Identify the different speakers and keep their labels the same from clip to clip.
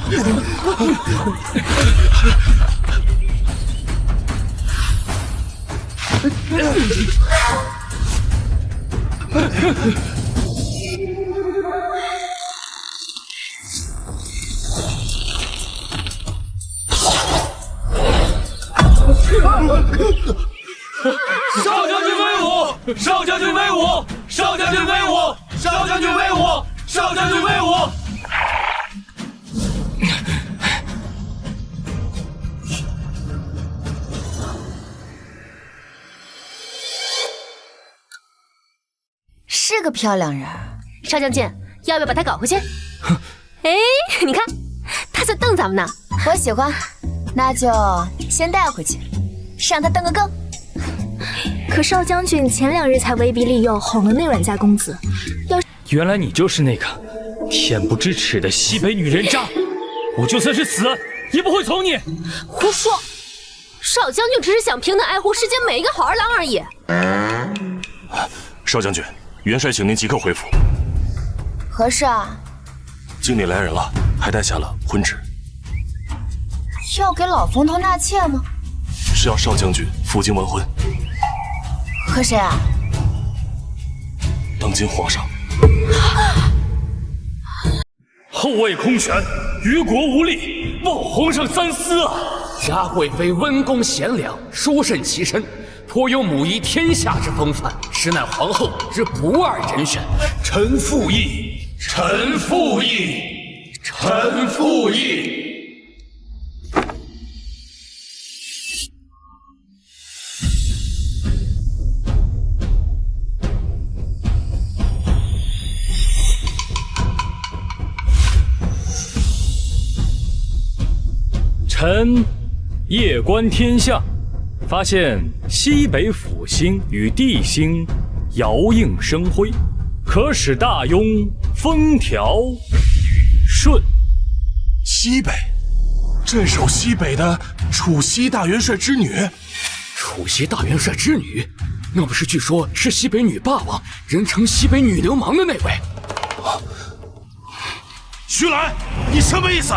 Speaker 1: 少将军威武！少将军威武！少将军威武！少将军威武！少将军威武！
Speaker 2: 是个漂亮人。
Speaker 3: 少将军，要不要把他搞回去？哎，你看，他在瞪咱们呢。
Speaker 2: 我喜欢，那就先带回去，让他瞪个够。
Speaker 4: 可少将军前2日才威逼利诱哄了那阮家公子，
Speaker 1: 原来你就是那个恬不知耻的西北女人渣！我就算是死，也不会从你。
Speaker 3: 胡说！少将军只是想平等爱护世间每一个好儿郎而已。
Speaker 5: 少将军，元帅请您即刻回府。
Speaker 2: 何事啊？
Speaker 5: 京里来人了，还带下了婚旨。
Speaker 2: 要给老冯头纳妾吗？
Speaker 5: 是要少将军赴京完婚。
Speaker 2: 和谁啊？
Speaker 5: 当今皇上。
Speaker 1: 后位空悬，于国无力，望皇上三思啊！
Speaker 6: 嘉贵妃温公贤良，殊胜其身，颇有母仪天下之风范，实乃皇后之不二人选。
Speaker 1: 臣附议，臣附议，臣附议。臣夜观天象，发现西北辅星与地星遥映生辉，可使大雍风调雨顺。
Speaker 5: 西北，镇守西北的楚西大元帅之女。
Speaker 6: 楚西大元帅之女，那不是据说是西北女霸王，人称西北女流氓的那位？
Speaker 5: 徐来，你什么意思？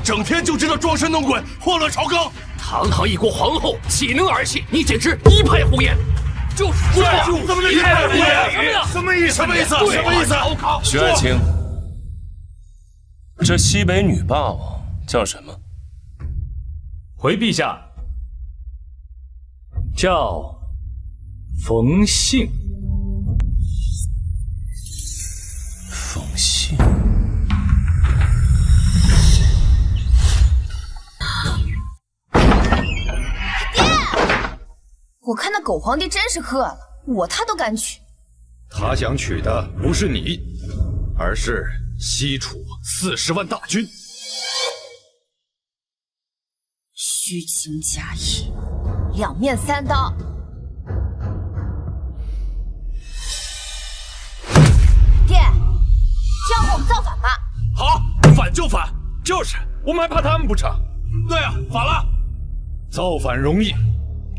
Speaker 5: 整天就知道装神弄鬼，祸乱朝纲。
Speaker 6: 堂堂一国皇后，岂能儿戏？你简直一派胡言！就是说，
Speaker 5: 怎么一派胡言？什么意思？什么意思？什么意思？
Speaker 7: 徐爱卿，这西北女霸王叫什么？
Speaker 1: 回陛下，叫冯姓。
Speaker 7: 冯姓。
Speaker 2: 我看那狗皇帝真是喝了，他都敢娶。
Speaker 8: 他想娶的不是你，而是西楚40万大军。
Speaker 2: 虚情假意，两面三刀。爹，要不我们造反吧？
Speaker 5: 好，反就反，就是我们还怕他们不成？对啊，反了。
Speaker 8: 造反容易。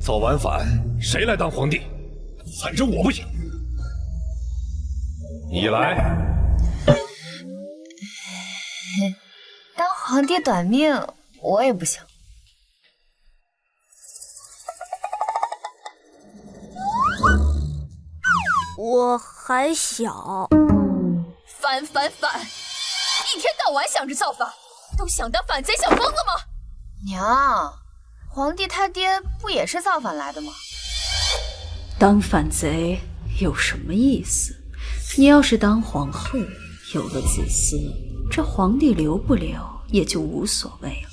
Speaker 8: 造完反，谁来当皇帝？反正我不行。你来。
Speaker 2: 当皇帝短命，我也不行。
Speaker 4: 我还小。
Speaker 2: 反！一天到晚想着造反，都想当反贼想疯了吗？娘。皇帝他爹不也是造反来的吗？
Speaker 9: 当反贼有什么意思？你要是当皇后，有了子嗣，这皇帝留不留也就无所谓了。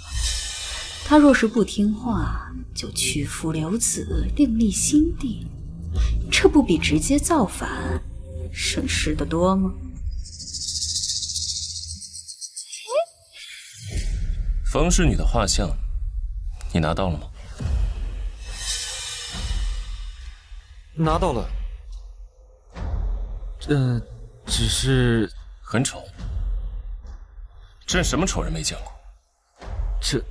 Speaker 9: 他若是不听话，就屈服留子，另立新帝，这不比直接造反省事得多吗？
Speaker 7: 冯氏女的画像你拿到了吗？
Speaker 10: 拿到了。只是
Speaker 7: 很丑。朕什么丑人没见过？
Speaker 10: 这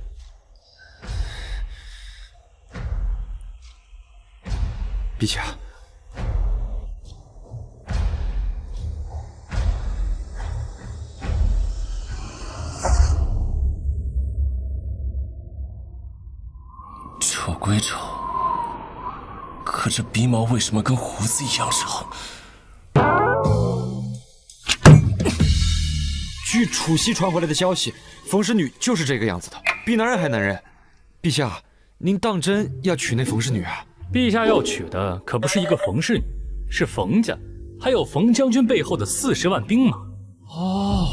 Speaker 10: 陛下，
Speaker 7: 归丑，可这鼻毛为什么跟胡子一样长？
Speaker 10: 据楚西传回来的消息，冯氏女就是这个样子的，比男人还男人。陛下，您当真要娶那冯氏女啊？
Speaker 1: 陛下要娶的可不是一个冯氏女，是冯家，还有冯将军背后的40万兵马。
Speaker 10: 哦，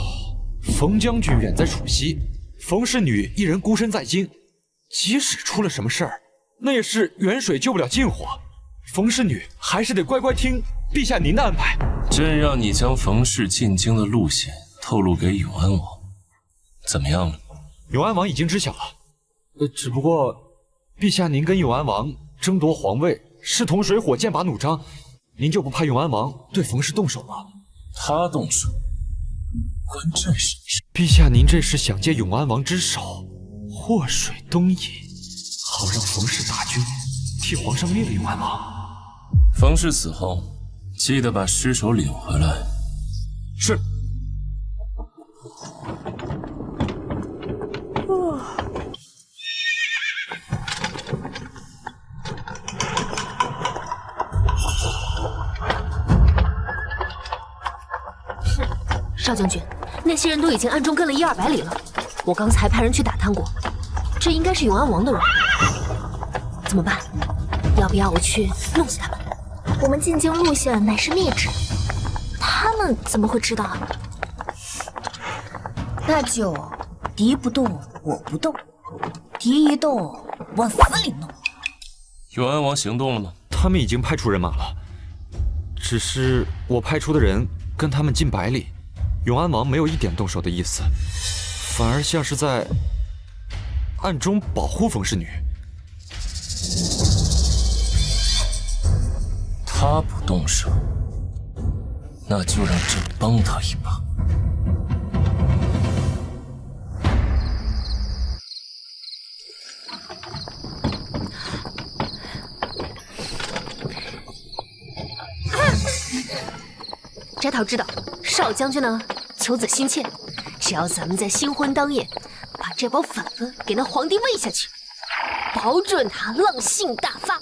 Speaker 10: 冯将军远在楚西，冯氏女一人孤身在京，即使出了什么事儿，那也是远水救不了近火。冯氏女还是得乖乖听陛下您的安排。
Speaker 7: 朕让你将冯氏进京的路线透露给永安王，怎么样了？
Speaker 10: 永安王已经知晓了，只不过陛下您跟永安王争夺皇位，势同水火，剑拔弩张，您就不怕永安王对冯氏动手吗？
Speaker 7: 他动手，关朕什么事？
Speaker 10: 陛下您这是想借永安王之手祸水东引，好让冯氏大军替皇上灭了永安王。
Speaker 7: 冯氏死后，记得把尸首领回来。
Speaker 10: 是。
Speaker 3: 少将军，那些人都已经暗中跟了100-200里了。我刚才派人去打探过，这应该是永安王的人。怎么办？要不要我去弄死他们？
Speaker 4: 我们进京路线乃是密旨，他们怎么会知道？
Speaker 2: 那就敌不动，我不动；敌一动，往死里弄。
Speaker 7: 永安王行动了吗？
Speaker 10: 他们已经派出人马了，只是我派出的人跟他们近100里。永安王没有一点动手的意思，反而像是在暗中保护冯氏女。
Speaker 7: 他不动手，那就让朕帮他一把。
Speaker 3: 翟桃知道少将军呢求子心切，只要咱们在新婚当夜把这包粉粉给那皇帝喂下去，保准他浪性大发，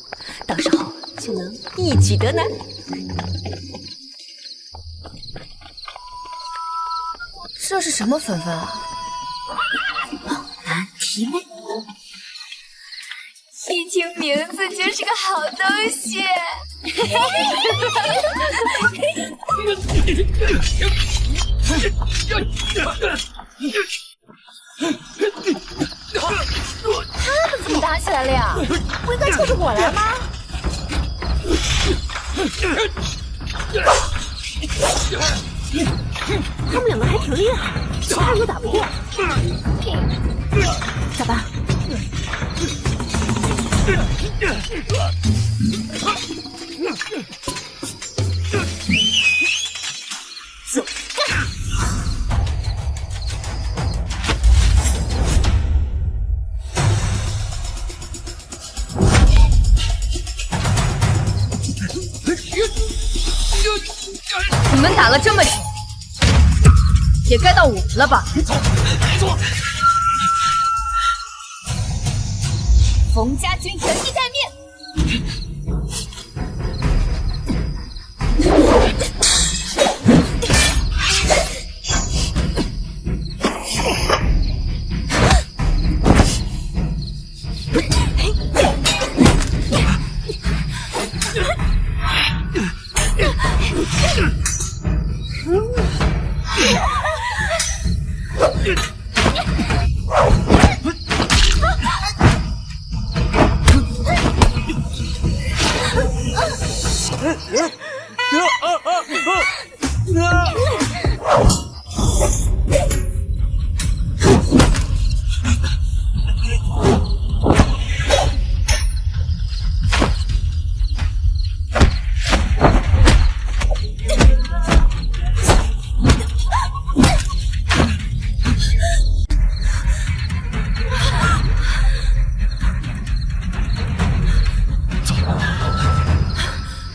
Speaker 3: 到时候就能一举得男。
Speaker 2: 这是什么粉粉啊？
Speaker 3: 猛男提妹，
Speaker 2: 一听名字就是个好东西。他们怎么打起来了呀？不应该冲着我来吗？
Speaker 3: 他们两个还挺厉害，其他人都打不过。咋办？走干！
Speaker 2: 你们打了这么久，也该到我们了吧？走！冯家军原地待命。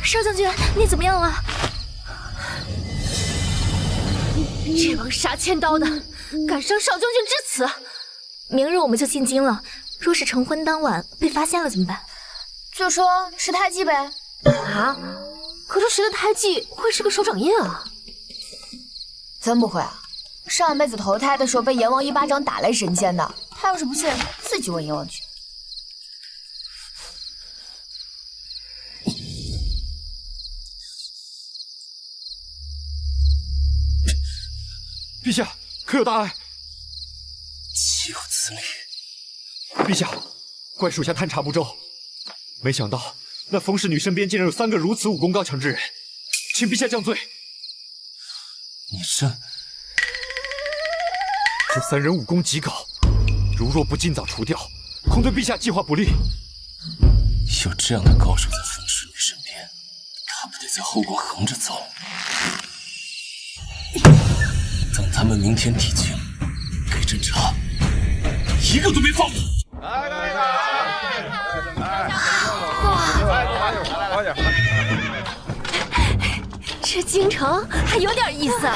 Speaker 4: 少将军，你怎么样了？
Speaker 3: 这帮杀千刀的，敢伤少将军之此，
Speaker 4: 明日我们就进京了。若是成婚当晚被发现了怎么办？
Speaker 2: 就说是胎记呗。
Speaker 3: 啊？可这谁的胎记会是个手掌印啊？
Speaker 2: 真不会啊！上辈子投胎的时候被阎王一巴掌打来人间的。他要是不信，自己问阎王去。
Speaker 10: 陛下，可有大碍？
Speaker 7: 岂有此理！
Speaker 10: 陛下，怪属下探查不周，没想到那冯氏女身边竟然有3个如此武功高强之人，请陛下降罪。
Speaker 7: 你
Speaker 10: 这3人武功极高，如若不尽早除掉，恐对陛下计划不利。
Speaker 7: 有这样的高手在冯氏女身边，他不得在后宫横着走？等他们明天提亲，给朕查，一个都别放过！
Speaker 3: 这京城还有点意思啊。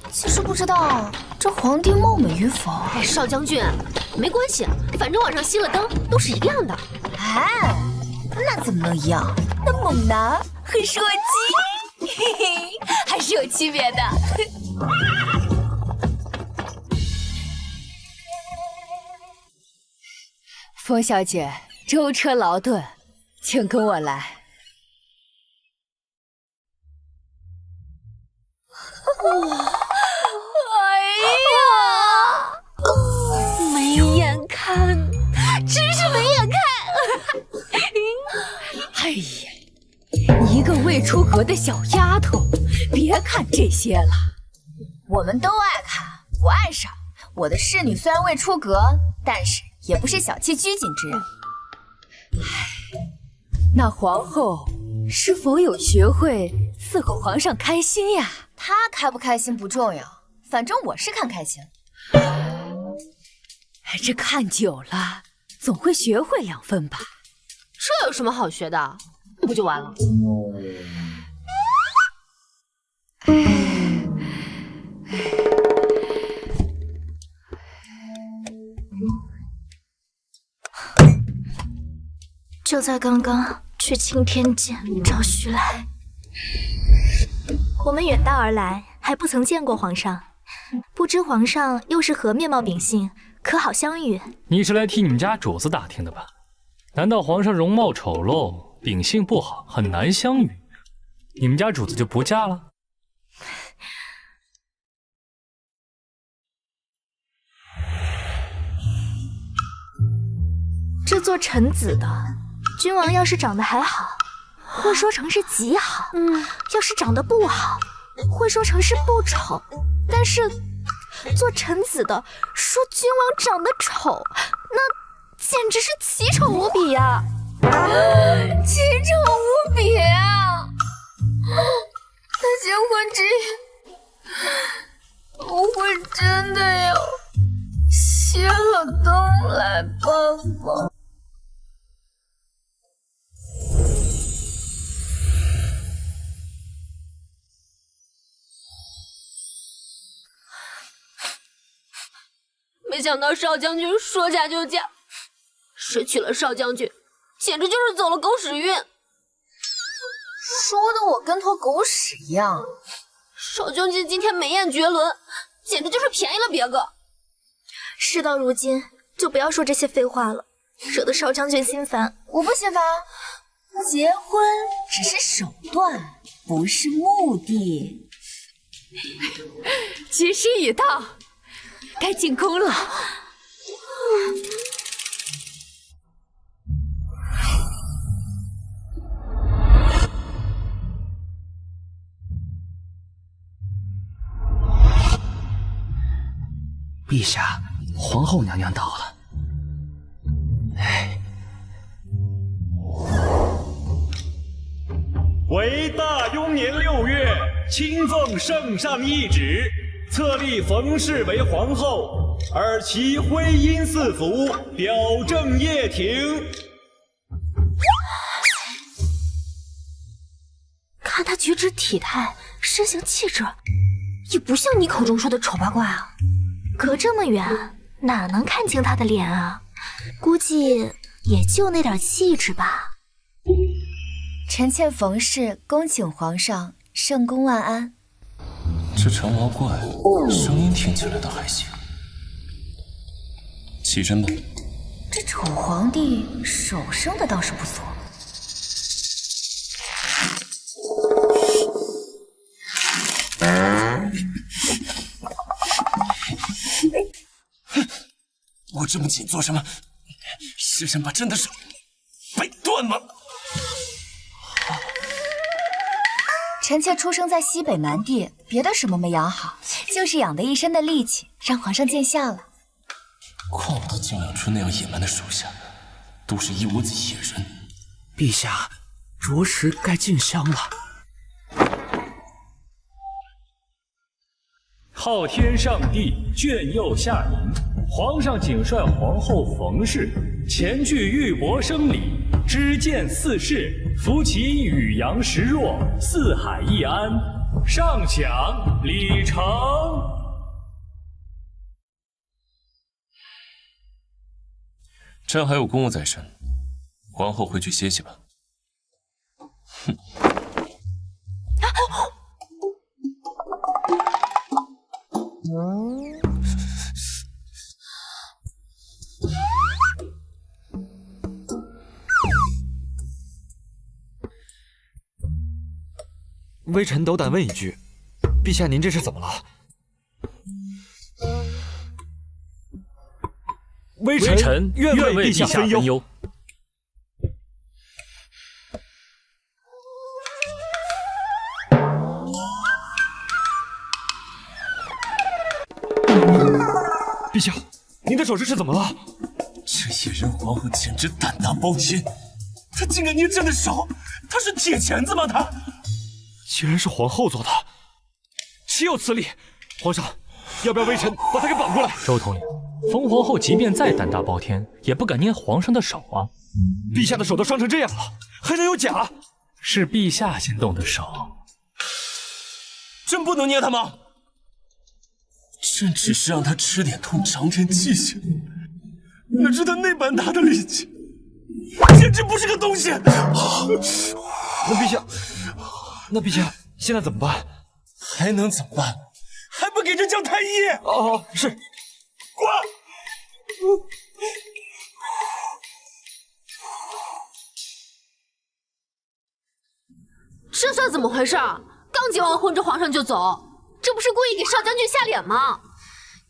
Speaker 2: 其实不知道这皇帝貌美与否。
Speaker 3: 少将军，没关系，反正晚上熄了灯都是一样的。
Speaker 2: 哎，那怎么能一样？那猛男和射击，嘿嘿，还是有区别的。风小姐，舟车劳顿，请跟我来。
Speaker 4: 哎呀，没眼看，真是没眼看！
Speaker 2: 哎呀，一个未出阁的小丫头，别看这些了。我们都爱看，我爱赏。我的侍女虽然未出阁，但是也不是小气拘谨之人。那皇后是否有学会伺候皇上开心呀？她开不开心不重要，反正我是看开心。这看久了，总会学会2分吧？
Speaker 3: 这有什么好学的？不就完了？
Speaker 4: 就在刚刚去青天剑找徐来，我们远道而来，还不曾见过皇上，不知皇上又是何面貌秉性，可好相遇？
Speaker 1: 你是来替你们家主子打听的吧？难道皇上容貌丑陋，秉性不好，很难相遇？你们家主子就不嫁了？
Speaker 4: 这做臣子的，君王要是长得还好，会说成是极好；要是长得不好，会说成是不丑。但是做臣子的说君王长得丑，那简直是奇丑无比呀！
Speaker 2: 奇丑无比啊！那结婚之夜，我会真的要熄了灯来拜访。
Speaker 3: 没想到少将军说嫁就嫁，失去了少将军，简直就是走了狗屎运。
Speaker 2: 说的我跟坨狗屎一样。
Speaker 3: 少将军今天美艳绝伦，简直就是便宜了别个。
Speaker 4: 事到如今，就不要说这些废话了，惹得少将军心烦。
Speaker 2: 我不心烦，结婚只是手段，不是目的。吉时已到，该进宫了。
Speaker 11: 陛下，皇后娘娘到了。
Speaker 12: 为大雍年6月，亲奉圣上懿旨，册立冯氏为皇后，而其徽因四府，表正掖庭。
Speaker 4: 看他举止体态，身形气质，也不像你口中说的丑八怪啊。隔这么远，哪能看清他的脸啊？估计也就那点气质吧。
Speaker 2: 臣妾冯氏恭请皇上圣宫万安。
Speaker 7: 这长毛怪声音听起来倒还行。起身吧。
Speaker 2: 这丑皇帝手生的倒是不错。
Speaker 7: 我这么紧做什么？是想把朕的手掰断吗？
Speaker 2: 臣妾出生在西北蛮地，别的什么没养好，就是养的一身的力气，让皇上见笑了。
Speaker 7: 怪不得景阳春那样野蛮的手下，都是一窝子野人。
Speaker 11: 陛下，着实该进香了。
Speaker 1: 昊天上帝眷佑下临，皇上谨率皇后冯氏前去玉帛生礼，知见四世，扶其宇阳时若，四海一安，上享礼成。
Speaker 7: 朕还有公务在身，皇后回去歇息吧。哼。
Speaker 10: 微臣斗胆问一句，陛下您这是怎么了？微臣愿为陛下分忧。陛下，您的手势是怎么了？
Speaker 7: 这野人皇后简直胆大包天，她竟敢捏朕的手，她是铁钳子吗？她
Speaker 10: 竟然是皇后做的，岂有此理！皇上，要不要微臣把她给绑过来？
Speaker 1: 周统领，冯皇后即便再胆大包天，也不敢捏皇上的手啊！
Speaker 10: 陛下的手都伤成这样了，还能有假？
Speaker 1: 是陛下先动的手，
Speaker 7: 朕不能捏她吗？朕只是让她吃点痛，长点记性。哪知她那般大的力气，简直不是个东西！
Speaker 10: 那陛下现在怎么办？
Speaker 7: 还能怎么办？还不给朕叫太医？
Speaker 10: 哦，是。
Speaker 7: 滚！
Speaker 3: 这算怎么回事？刚结完婚，这皇上就走，这不是故意给少将军下脸吗？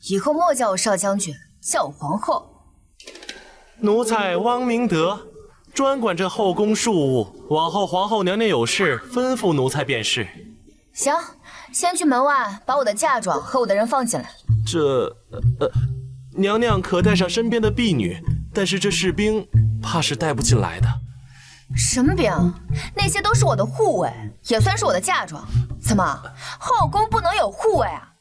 Speaker 2: 以后莫叫我少将军，叫我皇后。
Speaker 12: 奴才汪明德，专管这后宫事务，往后皇后娘娘有事，吩咐奴才便是。
Speaker 2: 行，先去门外把我的嫁妆和我的人放进来。
Speaker 12: 娘娘可带上身边的婢女，但是这士兵怕是带不进来的。
Speaker 2: 什么兵？那些都是我的护卫，也算是我的嫁妆。怎么，后宫不能有护卫啊？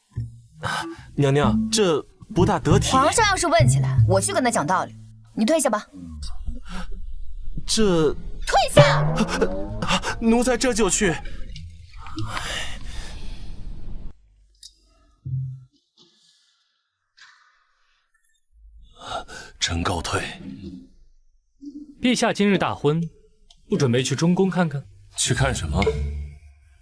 Speaker 12: 娘娘，这不大得体。
Speaker 2: 皇上要是问起来，我去跟他讲道理。你退下吧。
Speaker 12: 这……
Speaker 2: 退下！
Speaker 12: 奴才这就去。
Speaker 7: 臣告退。
Speaker 1: 陛下今日大婚，不准备去中宫看看？
Speaker 7: 去看什么？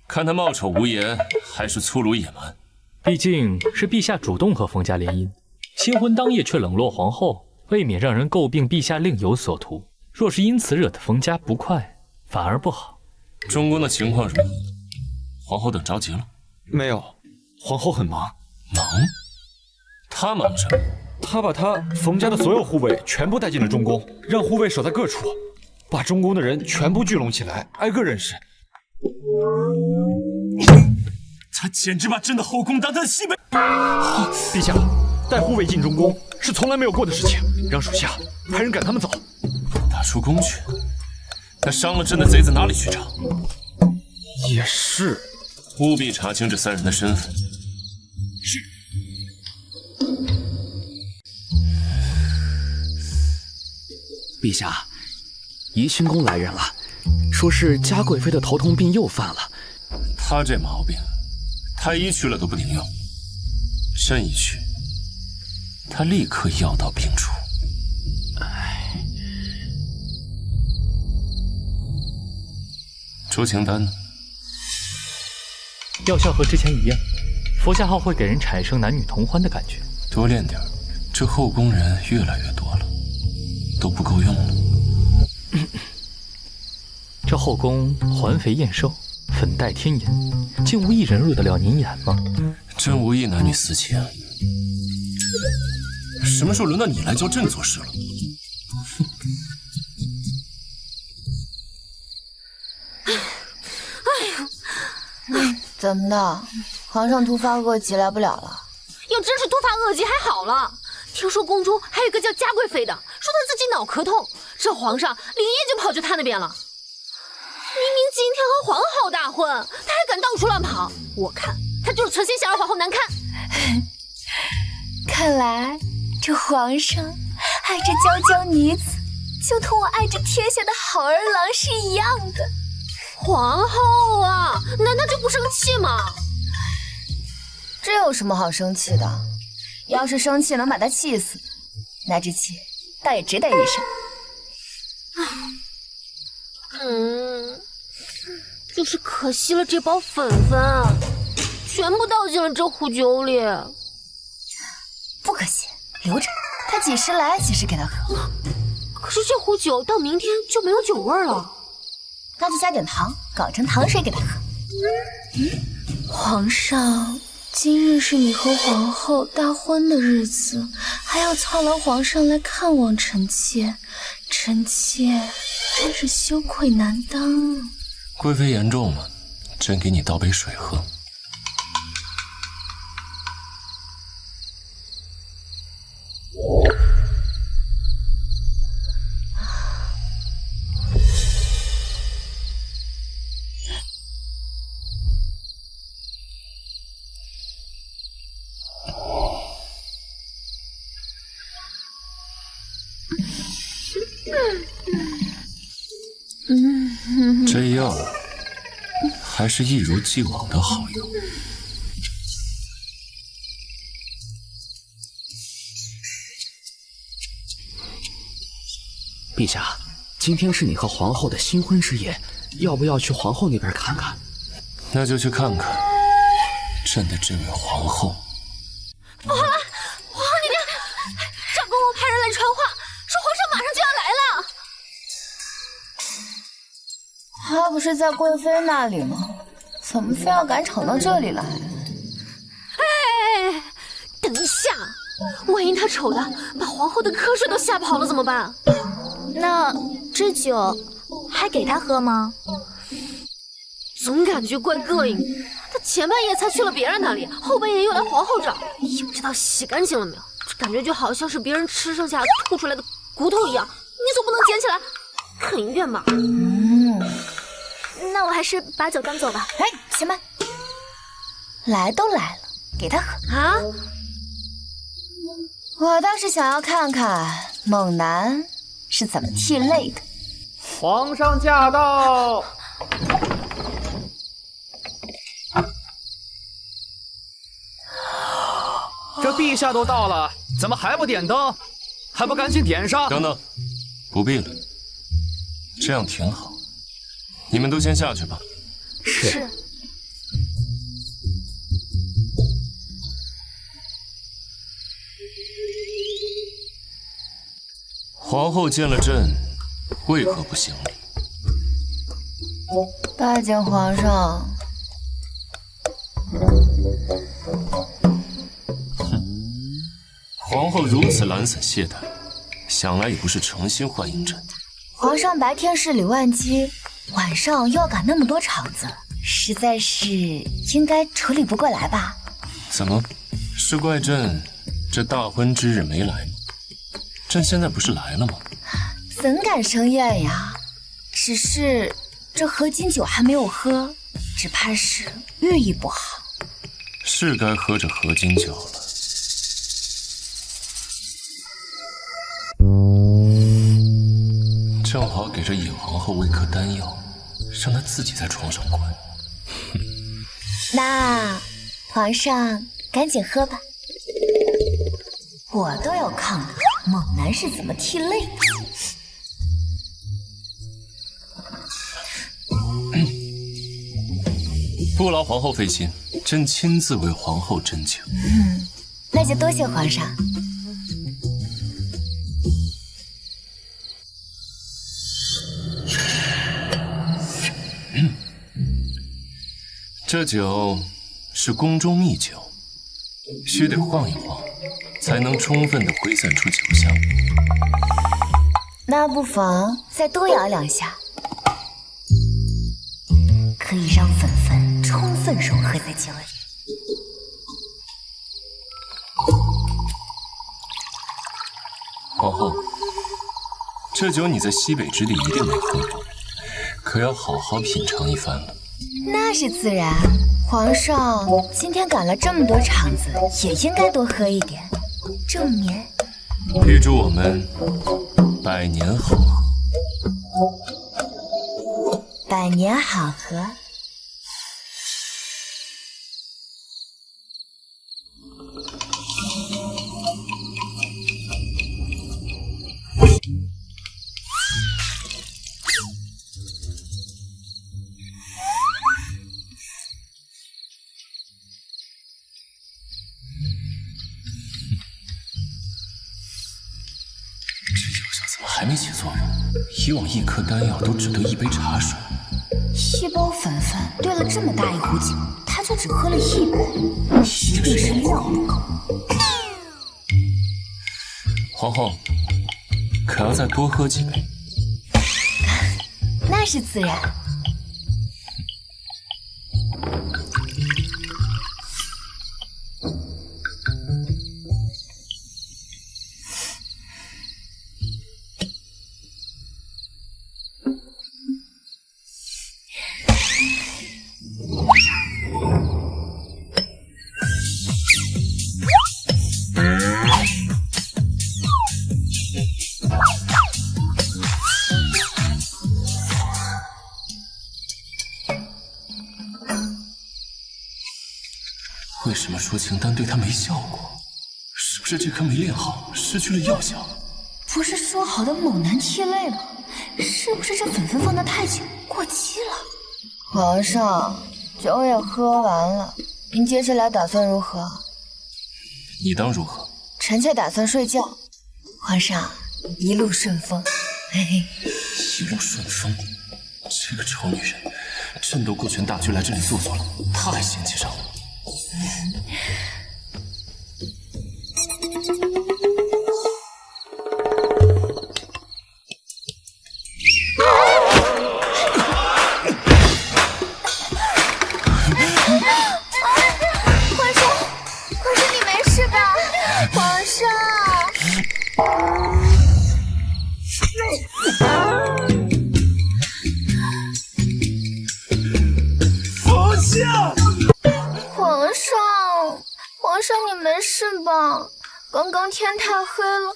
Speaker 7: 看他貌丑无颜，还是粗鲁野蛮？
Speaker 1: 毕竟是陛下主动和冯家联姻，新婚当夜却冷落皇后，未免让人诟病陛下另有所图。若是因此惹得冯家不快，反而不好。
Speaker 7: 中宫的情况如何？皇后等着急了？
Speaker 10: 没有，皇后很忙。
Speaker 7: 忙？她忙什么？
Speaker 10: 她把她冯家的所有护卫全部带进了中宫，让护卫守在各处，把中宫的人全部聚拢起来，挨个认识。
Speaker 7: 他简直把朕的后宫当他的西北。
Speaker 10: 陛下，带护卫进中宫是从来没有过的事情，让属下派人赶他们走。
Speaker 7: 打出宫去？那伤了朕的贼子哪里去找？
Speaker 10: 也是，
Speaker 7: 务必查清这三人的身份。
Speaker 10: 是。
Speaker 11: 陛下，怡清宫来人了，说是嘉贵妃的头痛病又犯了。
Speaker 7: 他这毛病，太医去了都不顶用。朕一去，他立刻药到病除。
Speaker 11: 哎。
Speaker 7: 出清单呢？
Speaker 1: 药效和之前一样，服下后会给人产生男女同欢的感觉。
Speaker 7: 多练点，这后宫人越来越多了，都不够用了。
Speaker 1: 这后宫环肥燕瘦，粉黛天颜，竟无一人入得了您眼吗？
Speaker 7: 朕无意男女私情。什么时候轮到你来教朕做事了？
Speaker 2: 怎么的？皇上突发恶疾来不了了？
Speaker 3: 要真是突发恶疾还好了，听说宫中还有一个叫嘉贵妃的，说她自己脑壳痛，这皇上连夜就跑去她那边了。明明今天和皇后大婚，她还敢到处乱跑，我看她就是存心想让皇后难堪。
Speaker 2: 看来这皇上爱着娇娇女子，就同我爱着天下的好儿郎是一样的。
Speaker 3: 皇后啊，难道就不生气吗？
Speaker 2: 这有什么好生气的？要是生气能把他气死，那这气倒也值得一生。
Speaker 3: 就是可惜了这包粉粉，全部倒进了这壶酒里。
Speaker 2: 不可惜，留着，他几时来几时给他喝。
Speaker 3: 可是这壶酒到明天就没有酒味了。
Speaker 2: 那就加点糖，搞成糖水给他喝。
Speaker 4: 皇上，今日是你和皇后大婚的日子，还要操劳皇上来看望臣妾，臣妾真是羞愧难当啊。
Speaker 7: 贵妃言重了，朕给你倒杯水喝。这药还是一如既往的好用。
Speaker 11: 陛下，今天是你和皇后的新婚之夜，要不要去皇后那边看看？
Speaker 7: 那就去看看朕的这位皇后。
Speaker 3: 不好了，皇后那边，长公公派人来传话，说皇上马上就要来了。
Speaker 2: 他不是在贵妃那里吗？怎么非要赶吵到这里来？
Speaker 3: 哎，等一下，万一他丑的把皇后的瞌睡都吓跑了怎么办？
Speaker 4: 那这酒还给他喝吗？
Speaker 3: 总感觉怪膈应。他前半夜才去了别人那里，后半夜又来皇后这儿，也不知道洗干净了没有。这感觉就好像是别人吃剩下吐出来的骨头一样，你总不能捡起来啃一遍吧？
Speaker 4: 那我还是把酒端走吧。
Speaker 2: 哎，且慢，来都来了，给他喝
Speaker 3: 啊！
Speaker 2: 我倒是想要看看猛男是怎么涕泪的。
Speaker 6: 皇上驾到！
Speaker 11: 这陛下都到了，怎么还不点灯？还不赶紧点上！
Speaker 7: 等等，不必了，这样挺好。你们都先下去吧。
Speaker 11: 是。
Speaker 7: 皇后见了朕，为何不行礼？
Speaker 2: 拜见皇上。
Speaker 7: 皇后如此懒散懈怠，想来也不是诚心欢迎朕。
Speaker 2: 皇上白天事理万机，晚上又要赶那么多场子，实在是应该处理不过来吧？
Speaker 7: 怎么，是怪朕这大婚之日没来吗？朕现在不是来了吗？
Speaker 2: 怎敢生厌呀？只是这合金酒还没有喝，只怕是寓意不好。
Speaker 7: 是该喝这合金酒了。正好给这野皇后喂颗丹药，让她自己在床上滚。
Speaker 2: 那皇上赶紧喝吧，我都要看看猛男是怎么涕泪的。
Speaker 7: 不劳皇后费心，朕亲自为皇后斟酒。
Speaker 2: 那就多谢皇上。
Speaker 7: 这酒是宫中秘酒，须得晃一晃，才能充分的挥散出酒香。
Speaker 2: 那不妨再多摇2下，可以让粉粉充分融合在酒里。
Speaker 7: 皇后，这酒你在西北之地一定没喝过，可要好好品尝一番了。
Speaker 2: 那是自然，皇上今天赶了这么多场子，也应该多喝一点，正眠。
Speaker 7: 预祝我们百年好合。
Speaker 2: 百年好合。
Speaker 7: 怎么还没起作用？以往1颗丹药都只得1杯茶水。
Speaker 2: 一包粉粉兑了这么大一壶酒，他就只喝了1杯，一定是料不够。
Speaker 7: 皇后，可要再多喝几杯？
Speaker 2: 那是自然。
Speaker 7: 为什么说情丹对他没效果？是不是这颗没炼好，失去了药效？
Speaker 2: 不是说好的猛男涕泪吗？是不是这粉粉放得太久，过期了？皇上，酒也喝完了，您接下来打算如何？
Speaker 7: 你当如何？
Speaker 2: 臣妾打算睡觉。皇上，一路顺风。嘿嘿，
Speaker 7: 一路顺风。这个丑女人，朕都顾全大局来这里坐坐了，她还嫌弃上我。
Speaker 2: 皇上，你没事吧？皇上。
Speaker 5: 放下！
Speaker 4: 皇上，你没事吧？刚刚天太黑了，我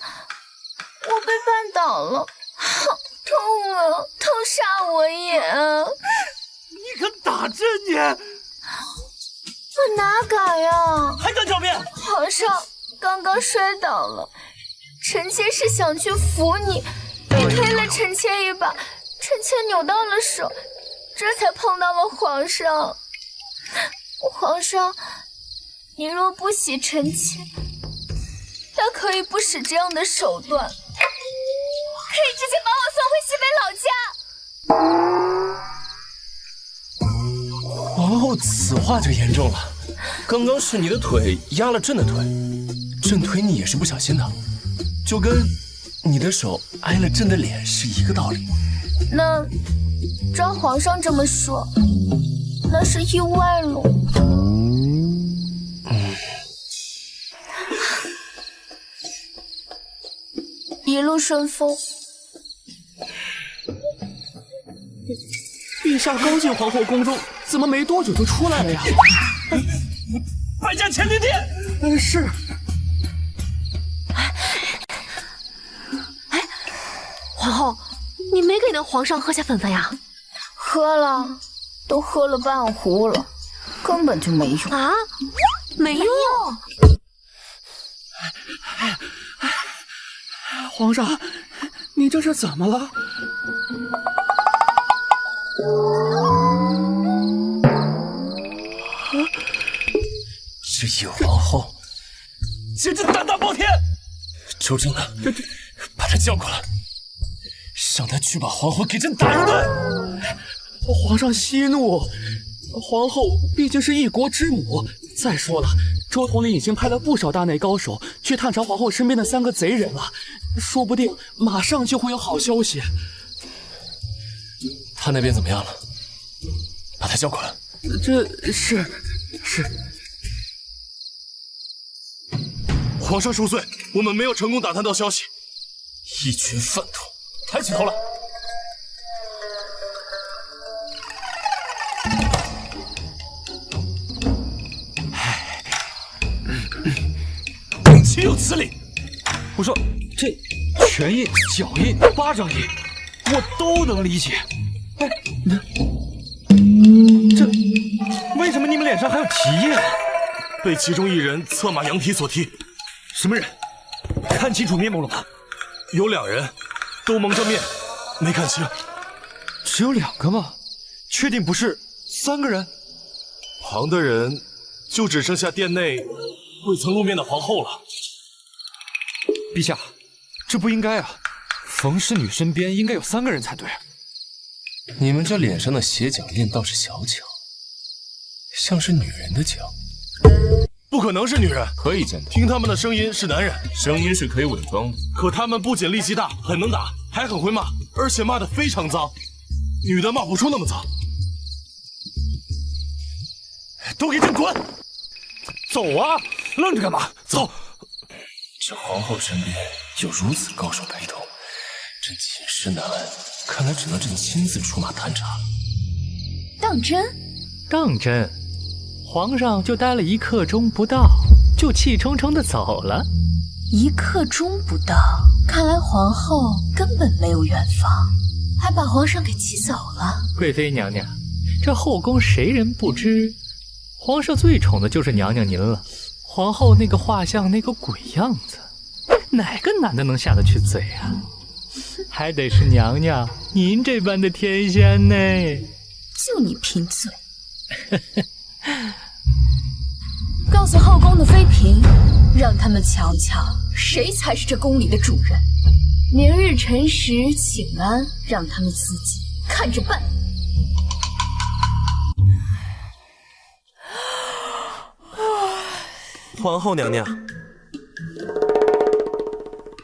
Speaker 4: 被绊倒了，好痛啊！痛杀我也！
Speaker 5: 你敢打朕你？
Speaker 4: 我哪敢呀！
Speaker 5: 还敢狡辩！
Speaker 4: 皇上，刚刚摔倒了，臣妾是想去扶你，你推了臣妾一把，臣妾扭到了手，这才碰到了皇上。皇上，你若不喜臣妾，大可以不使这样的手段，可以直接把我送回西北老家。
Speaker 7: 皇后此话就严重了，刚刚是你的腿压了朕的腿，朕推你也是不小心的，就跟你的手挨了朕的脸是一个道理。
Speaker 4: 那照皇上这么说，那是意外喽。一路顺风。
Speaker 11: 陛下刚进皇后宫中，怎么没多久就出来了呀？
Speaker 5: 拜见乾陵殿。
Speaker 11: 是。
Speaker 3: 哎，皇后，你没给那皇上喝下粉粉呀？
Speaker 4: 喝了，都喝了半壶了，根本就没用
Speaker 3: 啊！没用。
Speaker 11: 皇上，你这是怎么了？
Speaker 7: 野皇后，简直胆大包天！周正呢？把他叫过来，让他去把皇后给朕打一顿。
Speaker 11: 皇上息怒，皇后毕竟是一国之母。再说了，周统领已经派了不少大内高手去探查皇后身边的3个贼人了，说不定马上就会有好消息。
Speaker 7: 他那边怎么样了？把他叫过来。
Speaker 11: 这是。
Speaker 5: 皇上恕罪，我们没有成功打探到消息。
Speaker 7: 一群粪土，抬起头来！岂有此理！
Speaker 10: 我说这拳印、脚印、巴掌印，我都能理解。哎，这为什么你们脸上还有蹄印啊？
Speaker 5: 被其中一人策马羊蹄所踢。
Speaker 10: 什么人？看清楚面目了吗？
Speaker 5: 有2人，都蒙着面，没看清。
Speaker 10: 只有2个吗？确定不是3个人？
Speaker 5: 旁的人就只剩下殿内未曾露面的皇后了。
Speaker 10: 陛下，这不应该啊！冯氏女身边应该有3个人才对。
Speaker 7: 你们这脸上的血脚印倒是小巧，像是女人的脚。
Speaker 5: 不可能是女人，
Speaker 7: 可以见到。
Speaker 5: 听他们的声音是男人，
Speaker 7: 声音是可以伪装的。
Speaker 5: 可他们不仅力气大，很能打，还很会骂，而且骂得非常脏。女的骂不出那么脏。都给朕滚！
Speaker 10: 走啊！愣着干嘛？
Speaker 5: 走！
Speaker 7: 这皇后身边有如此高手陪同，朕寝食难安，看来只能朕亲自出马探查了。
Speaker 2: 当真？
Speaker 1: 当真。皇上就待了1刻钟不到，就气冲冲的走了。
Speaker 2: 1刻钟不到，看来皇后根本没有远方，还把皇上给气走了。
Speaker 1: 贵妃娘娘，这后宫谁人不知，皇上最宠的就是娘娘您了。皇后那个画像那个鬼样子，哪个男的能下得去嘴啊？还得是娘娘您这般的天仙呢。
Speaker 2: 就你贫嘴。告诉后宫的妃嫔，让他们瞧瞧谁才是这宫里的主人。明日辰时请安，让他们自己看着办。
Speaker 13: 皇后娘娘，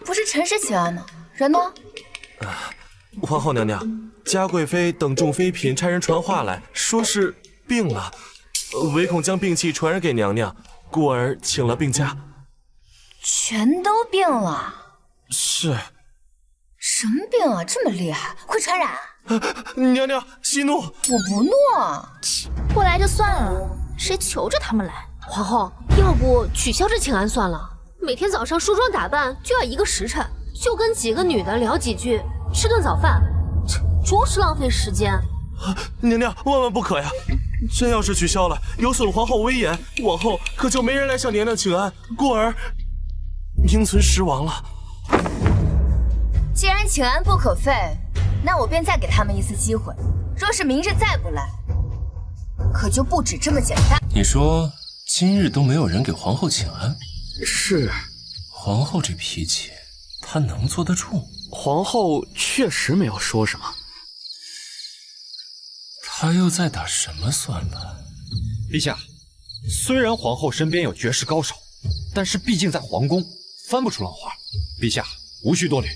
Speaker 2: 不是辰时请安吗？人呢？
Speaker 13: 皇后娘娘，嘉贵妃等众妃嫔差人传话来，说是病了，唯恐将病气传染给娘娘，故而请了病假。
Speaker 2: 全都病了？
Speaker 13: 是。
Speaker 2: 什么病啊？这么厉害，会传染？
Speaker 13: 娘娘息怒！
Speaker 2: 我不怒。
Speaker 4: 不来就算了，谁求着他们来？
Speaker 3: 皇后，要不取消这请安算了？每天早上梳妆打扮就要1个时辰，就跟几个女的聊几句，吃顿早饭，着实浪费时间。
Speaker 13: 娘娘万万不可呀！真要是取消了，有损皇后威严，往后可就没人来向娘娘请安，故而名存实亡了。
Speaker 2: 既然请安不可废，那我便再给他们1次机会。若是明日再不来，可就不止这么简单。
Speaker 7: 你说今日都没有人给皇后请安？
Speaker 11: 是。
Speaker 7: 皇后这脾气，她能坐得住？
Speaker 11: 皇后确实没有说什么。
Speaker 7: 她又在打什么算盘？
Speaker 10: 陛下，虽然皇后身边有绝世高手，但是毕竟在皇宫，翻不出浪花。陛下无需多虑。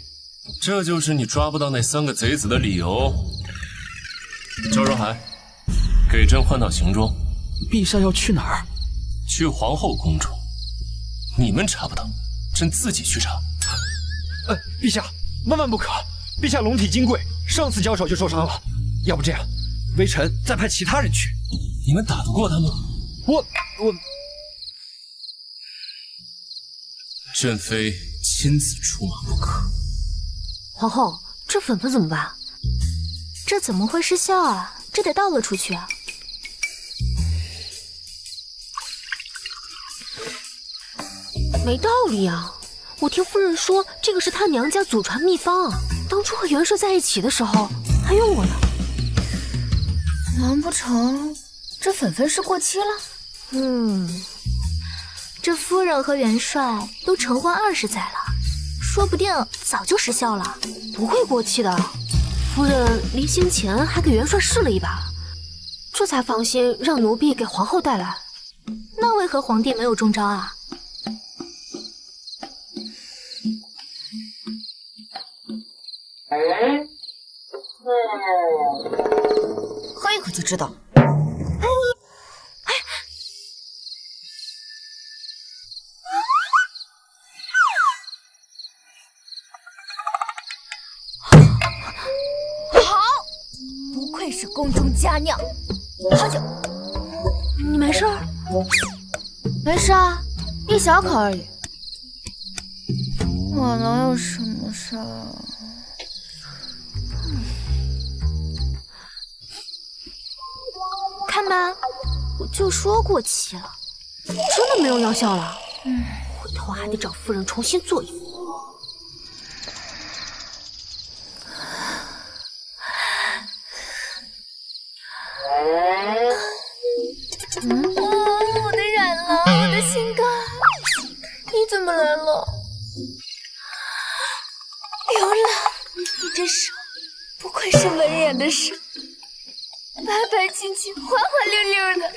Speaker 7: 这就是你抓不到那3个贼子的理由。赵若海，给朕换套行装。
Speaker 11: 陛下要去哪儿？
Speaker 7: 去皇后宫中。你们查不到，朕自己去查。
Speaker 10: 陛下，万万不可！陛下龙体金贵，上次交手就受伤了。要不这样，微臣再派其他人去。
Speaker 7: 你们打得过他吗？
Speaker 10: 我……
Speaker 7: 朕非亲自出马不可。
Speaker 3: 皇后，这粉粉怎么办？
Speaker 4: 这怎么会失效啊？这得倒了出去啊！
Speaker 3: 没道理啊！我听夫人说，这个是她娘家祖传秘方，当初和元帅在一起的时候还用过呢。
Speaker 2: 难不成这粉粉是过期了？
Speaker 4: 这夫人和元帅都成婚20载了，说不定早就失效了，
Speaker 3: 不会过期的。夫人临行前还给元帅试了一把，这才放心让奴婢给皇后带来。
Speaker 4: 那为何皇帝没有中招啊？
Speaker 2: 喝一口就知道。好，不愧是宫中佳酿。好酒，
Speaker 4: 你没事儿？
Speaker 2: 没事啊，一小口而已。我能有什么事儿？
Speaker 4: 看吧，我就说过期了，
Speaker 3: 真的没有药效了。回头还得找夫人重新做一副。
Speaker 2: 我的软了，我的心肝，你怎么来了？刘郎，你这手不愧是文人的手，白白净净，滑滑溜溜的，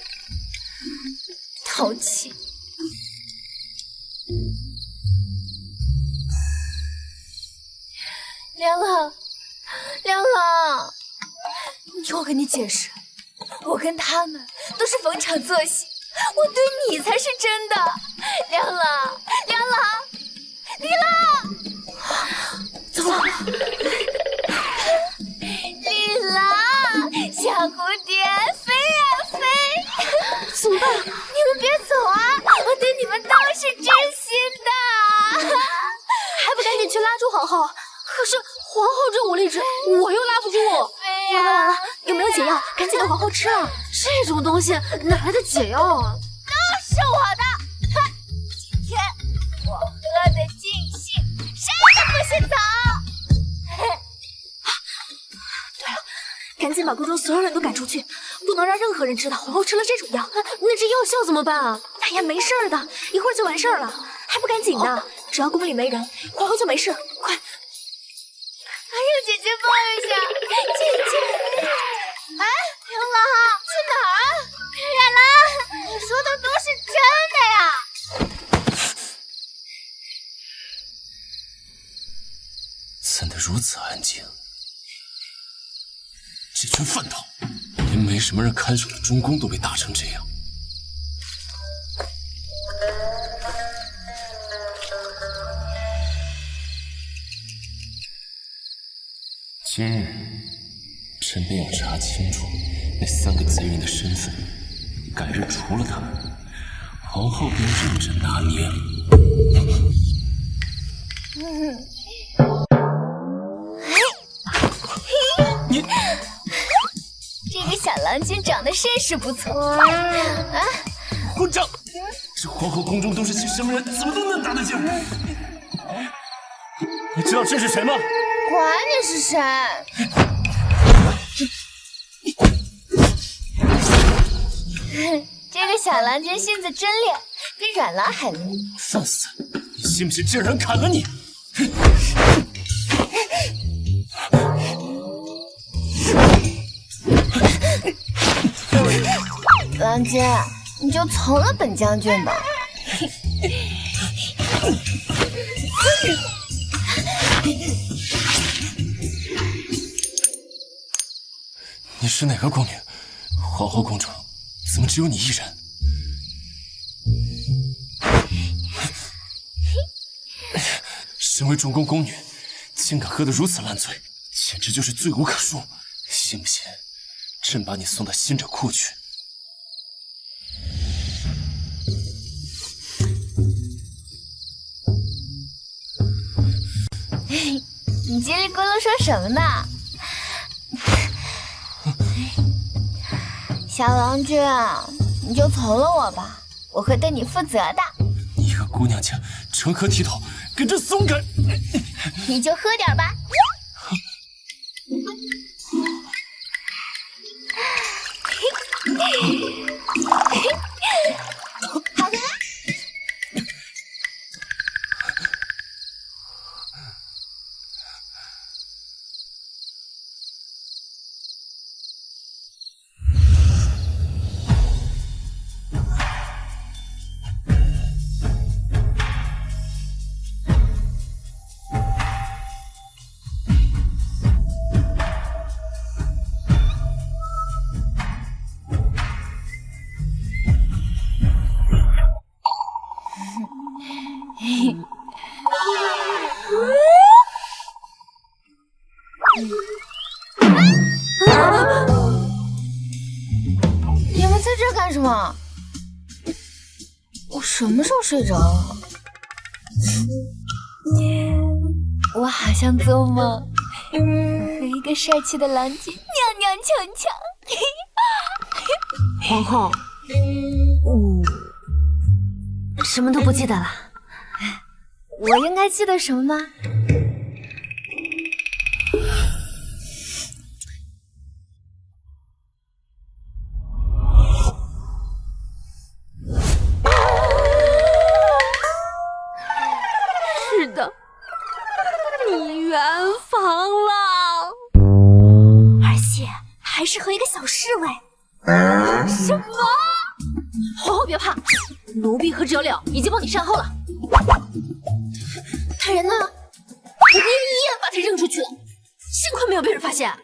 Speaker 2: 淘气。梁郎，梁郎，我跟你解释，我跟他们都是逢场作戏，我对你才是真的。梁郎，梁郎，李郎，
Speaker 4: 怎么了？
Speaker 2: 李郎，小蝴蝶飞呀飞，
Speaker 4: 怎么办？
Speaker 2: 你们别走啊！我对你们都是真心的，
Speaker 4: 还不赶紧去拉住皇后？可是皇后这武力值，我又拉不住。完了完了，有没有解药？赶紧给皇后吃啊！
Speaker 3: 这种东西哪来的解药啊？
Speaker 2: 都是我的。今天我喝的尽兴，谁也不许走。
Speaker 4: 对了，赶紧把宫中所有人都赶出去，不能让任何人知道皇后吃了这种药。
Speaker 3: 那这药效怎么办啊？
Speaker 4: 哎呀，没事儿的，一会儿就完事儿了，还不赶紧的？只要宫里没人，皇后就没事。快！
Speaker 2: 哎呦，姐姐抱一下，姐姐。哎，刘郎去哪儿？冉郎，你说的都是真的呀？
Speaker 7: 怎的如此安静？这群饭桶，连没什么人看守的中宫都被打成这样。今日，臣便要查清楚那3个贼人的身份。改日除了他们，皇后便认真拿捏了。
Speaker 2: 你这个小郎君长得甚是不错啊！
Speaker 7: 混账！这皇后宫中都是些什么人？怎么都能打得进？你知道这是谁吗？
Speaker 2: 管你是谁！这个小郎君性子真烈，比软郎还烈。
Speaker 7: 放肆！你信不信这人砍了你？
Speaker 2: 郎君，你就从了本将军吧。
Speaker 7: 你是哪个宫女？皇后宫中怎么只有你一人？身为中宫宫女，竟敢喝得如此烂醉，简直就是罪无可恕。信不信，朕把你送到新者库去？
Speaker 2: 你叽里咕噜说什么呢？小郎君，你就从了我吧，我会对你负责的。
Speaker 7: 你一个姑娘家，成何体统，跟这松开！
Speaker 2: 你就喝点吧。好喝。你们在这干什么？我什么时候睡着了？我好像做梦，和一个帅气的郎君踉踉跄跄。
Speaker 3: 皇后，什么都不记得了。
Speaker 2: 我应该记得什么吗？
Speaker 3: 是的，你圆房了，
Speaker 4: 而且还是和一个小侍卫。
Speaker 3: 什么？皇后别怕，奴婢和折柳已经帮你善后了。他人呢？我一夜把他扔出去了，幸亏没有被人发现。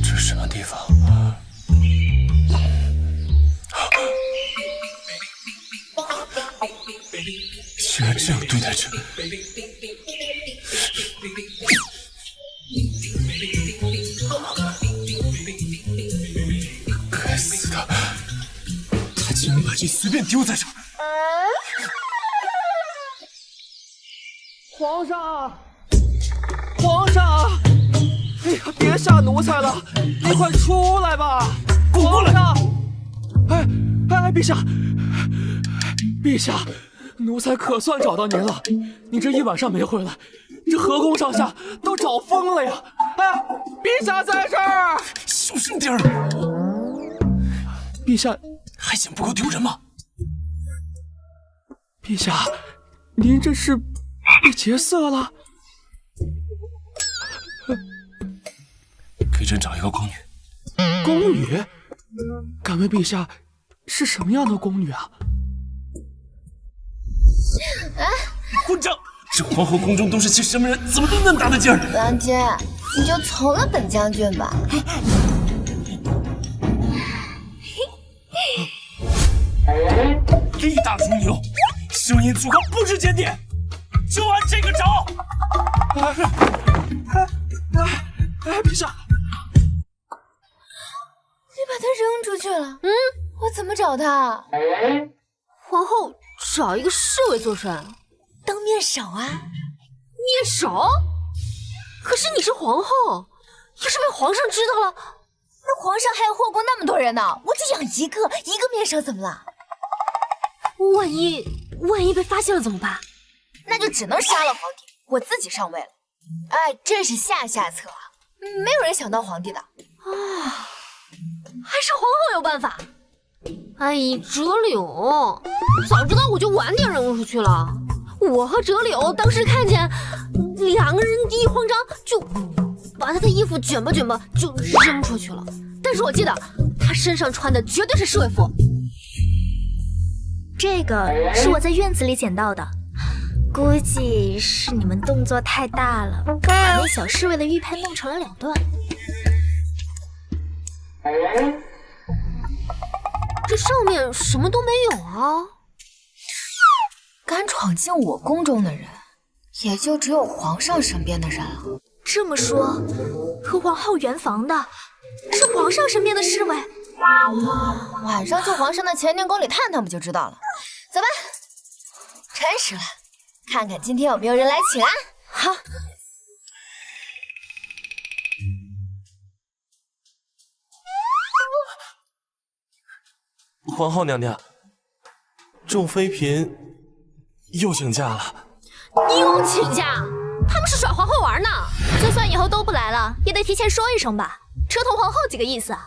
Speaker 7: 这是什么地方？竟然这样对待着！该死的，他竟然把这随便丢在这儿！
Speaker 11: 皇上，皇上！哎呀，别吓奴才了，你快出来吧！
Speaker 10: 过来！
Speaker 11: 哎，陛下，陛下！奴才可算找到您了，你这一晚上没回来，这河宫上下都找疯了呀！哎，陛下在这儿，
Speaker 7: 小声点儿！
Speaker 11: 陛下
Speaker 7: 还嫌不够丢人吗？
Speaker 11: 陛下，您这是被劫色了？
Speaker 7: 给朕找一个宫女。
Speaker 11: 宫女？敢问陛下是什么样的宫女啊？
Speaker 7: 混账！这皇后宫中都是些什么人？怎么都那么大的劲儿？
Speaker 2: 郎君，你就从了本将军吧。
Speaker 7: 力大如牛，声音粗犷，不知检点，就按这个找。
Speaker 11: 陛下，
Speaker 2: 你把他扔出去了。我怎么找他？
Speaker 3: 皇后找一个侍卫做甚？
Speaker 2: 当面手啊！
Speaker 3: 面手？可是你是皇后，要是被皇上知道了，
Speaker 2: 那皇上还有后宫那么多人呢，我就养一个面手怎么了？
Speaker 3: 万一被发现了怎么办？
Speaker 2: 那就只能杀了皇帝，我自己上位了。哎，这是下策，没有人想当皇帝的。
Speaker 3: 还是皇后有办法。哎，折柳，早知道我就晚点扔出去了。我和折柳当时看见两个人一慌张，就把他的衣服卷吧卷吧就扔出去了。但是我记得他身上穿的绝对是侍卫服。
Speaker 4: 这个是我在院子里捡到的，估计是你们动作太大了，把那小侍卫的玉佩弄成了两段。
Speaker 3: 这上面什么都没有啊！
Speaker 2: 敢闯进我宫中的人，也就只有皇上身边的人了。
Speaker 4: 这么说，和皇后圆房的是皇上身边的侍卫。
Speaker 2: 晚上去皇上的乾宁宫里探探不就知道了。走吧，辰时了，看看今天有没有人来请安。
Speaker 3: 好。
Speaker 13: 皇后娘娘，众妃嫔又请假了。
Speaker 3: 又请假？他们是耍皇后玩呢。
Speaker 4: 就算以后都不来了，也得提前说一声吧，折腾皇后几个意思啊。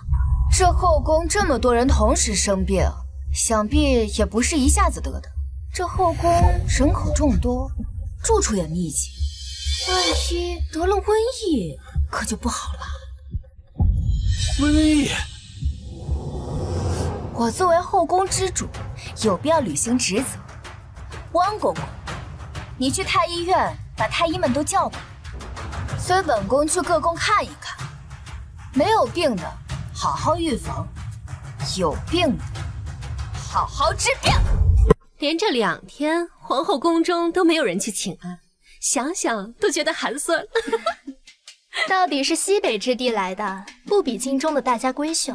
Speaker 2: 这后宫这么多人同时生病，想必也不是一下子得的。这后宫人口众多，住处也密集，万一得了瘟疫，可就不好了。
Speaker 13: 瘟疫？
Speaker 2: 我作为后宫之主，有必要履行职责。汪公公，你去太医院把太医们都叫过来，随本宫去各宫看一看，没有病的好好预防，有病的好好治病。
Speaker 3: 连着2天，皇后宫中都没有人去请安，想想都觉得寒酸。
Speaker 4: 到底是西北之地来的，不比京中的大家闺秀，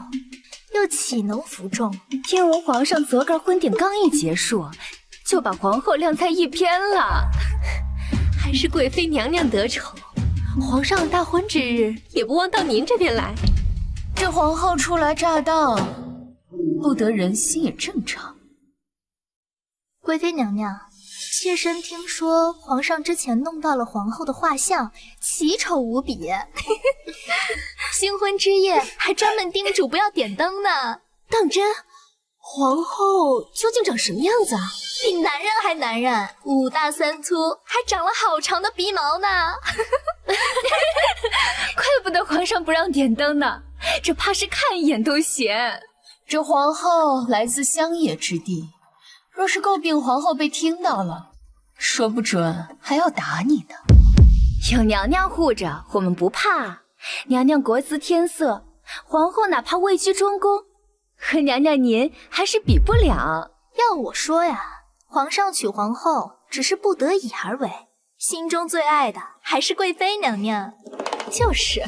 Speaker 4: 又岂能服众？
Speaker 2: 听闻皇上昨个婚典刚一结束，就把皇后晾在一边了。
Speaker 3: 还是贵妃娘娘得宠，皇上大婚之日也不忘到您这边来。
Speaker 2: 这皇后初来乍到，不得人心也正常。
Speaker 4: 贵妃娘娘，妾身听说皇上之前弄到了皇后的画像，奇丑无比。新婚之夜还专门叮嘱不要点灯呢。
Speaker 3: 当真？皇后究竟长什么样子啊？
Speaker 4: 比男人还男人，5大3粗，还长了好长的鼻毛呢。
Speaker 2: 怪不得皇上不让点灯呢，这怕是看一眼都嫌。这皇后来自乡野之地，若是诟病皇后被听到了，说不准还要打你呢。有娘娘护着，我们不怕。娘娘国姿天色，皇后哪怕位居中宫，和娘娘您还是比不了。
Speaker 4: 要我说呀，皇上娶皇后只是不得已而为，心中最爱的还是贵妃娘娘。
Speaker 2: 就是，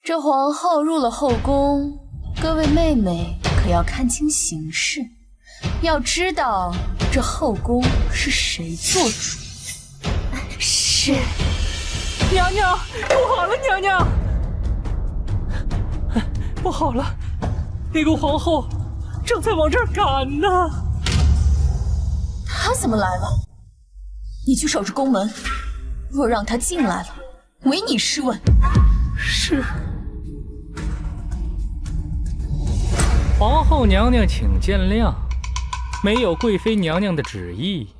Speaker 2: 这皇后入了后宫，各位妹妹可要看清形势，要知道这后宫是谁做主。
Speaker 3: 是，
Speaker 11: 娘娘，不好了，娘娘，不好了，那个皇后正在往这儿赶呢。
Speaker 2: 她怎么来了？你去守着宫门，若让她进来了，唯你是问。
Speaker 11: 是。
Speaker 1: 皇后娘娘请见谅，没有贵妃娘娘的旨意，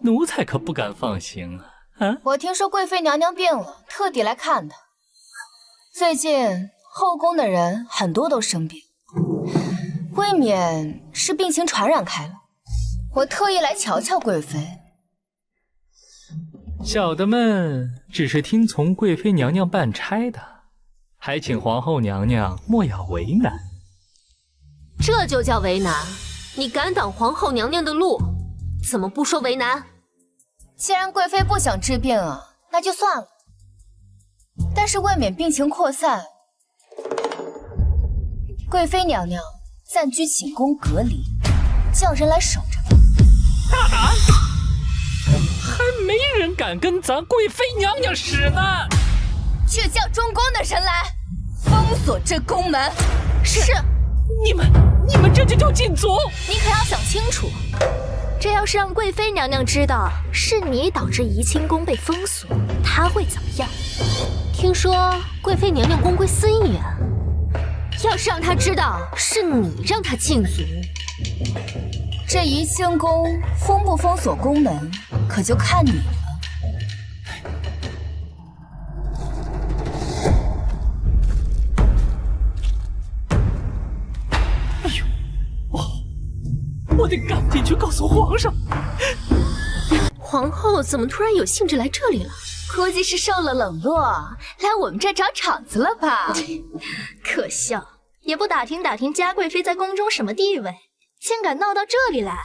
Speaker 1: 奴才可不敢放行啊！
Speaker 2: 我听说贵妃娘娘病了，特地来看她。最近后宫的人很多都生病，未免是病情传染开了。我特意来瞧瞧贵妃。
Speaker 1: 小的们只是听从贵妃娘娘办差的，还请皇后娘娘莫要为难。
Speaker 3: 这就叫为难？你敢挡皇后娘娘的路，怎么不说为难？
Speaker 2: 既然贵妃不想治病啊，那就算了。但是未免病情扩散，贵妃娘娘暂居寝宫隔离，叫人来守着吧。
Speaker 1: 大胆！还没人敢跟咱贵妃娘娘使呢！
Speaker 2: 去叫中宫的人来，封锁这宫门。
Speaker 3: 是。
Speaker 11: 你们这就叫禁足！
Speaker 4: 你可要想清楚，这要是让贵妃娘娘知道是你导致怡清宫被封锁，她会怎么样？
Speaker 3: 听说贵妃娘娘宫规森严，要是让她知道是你让她禁足，
Speaker 2: 这怡清宫封不封锁宫门，可就看你了。
Speaker 11: 我得赶紧去告诉皇上。
Speaker 3: 皇后怎么突然有兴致来这里了？
Speaker 2: 估计是受了冷落，来我们这找场子了吧？
Speaker 4: 可笑，也不打听打听嘉贵妃在宫中什么地位，竟敢闹到这里来。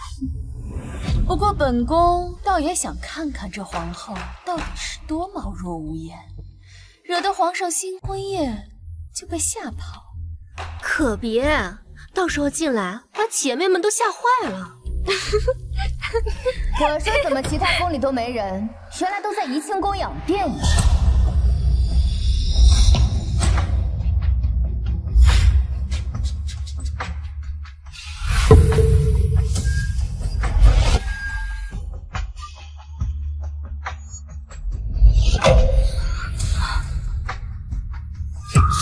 Speaker 2: 不过本宫倒也想看看这皇后到底是多貌若无颜，惹得皇上新婚夜就被吓跑。
Speaker 3: 可别，到时候进来把姐妹们都吓坏了。
Speaker 2: 我说怎么其他宫里都没人，原来都在怡清宫养病呢。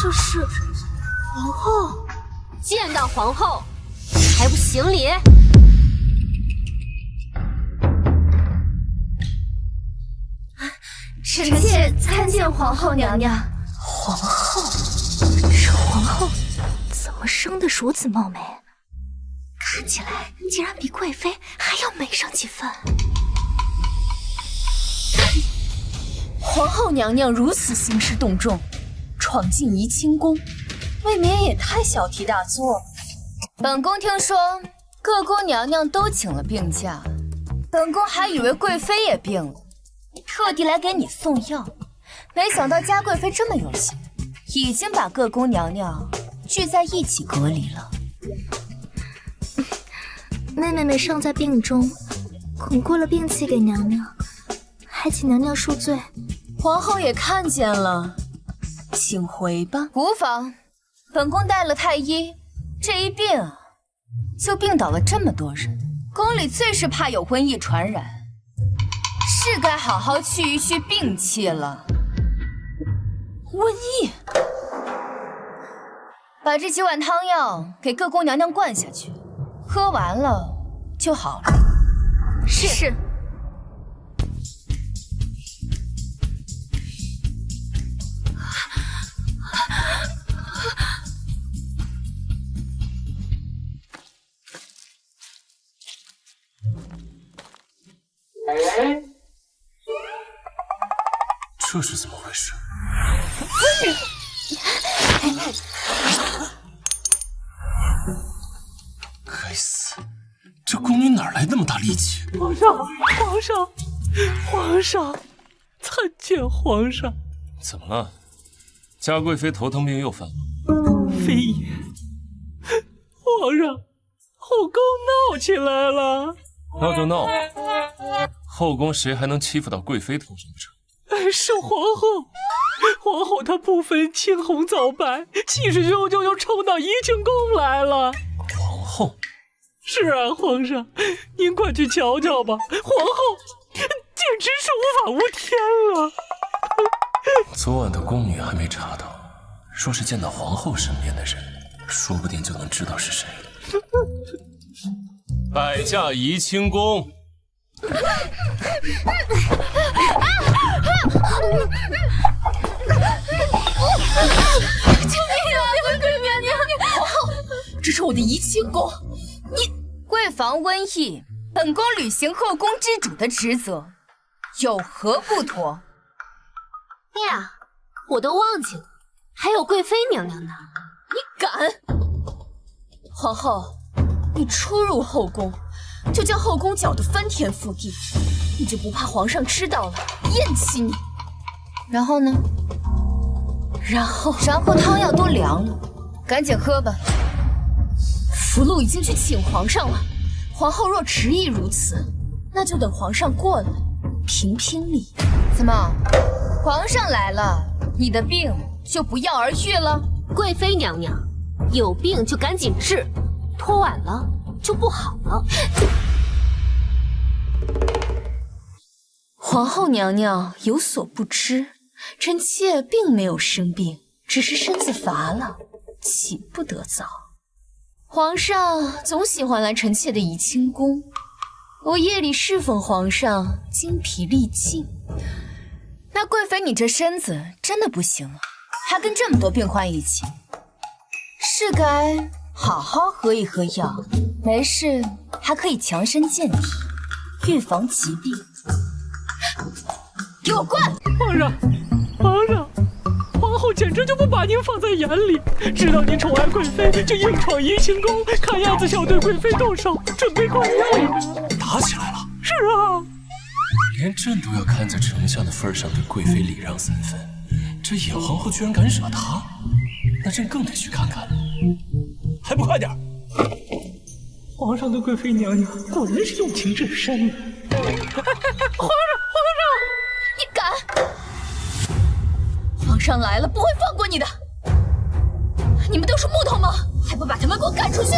Speaker 3: 这是皇后，见到皇后还不行礼？
Speaker 4: 臣妾参见皇后娘娘。
Speaker 2: 皇后，
Speaker 4: 这皇后怎么生得如此貌美？看起来竟然比贵妃还要美上几分。
Speaker 2: 皇后娘娘如此兴师动众，闯进怡清宫，未免也太小题大做了。本宫听说各宫娘娘都请了病假，本宫还以为贵妃也病了，特地来给你送药，没想到嘉贵妃这么有心，已经把各宫娘娘聚在一起隔离了。
Speaker 4: 妹妹尚在病中，恐过了病期给娘娘，还请娘娘恕罪。
Speaker 2: 皇后也看见了，请回吧。无妨，本宫带了太医，这一病啊，就病倒了这么多人，宫里最是怕有瘟疫传染，是该好好去一去病气了。瘟疫，把这几碗汤药给各宫娘娘灌下去，喝完了就好了。
Speaker 3: 是。
Speaker 7: 这是怎么回事？该死，这宫女哪来那么大力气？
Speaker 11: 皇上，参见皇上。
Speaker 7: 怎么了？嘉贵妃头疼病又犯了？
Speaker 11: 妃爷，皇上，后宫闹起来了。
Speaker 7: 闹就闹，后宫谁还能欺负到贵妃头上不成？
Speaker 11: 是皇后她不分青红皂白，气势汹汹就冲到怡清宫来了。
Speaker 7: 皇后？
Speaker 11: 是啊，皇上，您快去瞧瞧吧，皇后简直是无法无天了。
Speaker 7: 昨晚的宫女还没查到，若是见到皇后身边的人，说不定就能知道是谁。摆驾怡清宫。
Speaker 4: 救命
Speaker 2: 啊！贵娘娘，皇后，这是我的怡清宫，你为防瘟疫，本宫履行后宫之主的职责，有何不妥？
Speaker 3: 呀，我都忘记了，还有贵妃娘娘呢。
Speaker 2: 你敢！皇后，你初入后宫，就将后宫搅得翻天覆地，你就不怕皇上知道了厌弃你？然后呢？然后汤药都凉了，赶紧喝吧。福禄已经去请皇上了，皇后若执意如此，那就等皇上过来评评理。怎么，皇上来了，你的病就不药而愈了？
Speaker 3: 贵妃娘娘，有病就赶紧治，拖晚了就不好了。
Speaker 2: 皇后娘娘有所不知，臣妾并没有生病，只是身子乏了，起不得早。皇上总喜欢来臣妾的怡清宫，我夜里侍奉皇上，精疲力尽。那贵妃，你这身子真的不行了，还跟这么多病患一起，是该好好喝一喝药，没事还可以强身健体，预防疾病。给我灌！
Speaker 11: 皇上，皇后简直就不把您放在眼里，知道您宠爱贵妃，就硬闯怡清宫，看样子想对贵妃动手，准备灌药呢。
Speaker 7: 打起来了？
Speaker 11: 是啊，
Speaker 7: 连朕都要看在丞相的份上对贵妃礼让3分，这野皇后居然敢惹她，那朕更得去看看了。还不快点！
Speaker 11: 皇上对贵妃娘娘果然是用情至深啊！皇上，
Speaker 2: 你敢！皇上来了，不会放过你的！你们都是木头吗？还不把他们给我赶出去！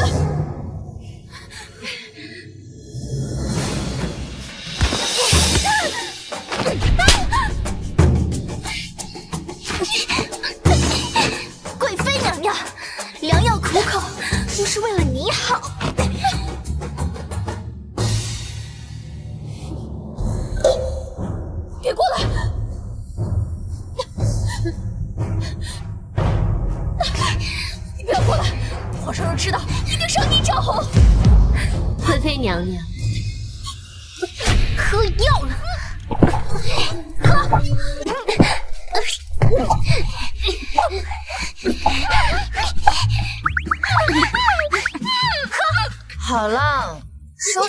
Speaker 4: 贵妃娘娘，良药苦口，都是为了你好。
Speaker 2: 别过来！你不要过来！皇上若知道，一定伤你脚。
Speaker 3: 贵妃娘娘，
Speaker 4: 喝药了。喝。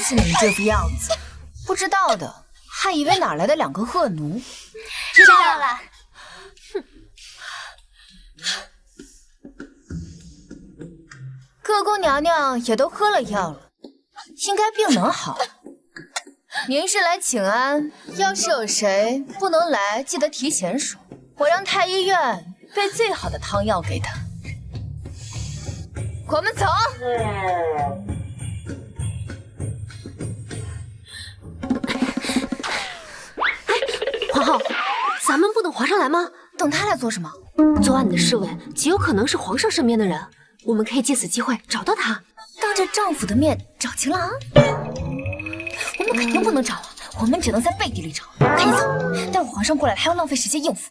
Speaker 2: 起你们这副样子，不知道的还以为哪来的2个恶奴。
Speaker 4: 知道了。
Speaker 2: 各宫娘娘也都喝了药了，应该病能好。您是来请安，要是有谁不能来，记得提前说，我让太医院备最好的汤药给他。我们走。
Speaker 3: 皇后，咱们不等皇上来吗？
Speaker 2: 等他来做什么？
Speaker 3: 作案的侍卫极有可能是皇上身边的人，我们可以借此机会找到他，
Speaker 2: 当着丈夫的面找情郎。我们肯定不能找啊，我们只能在背地里找。赶紧走，待会皇上过来了还要浪费时间应付。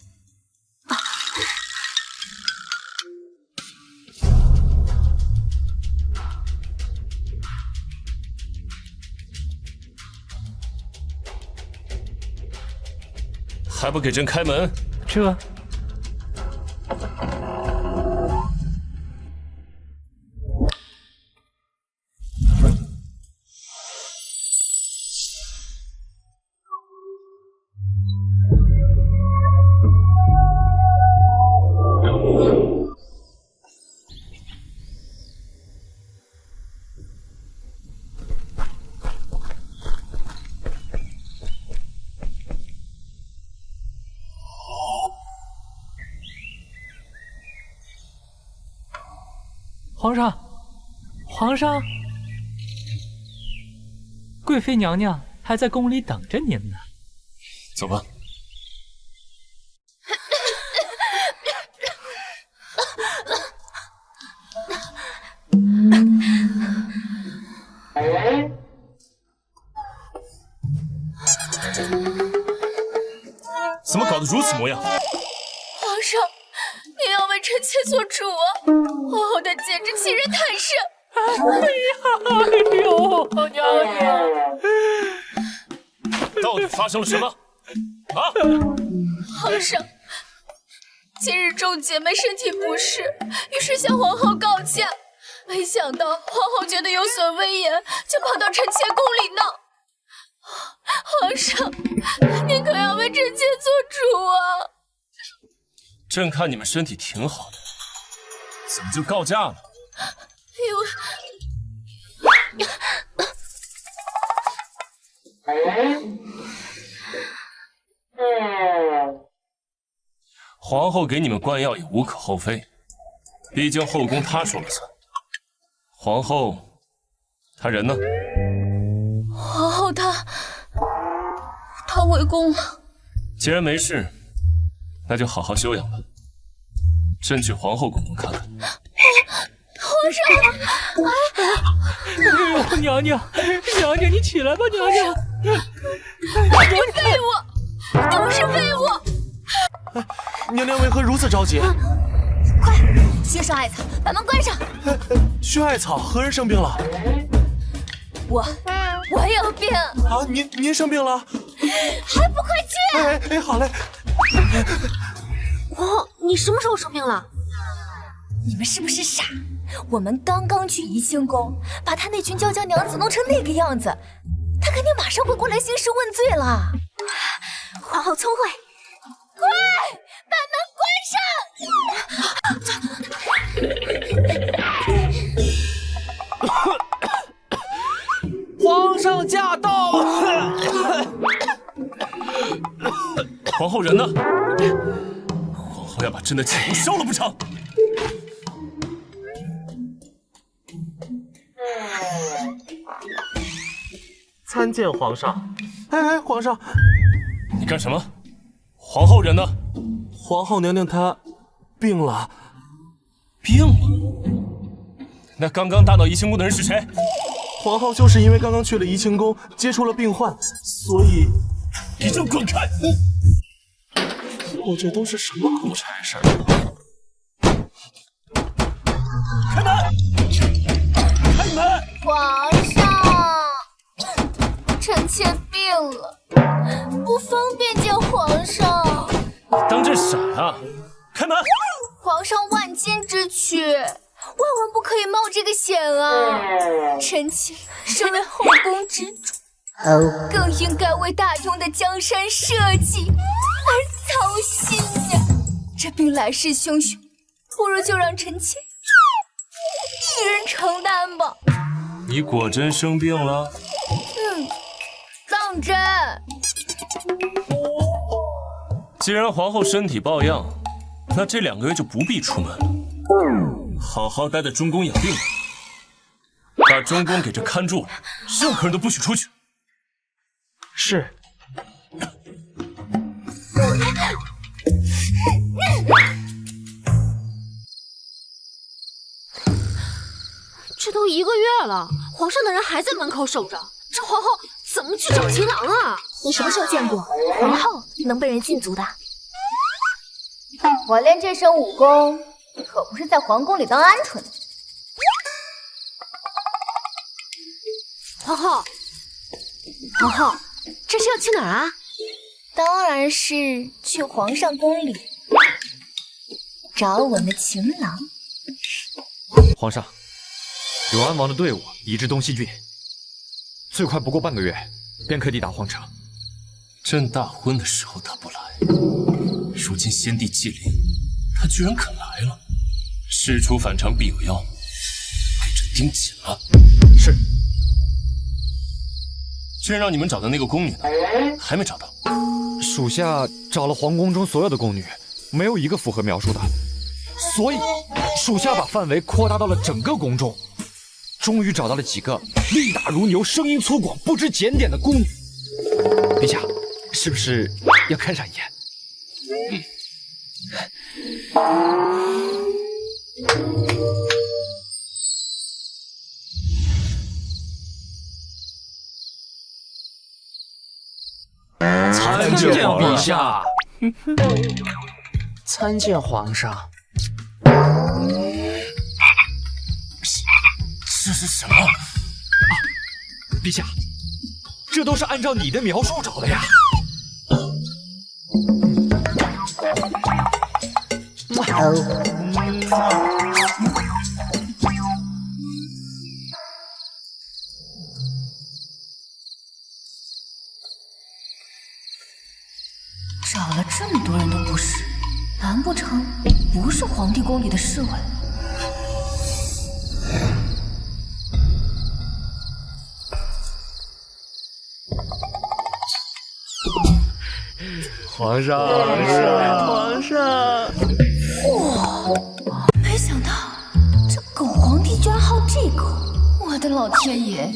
Speaker 7: 还不给朕开门？
Speaker 1: 这皇上，贵妃娘娘还在宫里等着您呢。
Speaker 7: 走吧。怎么搞得如此模样？
Speaker 4: 皇上，您要为臣妾做主啊！皇后的简直欺人太甚！
Speaker 1: 哎呦，娘娘，
Speaker 7: 到底发生了什么？啊！
Speaker 4: 皇上，今日众姐妹身体不适，于是向皇后告假，没想到皇后觉得有损威严，就跑到臣妾宫里闹。皇上，您可要为臣妾做主啊！
Speaker 7: 朕看你们身体挺好的，怎么就告假了？皇后给你们灌药也无可厚非，毕竟后宫她说了算。皇后，她人呢？
Speaker 4: 皇后她回宫了。
Speaker 7: 既然没事，那就好好休养吧。朕去皇后宫中看看。
Speaker 4: 皇上，
Speaker 1: 哎呦，娘娘，你起来吧，娘娘！
Speaker 4: 你废物，都是废物！
Speaker 13: 娘娘为何如此着急？
Speaker 2: 快，续上艾草，把门关上。
Speaker 13: 续艾草，何人生病了？
Speaker 2: 我有病
Speaker 13: 啊！您生病了？
Speaker 2: 还不快去！
Speaker 13: 哎，好嘞。
Speaker 3: 皇后，你什么时候生病了？
Speaker 2: 你们是不是傻？我们刚刚去怡清宫，把他那群娇娇娘子弄成那个样子，他肯定马上会过来兴师问罪了。
Speaker 3: 皇后聪慧，
Speaker 2: 快把门关上！
Speaker 11: 皇上驾到！
Speaker 7: 皇后人呢？皇后要把朕的寝宫烧了不成？
Speaker 13: 参见皇上。哎，皇上，
Speaker 7: 你干什么？皇后人呢？
Speaker 13: 皇后娘娘她病了。
Speaker 7: 病了？那刚刚大闹怡清宫的人是谁？
Speaker 13: 皇后就是因为刚刚去了怡清宫，接触了病患，所以……
Speaker 7: 你就滚开！
Speaker 13: 我这都是什么苦差事？
Speaker 7: 开门！开门！
Speaker 4: 皇上，臣妾病了，不方便见皇上。
Speaker 7: 你当朕傻啊？开门！
Speaker 4: 皇上万金之躯，
Speaker 2: 万不可以冒这个险啊！臣妾身为后宫之主，更应该为大雍的江山社稷而操心呀。这病来势汹汹，不如就让臣妾一人承担吧。
Speaker 13: 你果真生病了？
Speaker 2: 当真。
Speaker 13: 既然皇后身体抱恙，那这2个月就不必出门了，好好待在中宫养病，把中宫给这看住了，任何人都不许出去。
Speaker 11: 是。
Speaker 3: 这都1个月了，皇上的人还在门口守着，这皇后怎么去找情郎啊？
Speaker 4: 你什么时候见过皇后能被人禁足的？
Speaker 2: 我练这身武功，可不是在皇宫里当鹌鹑的。
Speaker 3: 皇后，这是要去哪儿啊？
Speaker 2: 当然是去皇上宫里找我的情郎。
Speaker 10: 皇上，永安王的队伍已至东西郡，最快不过半个月便可抵达皇城。
Speaker 13: 朕大婚的时候他不来，如今先帝继灵，他居然肯来了。事出反常必有妖，给朕盯紧了。
Speaker 10: 是。
Speaker 13: 朕让你们找的那个宫女呢？还没找到。
Speaker 10: 属下找了皇宫中所有的宫女，没有一个符合描述的，所以属下把范围扩大到了整个宫中，终于找到了几个力大如牛、声音粗犷、不知检点的宫女。陛下，是不是要看上一眼？
Speaker 6: 参见陛下。参见皇上。
Speaker 13: 这是什么？
Speaker 10: 陛下，这都是按照你的描述找的呀。
Speaker 2: 找了这么多人都不是，难不成不是皇帝宫里的侍卫？
Speaker 11: 皇上，皇上！
Speaker 2: 哇，没想到这狗皇帝居然好这个！我的老天爷！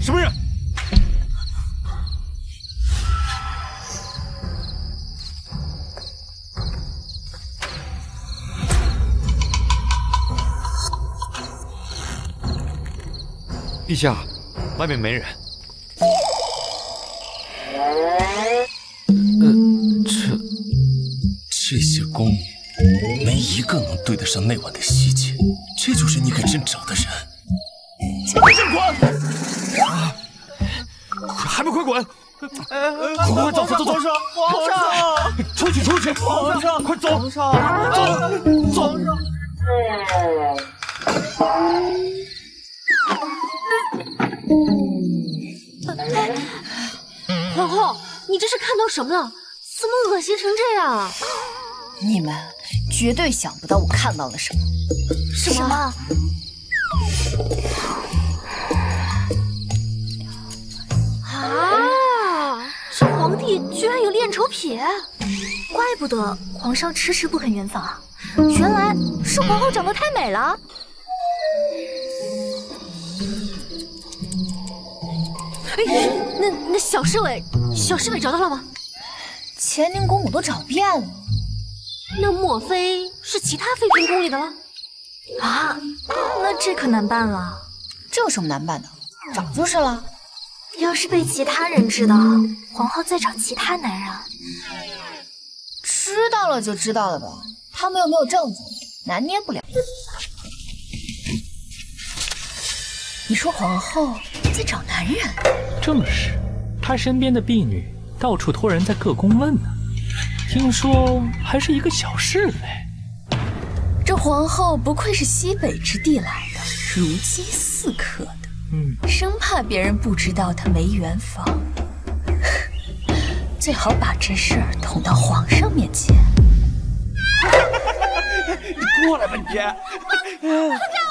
Speaker 10: 什么人？陛下，外面没人。
Speaker 13: 这些宫女没一个能对得上那晚的西界，这就是你给朕找的人。
Speaker 10: 朕滚！还不快滚！快走！
Speaker 11: 皇上！
Speaker 10: 出去！
Speaker 11: 皇上，
Speaker 10: 快走！
Speaker 11: 皇上，走！
Speaker 3: 皇后，你这是看到什么了？怎么恶心成这样？
Speaker 2: 你们绝对想不到我看到了什么。
Speaker 3: 什么？啊！这皇帝居然有恋丑癖，
Speaker 4: 怪不得皇上迟迟不肯圆房，原来是皇后长得太美了。
Speaker 3: 哎，那小侍卫找到了吗？
Speaker 2: 乾宁宫我都找遍了。
Speaker 3: 那莫非是其他妃嫔宫里的了？
Speaker 4: 啊，那这可难办了。
Speaker 2: 这有什么难办的？找就是了。
Speaker 4: 要是被其他人知道，皇后在找其他男人，
Speaker 2: 知道了就知道了吧，他们又没有证据，拿捏不了。你说皇后在找男人？
Speaker 1: 正是，她身边的婢女到处托人在各宫问呢，听说还是一个小侍卫。
Speaker 2: 这皇后不愧是西北之地来的，如饥似渴的。生怕别人不知道她没圆房，最好把这事儿捅到皇上面前。
Speaker 10: 你过来吧，你！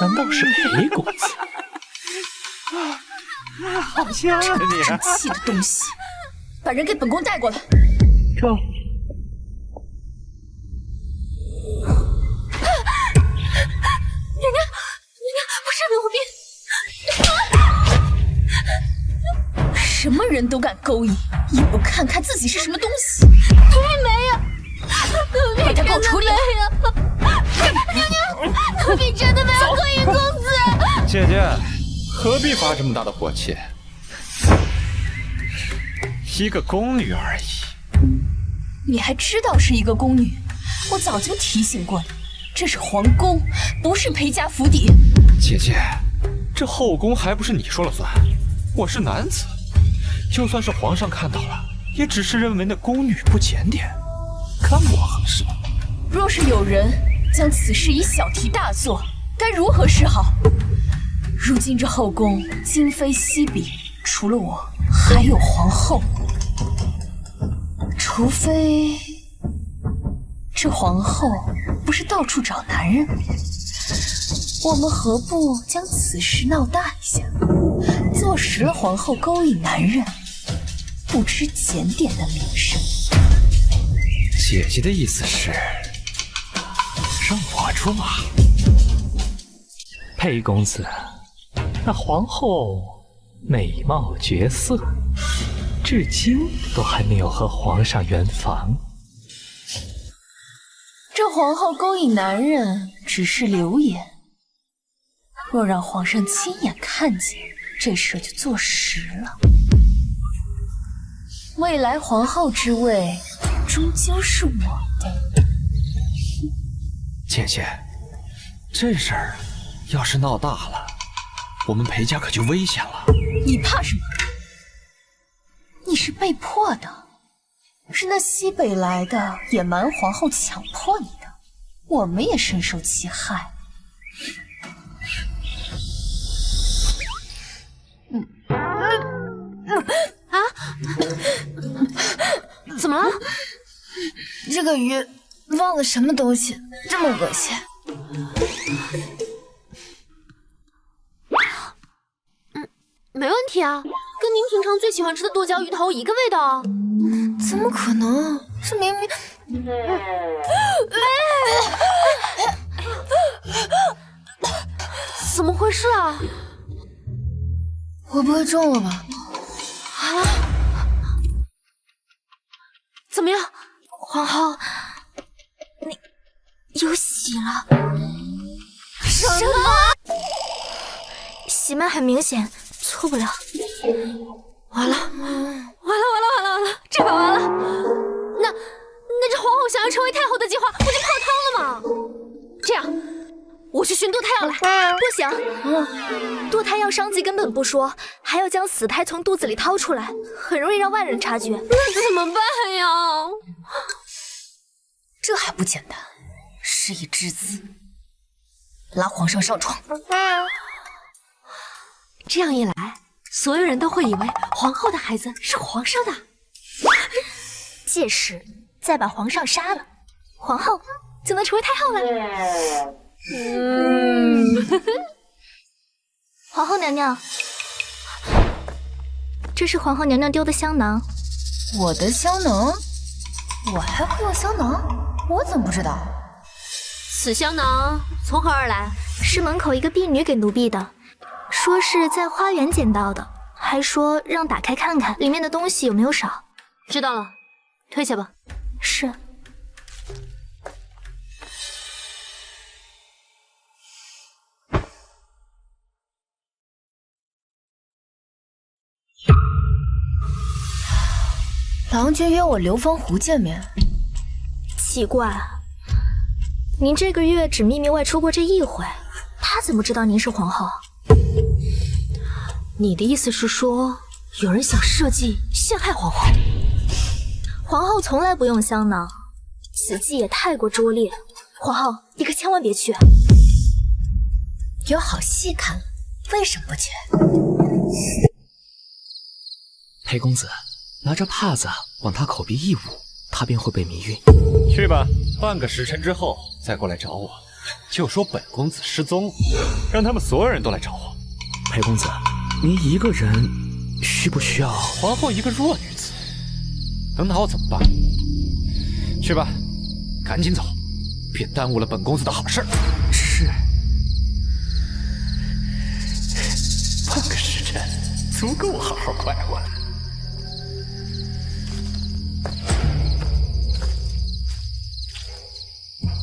Speaker 1: 难道是裴公子？
Speaker 10: 好香啊你！
Speaker 2: 真气的东西，把人给本宫带过来。
Speaker 1: 这。
Speaker 2: 不是奴婢。什么人都敢勾引，也不看看自己是什么东西。奴婢没有，奴婢把他给我处理了。奴婢真的没有勾引公子。
Speaker 10: 姐姐，何必发这么大的火气？一个宫女而已。
Speaker 2: 你还知道是一个宫女？我早就提醒过你，这是皇宫，不是裴家府邸。
Speaker 10: 姐姐，这后宫还不是你说了算？我是男子，就算是皇上看到了，也只是认为那宫女不检点，干我何事？
Speaker 2: 若是有人将此事以小题大做，该如何是好？如今这后宫今非昔比，除了我，还有皇后。除非这皇后不是到处找男人，我们何不将此事闹大一下，坐实了皇后勾引男人、不知检点的名声。
Speaker 10: 姐姐的意思是让我出马？
Speaker 1: 裴公子，那皇后美貌绝色，至今都还没有和皇上圆房。
Speaker 2: 这皇后勾引男人只是流言，若让皇上亲眼看见，这事就坐实了。未来皇后之位终究是我的。
Speaker 10: 姐姐，这事儿要是闹大了，我们裴家可就危险了。
Speaker 2: 你怕什么？你是被迫的，是那西北来的野蛮皇后强迫你的，我们也深受其害。
Speaker 4: 怎么了？
Speaker 2: 这个鱼忘了什么东西，这么恶心。
Speaker 3: 没问题啊，跟您平常最喜欢吃的剁椒鱼头一个味道。
Speaker 2: 怎么可能？这明明……
Speaker 3: 怎么回事啊？
Speaker 2: 我不会中了吧？
Speaker 3: 啊？怎么样，
Speaker 4: 皇后？你有喜了？
Speaker 3: 什么？
Speaker 4: 喜脉很明显，错不了。
Speaker 3: 完了，这可完了！那这皇后想要成为太后的计划不就泡汤了吗？这样，我去寻堕胎药来。
Speaker 4: 不行，堕胎药伤及根本不说，还要将死胎从肚子里掏出来，很容易让外人察觉。
Speaker 3: 那怎么办呀？
Speaker 2: 这还不简单，事已至此，拉皇上上床。
Speaker 3: 这样一来，所有人都会以为皇后的孩子是皇上的。
Speaker 4: 届时再把皇上杀了，皇后就能成为太后了。皇后娘娘，这是皇后娘娘丢的香囊。
Speaker 2: 我的香囊？我还会用香囊？我怎么不知道？
Speaker 3: 此香囊从何而来？
Speaker 4: 是门口一个婢女给奴婢的，说是在花园捡到的，还说让打开看看里面的东西有没有少。
Speaker 3: 知道了，退下吧。
Speaker 4: 是。
Speaker 2: 郎君约我流芳湖见面，
Speaker 4: 奇怪，您这个月只秘密外出过这一回，他怎么知道您是皇后？
Speaker 3: 你的意思是说，有人想设计陷害皇后？
Speaker 4: 皇后从来不用香囊，此计也太过拙劣。皇后，你可千万别去。
Speaker 2: 有好戏看了，为什么不去？
Speaker 11: 裴公子，拿着帕子往他口鼻一捂，他便会被迷晕。
Speaker 10: 去吧，半个时辰之后再过来找我，就说本公子失踪，让他们所有人都来找我。
Speaker 11: 裴公子，您一个人需不需要？
Speaker 10: 皇后一个弱女子，能拿我怎么办？去吧，赶紧走，别耽误了本公子的好事。
Speaker 11: 是。
Speaker 10: 半个时辰，足够我好好快活了。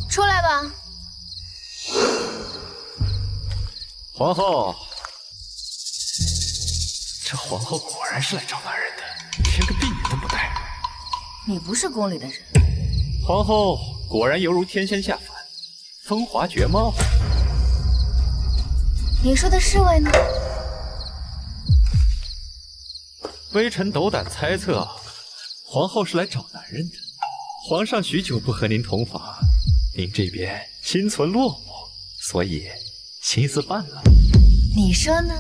Speaker 2: 出来吧，
Speaker 10: 皇后。这皇后果然是来找男人的，连个病人都不带。
Speaker 2: 你不是宫里的人。
Speaker 10: 皇后果然犹如天仙下凡，风华绝貌。
Speaker 2: 你说的侍卫呢？
Speaker 10: 微臣斗胆猜测，皇后是来找男人的。皇上许久不和您同房，您这边心存落寞，所以心思泛滥。
Speaker 2: 你说呢？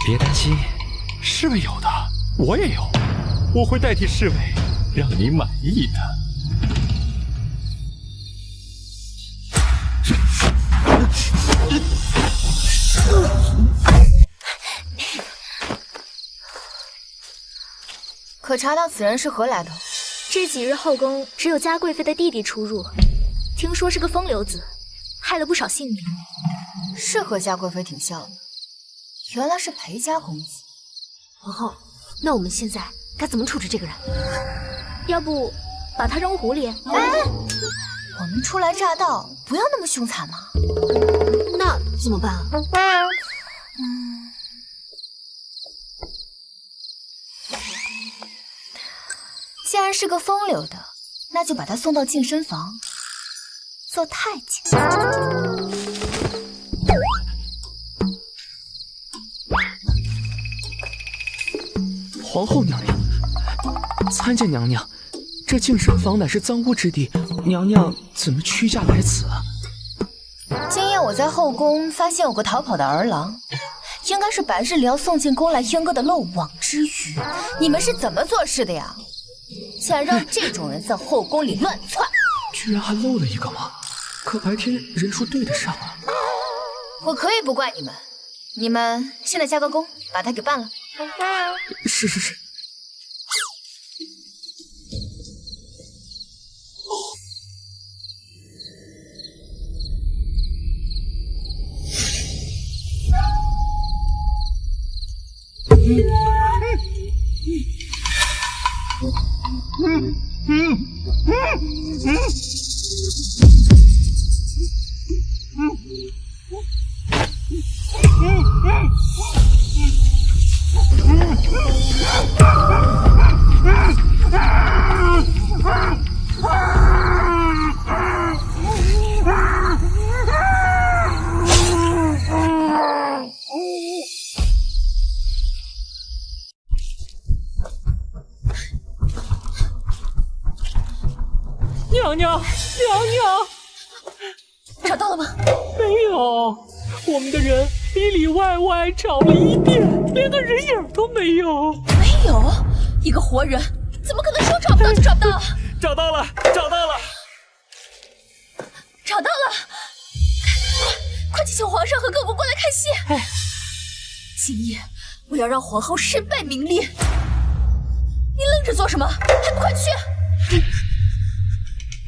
Speaker 10: 别担心，侍卫有的，我也有，我会代替侍卫，让你满意的。
Speaker 2: 可查到此人是何来头？
Speaker 4: 这几日后宫只有嘉贵妃的弟弟出入，听说是个风流子，害了不少性命。
Speaker 2: 是和嘉贵妃挺像的，原来是裴家公子。
Speaker 3: 皇后，那我们现在该怎么处置这个人？
Speaker 4: 要不把他扔湖里？
Speaker 2: 哎，我们初来乍到，不要那么凶残嘛。
Speaker 3: 那怎么办啊？
Speaker 2: 既然是个风流的，那就把他送到净身房做太监。
Speaker 11: 皇后娘娘，参见娘娘，这净身房乃是赃污之地，娘娘怎么屈驾来此啊？
Speaker 2: 今夜我在后宫发现有个逃跑的儿郎，应该是白日里要送进宫来阉割的漏网之鱼。你们是怎么做事的呀？竟然让这种人在后宫里乱窜！
Speaker 11: 居然还漏了一个吗？可白天人数对得上啊。
Speaker 2: 我可以不怪你们，你们现在加个工，把他给办了。
Speaker 11: 是是是。娘娘，娘娘，
Speaker 2: 找到了吗？
Speaker 11: 没有，我们的人里里外外找了一遍，连个人影都没有。
Speaker 2: 没有，一个活人怎么可能说找不到就找不到？
Speaker 10: 找到了，找到了，
Speaker 2: 找到了！快去请皇上和各国过来看戏。
Speaker 11: 哎，
Speaker 2: 今夜我要让皇后身败名裂。你愣着做什么？还不快去！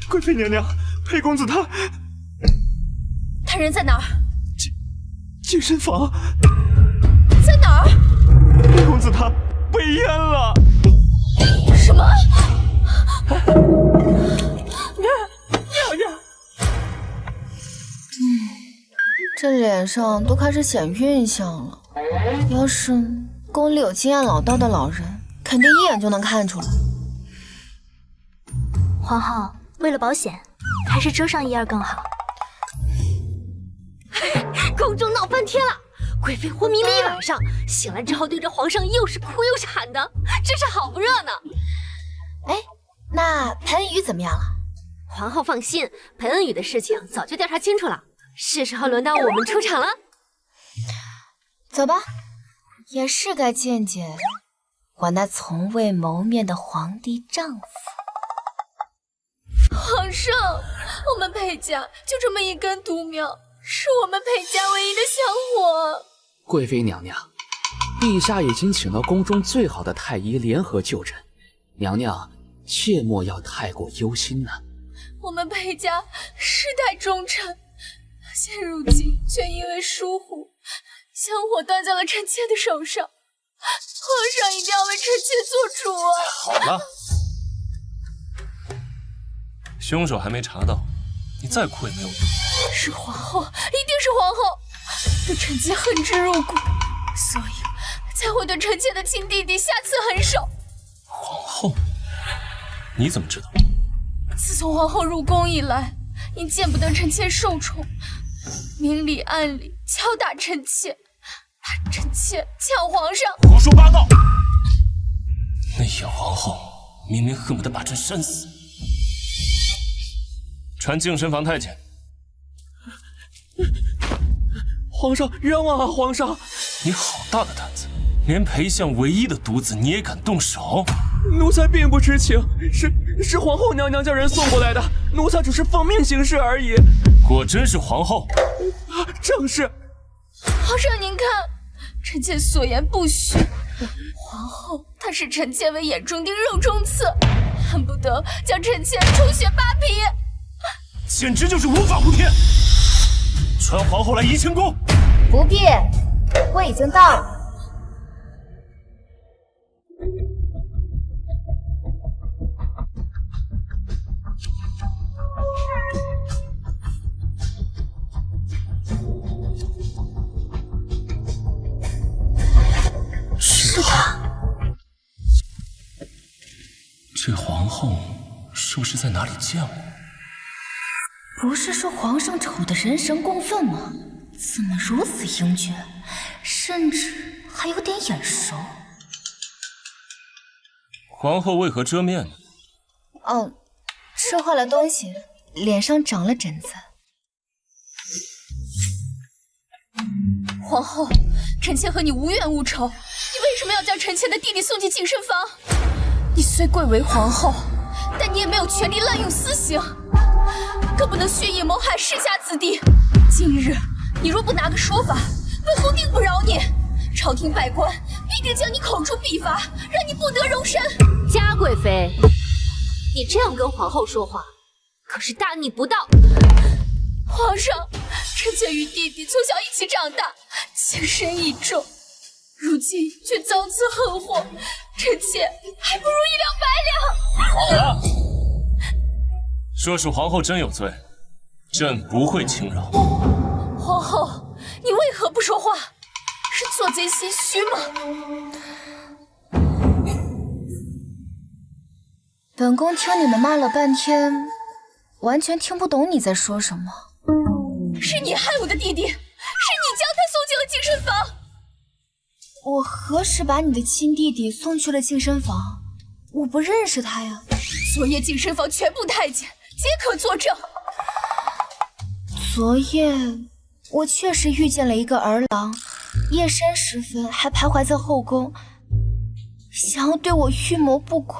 Speaker 10: 贵妃娘娘，裴公子
Speaker 2: 他人在哪儿？
Speaker 10: 净身房
Speaker 2: 在哪儿？
Speaker 10: 裴公子他被阉了。
Speaker 2: 什么？
Speaker 11: 娘娘，
Speaker 2: 这脸上都开始显晕相了。要是宫里有经验老道的老人，肯定一眼就能看出来。
Speaker 4: 皇后，为了保险，还是遮上一二更好。
Speaker 3: 宫中闹翻天了，贵妃昏迷了一晚上，醒来之后对着皇上又是哭又是喊的，真是好不热闹。
Speaker 2: 哎，那裴恩宇怎么样了？
Speaker 3: 皇后放心，裴恩宇的事情早就调查清楚了，是时候轮到我们出场了。
Speaker 2: 走吧，也是该见见我那从未谋面的皇帝丈夫。
Speaker 4: 皇上，我们裴家就这么一根独苗，是我们裴家唯一的香火。
Speaker 11: 贵妃娘娘，陛下已经请到宫中最好的太医联合就诊，娘娘切莫要太过忧心呐。
Speaker 4: 我们裴家世代忠臣，现如今却因为疏忽，香火断在了臣妾的手上。皇上一定要为臣妾做主啊！
Speaker 13: 好了，凶手还没查到，你再哭也没有用。
Speaker 4: 是皇后，一定是皇后，对臣妾恨之入骨，所以才会对臣妾的亲弟弟下此狠手。
Speaker 13: 皇后？你怎么知道？
Speaker 4: 自从皇后入宫以来，因见不得臣妾受宠，明里暗里敲打臣妾，把臣妾抢皇上。
Speaker 13: 胡说八道！那眼皇后明明恨不得把朕扇死。传净身房太监。
Speaker 11: 皇上冤枉啊！皇上，
Speaker 13: 你好大的胆子，连裴相唯一的独子你也敢动手？
Speaker 11: 奴才并不知情，是皇后娘娘叫人送过来的，奴才只是奉命行事而已。
Speaker 13: 果真是皇后？
Speaker 11: 正是。
Speaker 4: 皇上您看，臣妾所言不虚。皇后她视臣妾为眼中钉、肉中刺，恨不得将臣妾抽血扒皮，
Speaker 13: 简直就是无法无天！传皇后来怡清宫。
Speaker 2: 不必，我已经到了。
Speaker 13: 是她。这皇后是不是在哪里见过？
Speaker 2: 不是说皇上丑的人神共愤吗？怎么如此英俊，甚至还有点眼熟？
Speaker 13: 皇后为何遮面呢？
Speaker 2: 哦，吃坏了东西，脸上长了疹子。
Speaker 4: 皇后，臣妾和你无冤无仇，你为什么要将臣妾的弟弟送进净身房？你虽贵为皇后，但你也没有权利滥用私刑，更不能蓄意谋害世家子弟。今日你若不拿个说法，本宫定不饶你。朝廷百官必定将你口诛笔伐，让你不得容身。
Speaker 3: 嘉贵妃，你这样跟皇后说话，可是大逆不道。
Speaker 4: 皇上，臣妾与弟弟从小一起长大，情深义重，如今却遭此横祸，臣妾还不如1两百两。
Speaker 13: 好了，若是皇后真有罪，朕不会轻饶。
Speaker 4: 皇后，你为何不说话？是做贼心虚吗？
Speaker 2: 本宫听你们骂了半天，完全听不懂你在说什么。
Speaker 4: 是你害我的弟弟，是你将他送进了净身房。
Speaker 2: 我何时把你的亲弟弟送去了净身房？我不认识他呀。
Speaker 4: 昨夜净身房全部太监皆可作证。
Speaker 2: 昨夜我确实遇见了一个儿郎，夜深时分还徘徊在后宫，想要对我预谋不轨。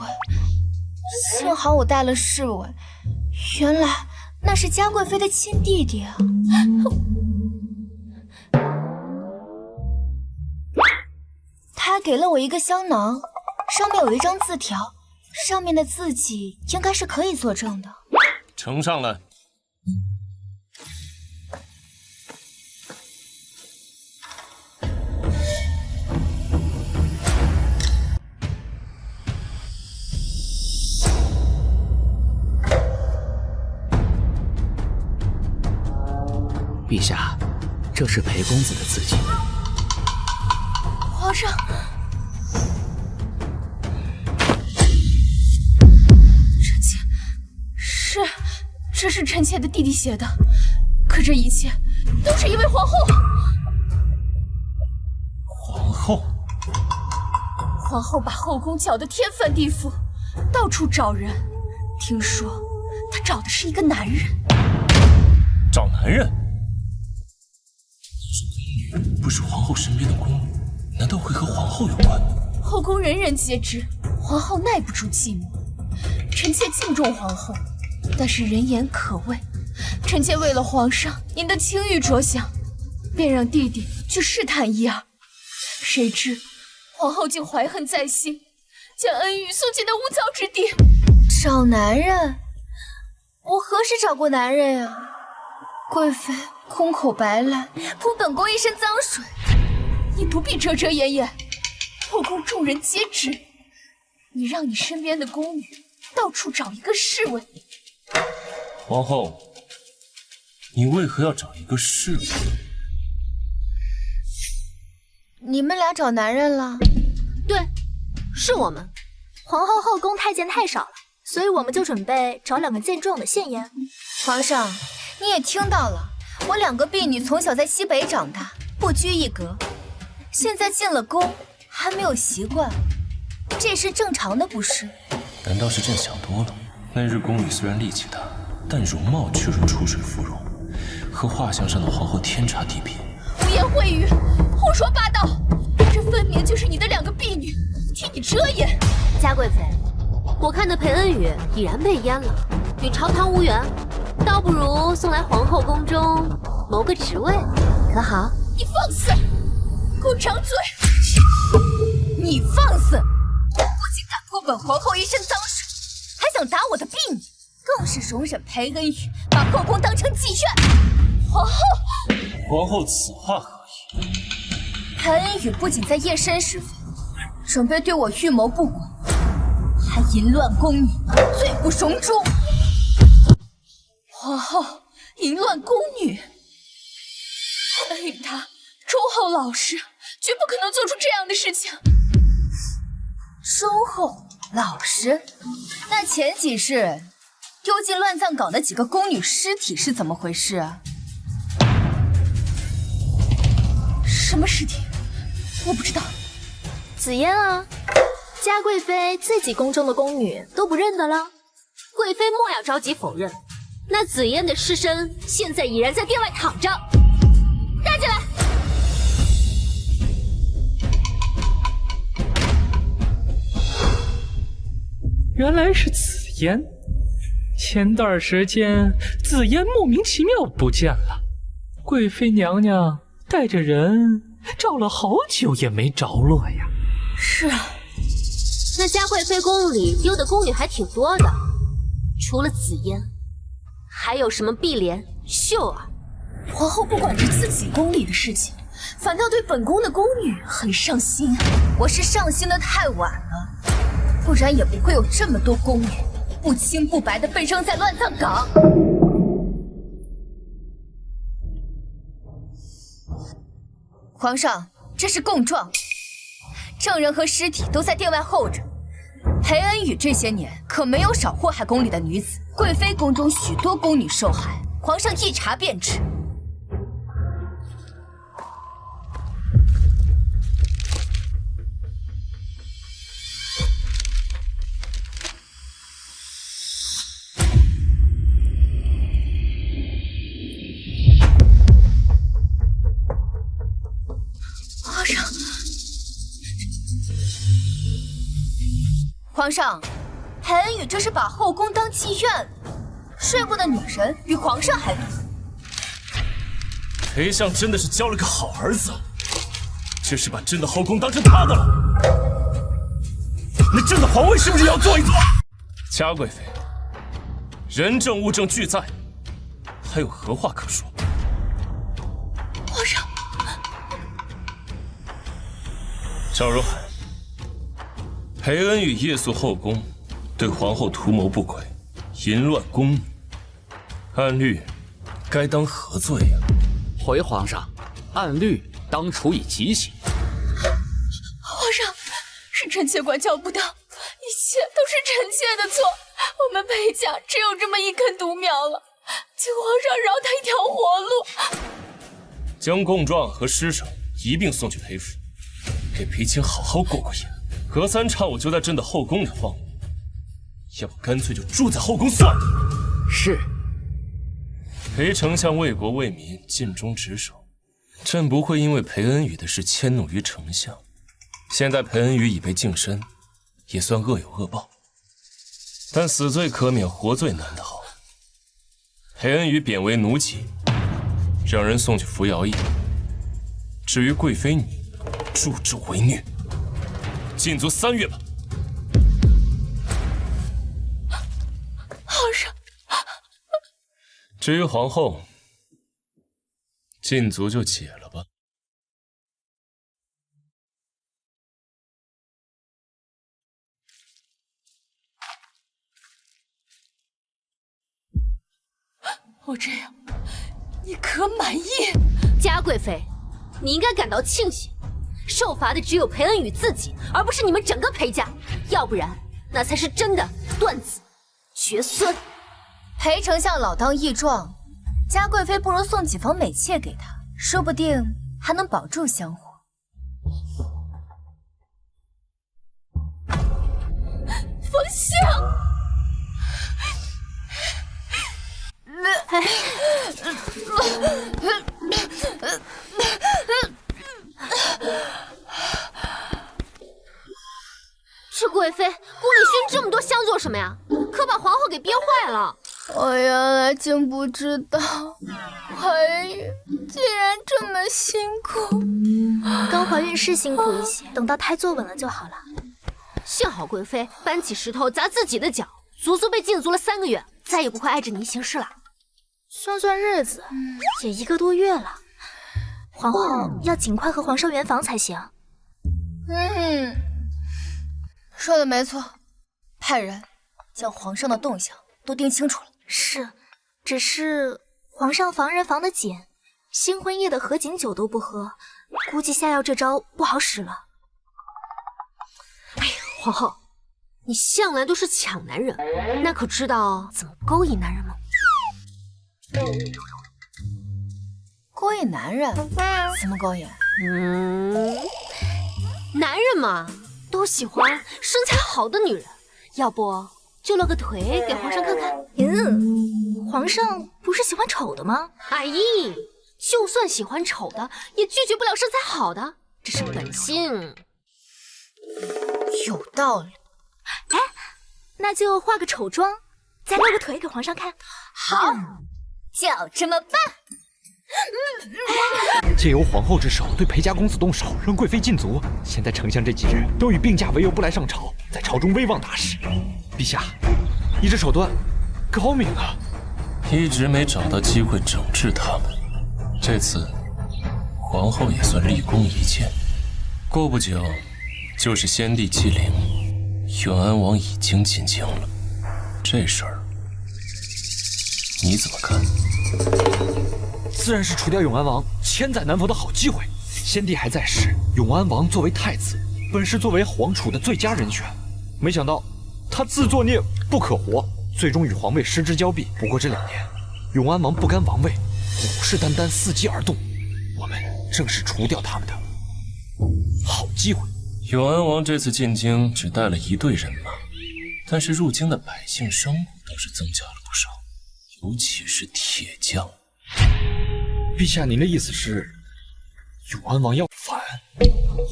Speaker 2: 幸好我带了侍卫，原来那是嘉贵妃的亲弟弟啊。他还给了我一个香囊，上面有一张字条，上面的字迹应该是可以作证的。
Speaker 13: 呈上来。
Speaker 11: 陛下，这是裴公子的字迹。
Speaker 4: 皇上，这是臣妾的弟弟写的，可这一切
Speaker 2: 都是因为皇后。
Speaker 13: 皇后，
Speaker 2: 皇后把后宫搅得天翻地覆，到处找人。听说她找的是一个男人。
Speaker 13: 找男人？这宫女不是皇后身边的宫女，难道会和皇后有关？
Speaker 2: 后宫人人皆知，皇后耐不住寂寞。臣妾敬重皇后，但是人言可畏。臣妾为了皇上您的清誉着想，便让弟弟去试探一二。谁知皇后竟怀恨在心，将恩宇送进那无草之地。找男人？我何时找过男人呀？贵妃空口白来，泼本宫一身脏水。你不必遮遮掩掩，后宫众人皆知。你让你身边的宫女到处找一个侍卫。
Speaker 13: 皇后，你为何要找一个侍卫？
Speaker 2: 你们俩找男人了？
Speaker 3: 对，是我们。
Speaker 4: 皇后后宫太监太少了，所以我们就准备找2个健壮的献言。
Speaker 2: 皇上，你也听到了，我2个婢女从小在西北长大，不拘一格，现在进了宫，还没有习惯，这是正常的，不是？
Speaker 13: 难道是朕想多了？那日宫女虽然力气大，但容貌却如出水芙蓉，和画像上的皇后天差地别。
Speaker 2: 污言秽语，胡说八道！这分明就是你的2个婢女替你遮掩。
Speaker 3: 嘉贵妃，我看那裴恩宇已然被阉了，与朝堂无缘，倒不如送来皇后宫中谋个职位，可好？
Speaker 2: 你放肆！给我张嘴！你放肆！不仅敢泼本皇后一身脏水，还想打我的婢女，更是容忍裴恩宇把后宫当成妓院。皇后，
Speaker 13: 皇后此话何意？
Speaker 2: 裴恩宇不仅在夜深时分准备对我预谋不轨，还淫乱宫女，罪不容诛。皇后淫乱宫女，恩宇他忠厚老实，绝不可能做出这样的事情。忠厚老实？那前几世丢进乱葬岗的几个宫女尸体是怎么回事啊？什么尸体？我不知道。
Speaker 4: 紫嫣啊，嘉贵妃自己宫中的宫女都不认得了？
Speaker 3: 贵妃莫要着急否认，那紫嫣的尸身现在已然在殿外躺着，带进来。
Speaker 11: 原来是紫嫣，前段时间紫嫣莫名其妙不见了，贵妃娘娘带着人找了好久也没着落呀。
Speaker 2: 是啊，
Speaker 3: 那嘉贵妃宫里丢的宫女还挺多的，除了紫嫣，还有什么碧莲、秀儿。
Speaker 2: 皇后不管着自己宫里的事情，反倒对本宫的宫女很上心啊。我是上心的太晚了，不然也不会有这么多宫女不清不白的被扔在乱葬岗。皇上，这是供状，证人和尸体都在殿外候着。裴恩宇这些年可没有少祸害宫里的女子，贵妃宫中许多宫女受害，皇上一查便知。皇上，裴恩宇这是把后宫当妓院，睡过的女人比皇上还多。
Speaker 13: 裴相真的是交了个好儿子，这是把朕的后宫当成他的了。那朕的皇位是不是也要坐一坐？嘉贵妃，人证物证俱在，还有何话可说？
Speaker 2: 皇上，
Speaker 13: 赵若海。裴恩宇夜宿后宫，对皇后图谋不轨，淫乱宫女，按律该当何罪呀？
Speaker 6: 回皇上，按律当处以极刑。
Speaker 2: 皇上，是臣妾管教不当，一切都是臣妾的错。我们裴家只有这么一根独苗了，请皇上饶他一条活路。
Speaker 13: 将供状和尸首一并送去裴府，给裴青好好过过瘾。隔3差5就在朕的后宫里晃，要不干脆就住在后宫算了。
Speaker 11: 是。
Speaker 13: 裴丞相为国为民尽忠职守，朕不会因为裴恩宇的事迁怒于丞相。现在裴恩宇已被净身，也算恶有恶报。但死罪可免，活罪难逃。裴恩宇贬为奴籍，让人送去服徭役。至于贵妃你，助纣为虐，禁足3月吧。
Speaker 2: 皇上。
Speaker 13: 至于皇后，禁足就解了吧。
Speaker 2: 我这样，你可满意？
Speaker 3: 嘉贵妃，你应该感到庆幸，受罚的只有裴恩宇自己，而不是你们整个裴家，要不然那才是真的断子绝孙。
Speaker 2: 裴丞相老当益壮，嘉贵妃不如送几房美妾给他，说不定还能保住香火。冯相。
Speaker 3: 是贵妃，宫里熏这么多香做什么呀？可把皇后给憋坏了。
Speaker 2: 我原来竟不知道，怀孕竟然这么辛苦。
Speaker 4: 刚怀孕是辛苦一些，等到胎坐稳了就好了。
Speaker 3: 幸好贵妃搬起石头砸自己的脚，足足被禁足了3个月，再也不会碍着您行事了。
Speaker 4: 算算日子，也1个多月了。皇后要尽快和皇上圆房才行。
Speaker 2: 说的没错，派人将皇上的动向都盯清楚了。
Speaker 4: 是，只是皇上防人防得紧，新婚夜的合卺酒都不喝，估计下药这招不好使了。
Speaker 3: 哎呀，皇后，你向来都是抢男人，那可知道怎么勾引男人吗？
Speaker 2: 勾引男人？怎么勾引？
Speaker 3: 男人嘛，都喜欢身材好的女人，要不就露个腿给皇上看看。
Speaker 4: 皇上不是喜欢丑的吗？
Speaker 3: 哎呀，就算喜欢丑的，也拒绝不了身材好的，这是本性。
Speaker 2: 有道理。
Speaker 4: 哎，那就化个丑妆，再露个腿给皇上看。
Speaker 2: 好，就这么办。
Speaker 10: 借由皇后之手对裴家公子动手，让贵妃禁足。现在丞相这几日都以病假为由不来上朝，在朝中威望大失。陛下，你这手段高明啊！
Speaker 13: 一直没找到机会整治他们，这次皇后也算立功一件。过不久就是先帝祭灵，永安王已经进京了，这事儿你怎么看？
Speaker 10: 自然是除掉永安王，千载难逢的好机会。先帝还在时，永安王作为太子，本是作为皇储的最佳人选。没想到他自作孽不可活，最终与皇位失之交臂。不过这2年，永安王不甘王位，虎视眈眈，伺机而动。我们正是除掉他们的好机会。
Speaker 13: 永安王这次进京只带了1队人马，但是入京的百姓生物倒是增加了不少，尤其是铁匠。
Speaker 10: 陛下，您的意思是，永安王要反？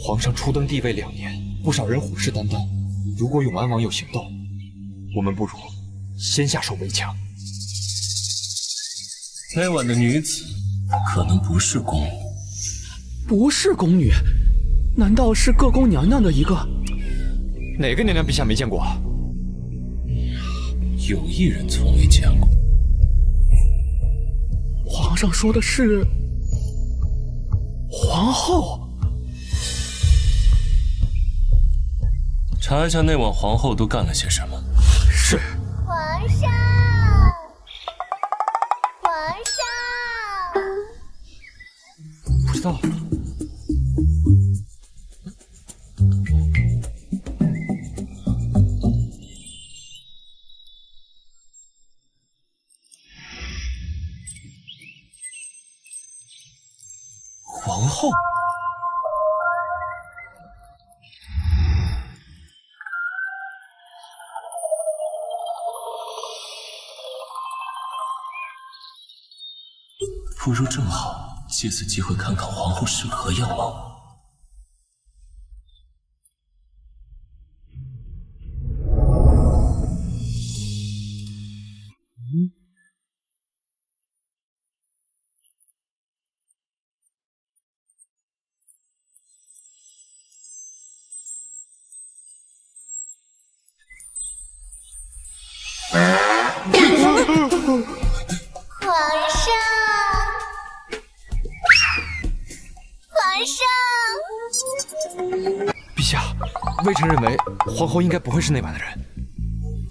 Speaker 10: 皇上初登帝位2年，不少人虎视眈眈。如果永安王有行动，我们不如先下手为强。
Speaker 13: 那晚的女子可能不是宫女，
Speaker 11: 不是宫女，难道是各宫娘娘的一个？
Speaker 10: 哪个娘娘陛下没见过？
Speaker 13: 有一人从未见过。
Speaker 11: 皇上说的是皇后。
Speaker 13: 查一下那晚皇后都干了些什么。
Speaker 10: 是。
Speaker 4: 皇上，皇上，
Speaker 10: 不知道。后？
Speaker 13: 不如正好借此机会看看皇后是何样貌。
Speaker 10: 陛下，微臣认为皇后应该不会是那般的人。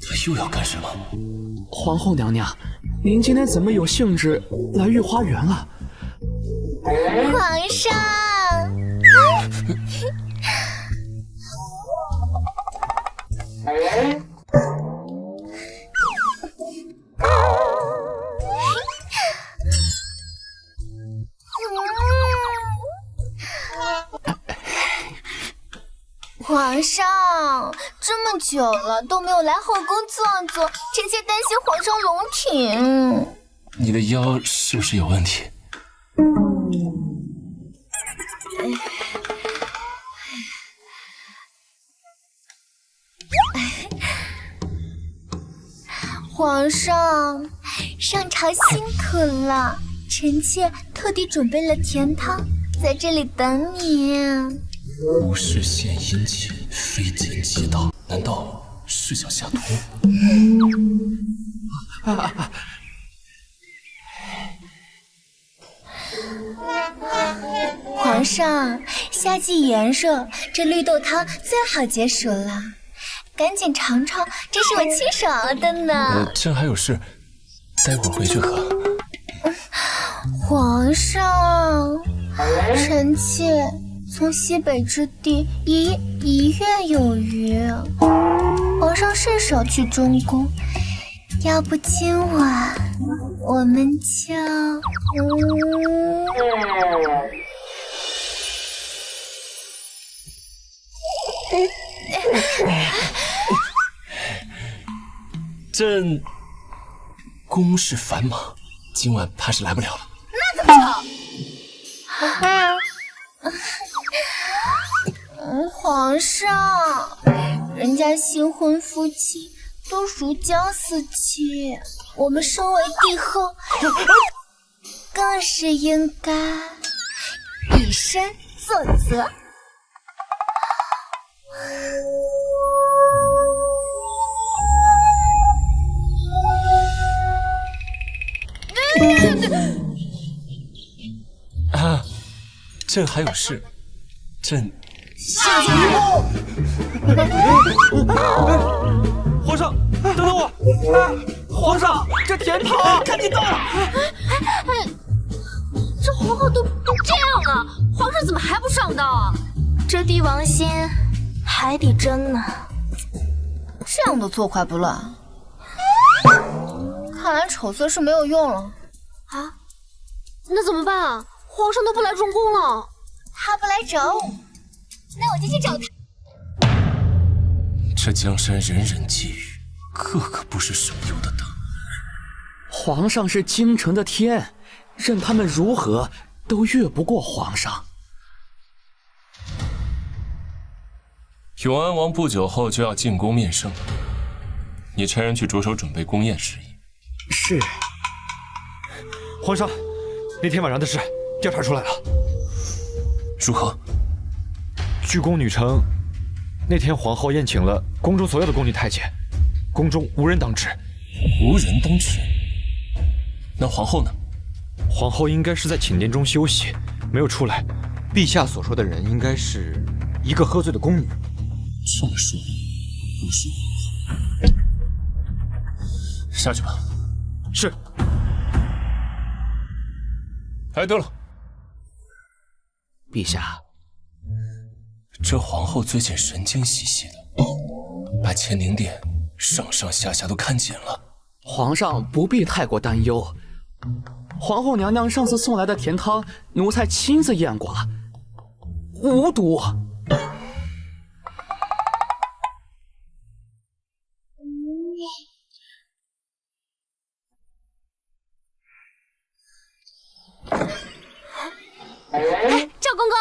Speaker 13: 她又要干什么？
Speaker 11: 皇后娘娘，您今天怎么有兴致来御花园了？
Speaker 4: 皇上，皇上，这么久了都没有来后宫坐坐，臣妾担心皇上龙体。
Speaker 13: 你的腰是不是有问题？
Speaker 4: 皇上，上朝辛苦了，臣妾特地准备了甜汤，在这里等你。
Speaker 13: 无事献殷勤，非奸即盗，难道是想下毒？
Speaker 4: 皇上，夏季炎热，这绿豆汤最好解暑了，赶紧尝尝，这是我亲手熬的呢。
Speaker 13: 朕还有事，待会儿回去喝。
Speaker 4: 皇上，臣妾从西北之地一月有余，皇上甚少去中宫，要不今晚我们就……
Speaker 13: 朕公事繁忙，今晚怕是来不了了。
Speaker 4: 那怎么成？皇上，人家新婚夫妻都如胶似漆，我们身为帝后，更是应该以身作则。
Speaker 13: 啊，朕还有事，朕。
Speaker 10: 皇上，等等我！皇上，这甜汤赶紧倒！
Speaker 3: 这皇后都这样了，皇上怎么还不上当啊？
Speaker 4: 这帝王心还得争呢。
Speaker 2: 这样的坐快不乱，看来丑色是没有用了
Speaker 3: 啊！那怎么办啊？皇上都不来中宫了，
Speaker 4: 他不来找我，那我就去找他。
Speaker 13: 这江山人人觊觎，个个不是省油的灯。
Speaker 11: 皇上是京城的天，任他们如何都越不过皇上。
Speaker 13: 永安王不久后就要进宫面圣，你差人去着手准备宫宴事宜。
Speaker 11: 是。
Speaker 10: 皇上，那天晚上的事调查出来了。
Speaker 13: 如何？
Speaker 10: 据宫女称，那天皇后宴请了宫中所有的宫女太监，宫中无人当值。
Speaker 13: 无人当值？那皇后呢？
Speaker 10: 皇后应该是在寝殿中休息，没有出来。陛下所说的人应该是一个喝醉的宫女。
Speaker 13: 这么说，不是下去吧。
Speaker 10: 是。
Speaker 13: 哎，对了，
Speaker 11: 陛下，
Speaker 13: 这皇后最近神经兮兮的，把乾宁殿上上下下都看紧了。
Speaker 11: 皇上不必太过担忧，皇后娘娘上次送来的甜汤，奴才亲自验过了，无毒。
Speaker 3: 赵公公，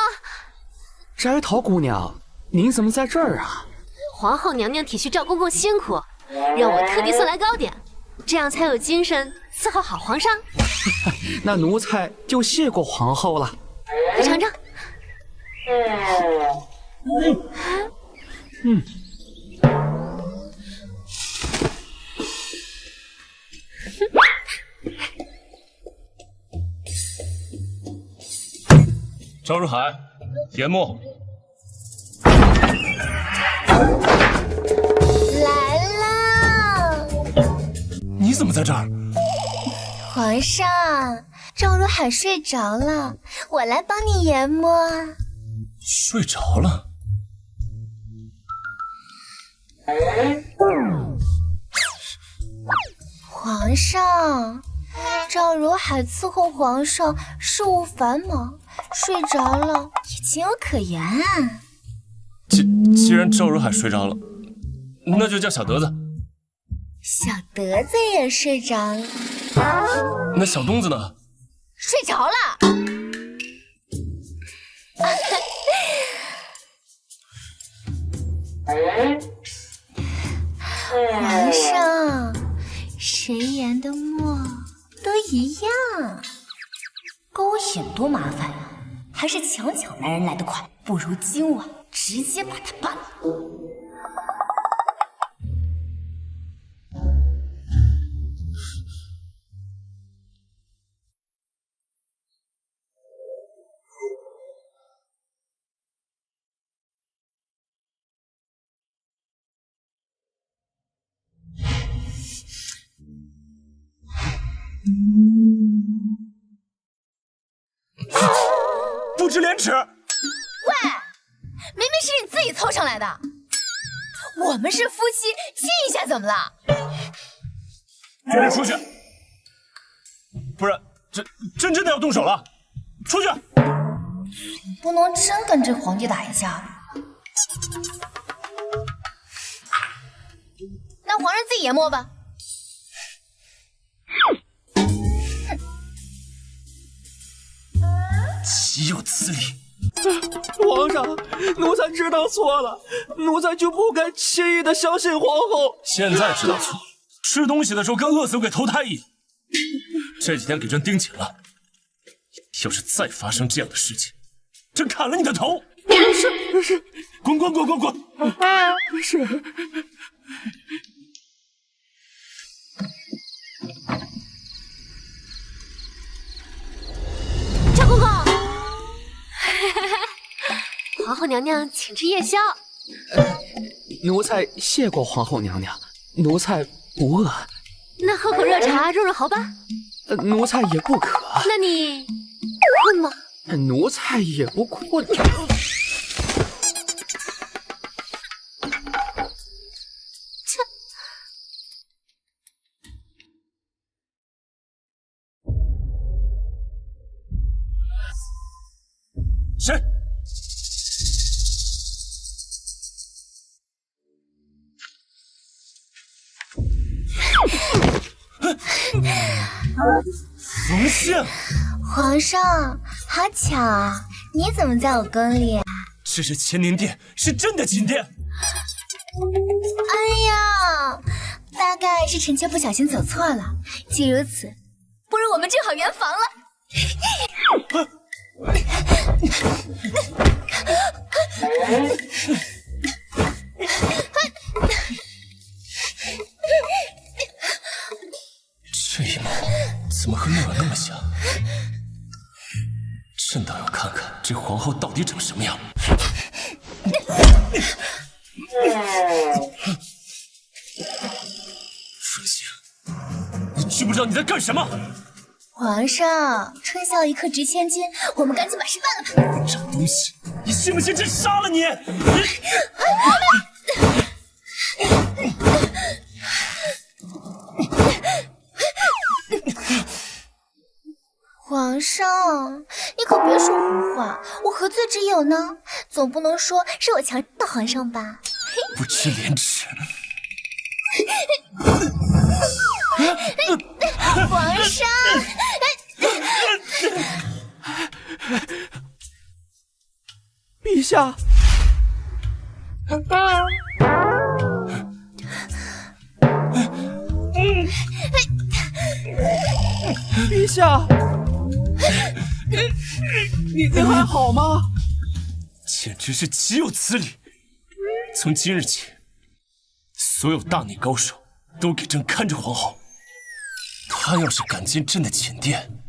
Speaker 11: 摘桃姑娘，您怎么在这儿啊？
Speaker 3: 皇后娘娘体恤赵公公辛苦，让我特地送来糕点，这样才有精神伺候好皇上。
Speaker 11: 那奴才就谢过皇后了。
Speaker 3: 快尝尝。
Speaker 13: 赵如海，田木。
Speaker 4: 来了。
Speaker 7: 你怎么在这儿？
Speaker 4: 皇上，赵如海睡着了，我来帮你研磨。
Speaker 7: 睡着了。
Speaker 4: 皇上，赵如海伺候皇上事务繁忙，睡着了也情有可原啊。
Speaker 13: 既然赵如海睡着了，那就叫小德子。
Speaker 4: 小德子也睡着了。
Speaker 13: 那小东子呢？
Speaker 2: 睡着了。
Speaker 4: 皇上，谁研的墨都一样，
Speaker 2: 勾引多麻烦呀，还是强抢男人来得快。不如今晚直接把他办了。
Speaker 7: 不知廉耻！
Speaker 2: 喂，明明是你自己凑上来的。我们是夫妻，亲一下怎么了？
Speaker 13: 给你出去！不然真的要动手了！出去！
Speaker 2: 不能真跟这皇帝打一架吧？那皇上自己研磨吧。
Speaker 7: 岂有此理！
Speaker 11: 皇上，奴才知道错了，奴才就不该轻易的相信皇后。
Speaker 13: 现在知道错了，吃东西的时候跟饿死鬼投胎一样。这几天给朕盯紧了，要是再发生这样的事情，朕砍了你的头！
Speaker 11: 是，
Speaker 13: 滚！
Speaker 11: 是。
Speaker 3: 赵公公，皇后娘娘请吃夜宵。
Speaker 11: 奴才谢过皇后娘娘，奴才不饿。
Speaker 3: 那喝口热茶润润喉吧。
Speaker 11: 奴才也不渴。
Speaker 3: 那你困吗？
Speaker 11: 奴才也不困。
Speaker 13: 谁？冯宪，
Speaker 4: 皇上，好巧啊！你怎么在我宫里啊？
Speaker 13: 这是乾宁殿，是朕的寝殿。
Speaker 4: 哎呀，大概是臣妾不小心走错了。既如此，
Speaker 2: 不如我们正好圆房了。
Speaker 13: 这一幕怎么和诺尔那么像？朕倒要看看这皇后到底长什么样。春熙，你知不知道你在干什么？
Speaker 4: 皇上，春宵一刻值千金，我们赶紧把事办了吧。
Speaker 13: 这东西，你信不信朕杀了你？
Speaker 4: 皇上，你可别说胡话，我何罪之有呢？总不能说是我强到皇上吧？
Speaker 7: 不知廉耻！
Speaker 4: 皇上，
Speaker 11: 陛下。陛下，你还好吗？
Speaker 7: 简直是岂有此理！从今日起，所有大内高手都给朕看着皇后。他要是敢进朕的寝殿，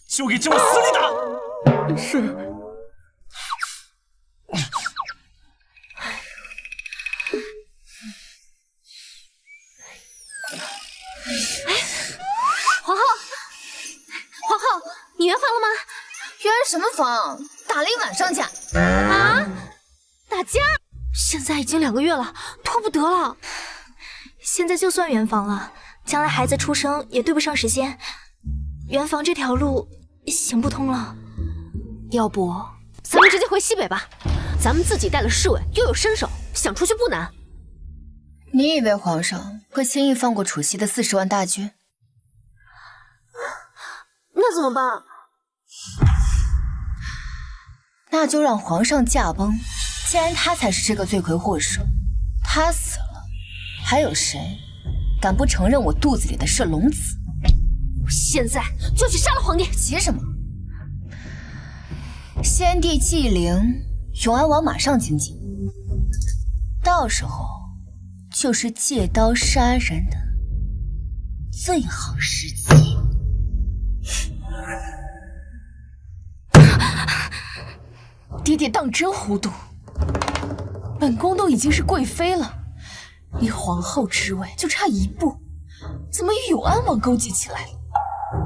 Speaker 7: 就给朕往死里打！
Speaker 11: 是。
Speaker 3: 皇后，你圆房了吗？
Speaker 2: 圆什么房？打了一晚上架。
Speaker 3: 啊！打架？现在已经2个月了，拖不得了。
Speaker 4: 现在就算圆房了，将来孩子出生也对不上时间，圆房这条路行不通了。
Speaker 3: 要不咱们直接回西北吧？咱们自己带了侍卫，又有身手，想出去不难。
Speaker 2: 你以为皇上会轻易放过楚西的40万大军？
Speaker 3: 那怎么办？
Speaker 2: 那就让皇上驾崩。既然他才是这个罪魁祸首，他死了，还有谁敢不承认我肚子里的是龙子？
Speaker 3: 我现在就去杀了皇帝！
Speaker 2: 急什么？先帝继陵，永安王马上精进，到时候就是借刀杀人的最好时机。爹爹当真糊涂，本宫都已经是贵妃了，离皇后之位就差一步，怎么与永安王勾结起来了？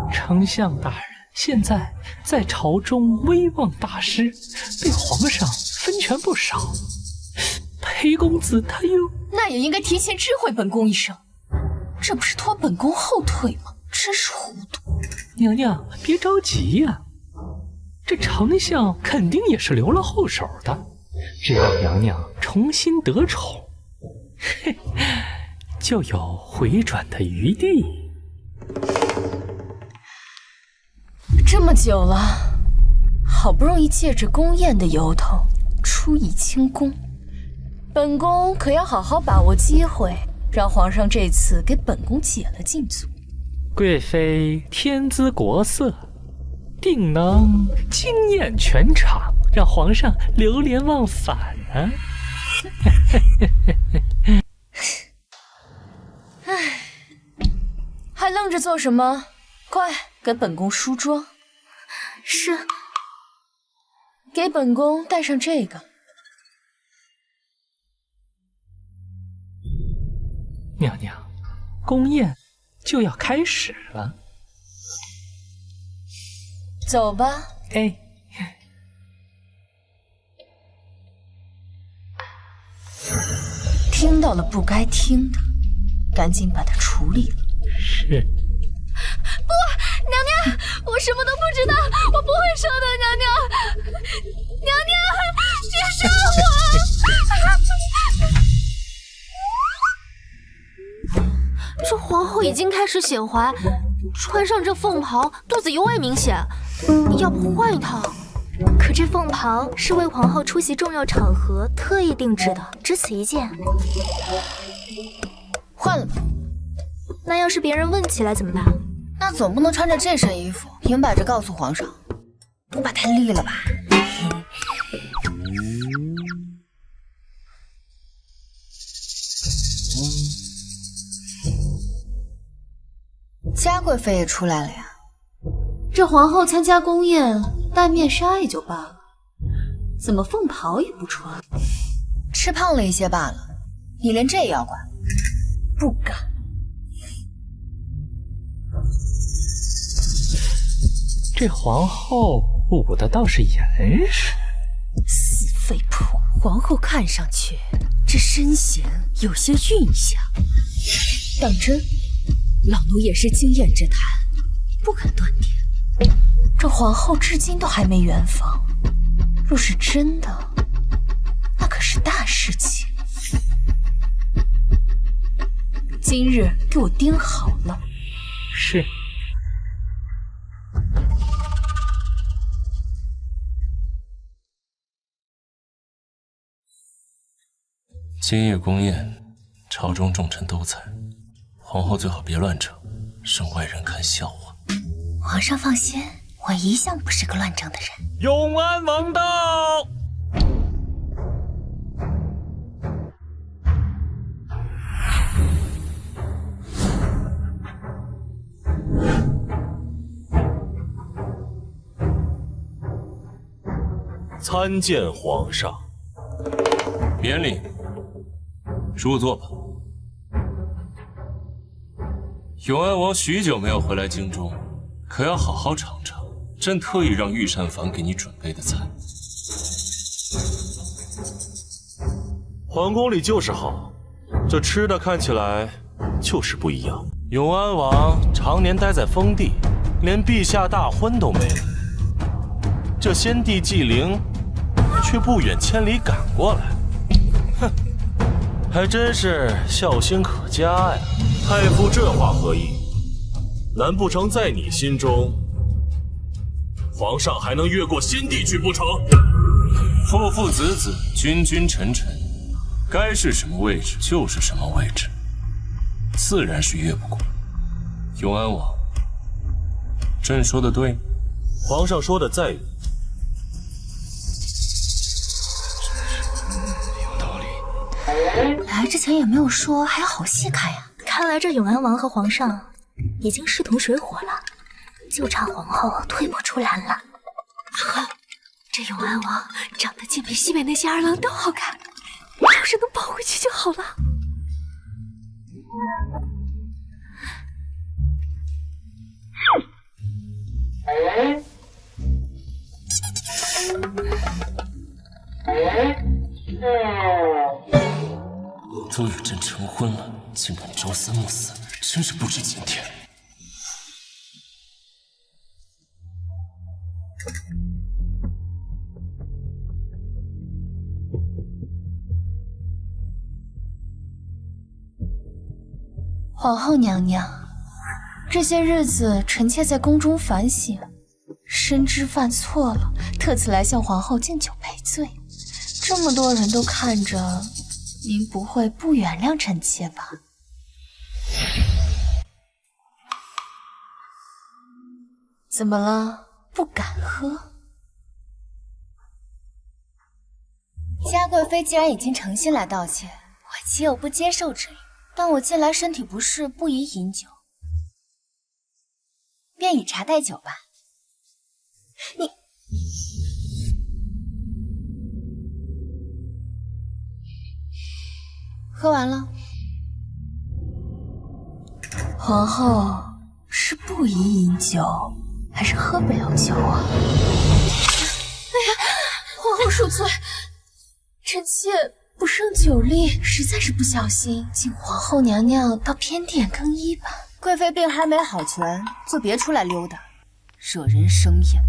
Speaker 14: 丞相大人现在在朝中威望大失，被皇上分权不少。裴公子他又……
Speaker 2: 那也应该提前知会本宫一声，这不是拖本宫后腿吗？真是糊涂。
Speaker 14: 娘娘别着急呀，这丞相肯定也是留了后手的，只要娘娘重新得宠，嘿，就有回转的余地。
Speaker 2: 这么久了，好不容易借着宫宴的由头出一清宫，本宫可要好好把握机会，让皇上这次给本宫解了禁足。
Speaker 14: 贵妃天姿国色，定能惊艳全场，让皇上流连忘返啊！
Speaker 2: 唉，还愣着做什么？快给本宫梳妆。
Speaker 4: 是。
Speaker 2: 给本宫戴上这个。
Speaker 14: 娘娘，宫宴就要开始了。
Speaker 2: 走吧。
Speaker 14: 哎。
Speaker 2: 听到了不该听的，赶紧把它处理了。
Speaker 14: 是。
Speaker 4: 不，娘娘，我什么都不知道，我不会说的，娘娘，娘娘，别杀我！
Speaker 3: 这皇后已经开始显怀，穿上这凤袍，肚子尤为明显。要不换一套？
Speaker 4: 可这凤袍是为皇后出席重要场合特意定制的，只此一件。
Speaker 2: 换了吧。
Speaker 4: 那要是别人问起来怎么办？
Speaker 2: 那总不能穿着这身衣服，明摆着告诉皇上，不把它立了吧？嘉贵妃也出来了呀。
Speaker 9: 这皇后参加宫宴，戴面纱也就罢了，怎么凤袍也不穿？
Speaker 2: 吃胖了一些罢了，你连这也要管？不敢。
Speaker 14: 这皇后舞的倒是严实。
Speaker 2: 死废婆，皇后看上去这身形有些韵香。当真？老奴也是经验之谈，不敢断定。这皇后至今都还没圆房，若是真的，那可是大事情。今日给我盯好了。
Speaker 14: 是。
Speaker 13: 今夜宫宴，朝中重臣都在，皇后最好别乱整，省外人看笑话。
Speaker 4: 皇上放心，我一向不是个乱整的人。
Speaker 12: 永安王到。
Speaker 15: 参见皇上。
Speaker 13: 免礼，入座吧。永安王许久没有回来京中，可要好好尝尝朕特意让御膳房给你准备的菜。
Speaker 15: 皇宫里就是好，这吃的看起来就是不一样。永安王常年待在封地，连陛下大婚都没了。这先帝纪灵，却不远千里赶过来，哼，还真是孝心可嘉呀！太傅这话何意？难不成在你心中，皇上还能越过先帝去不成？
Speaker 13: 父父子子，君君臣臣，该是什么位置就是什么位置，自然是越不过。永安王，朕说的对，
Speaker 15: 皇上说的在理。
Speaker 4: 来之前也没有说还有好戏看呀。看来这永安王和皇上已经势同水火了，就差皇后推波助澜了。这永安王长得竟比西北那些二郎都好看，要是能抱回去就好了。
Speaker 13: 都与朕成婚了，竟敢朝三暮四，真是不知检点。
Speaker 2: 皇后娘娘，这些日子臣妾在宫中反省，深知犯错了，特此来向皇后敬酒赔罪。这么多人都看着，您不会不原谅臣妾吧？怎么了？不敢喝？嘉贵妃既然已经诚心来道歉，我岂有不接受之理？但我近来身体不适，不宜饮酒，便以茶代酒吧。你。喝完了，皇后是不宜饮酒，还是喝不了酒啊？哎呀，皇后恕罪，臣妾不胜酒力，实在是不小心，请皇后娘娘到偏殿更衣吧。贵妃病还没好全，就别出来溜达，惹人生厌。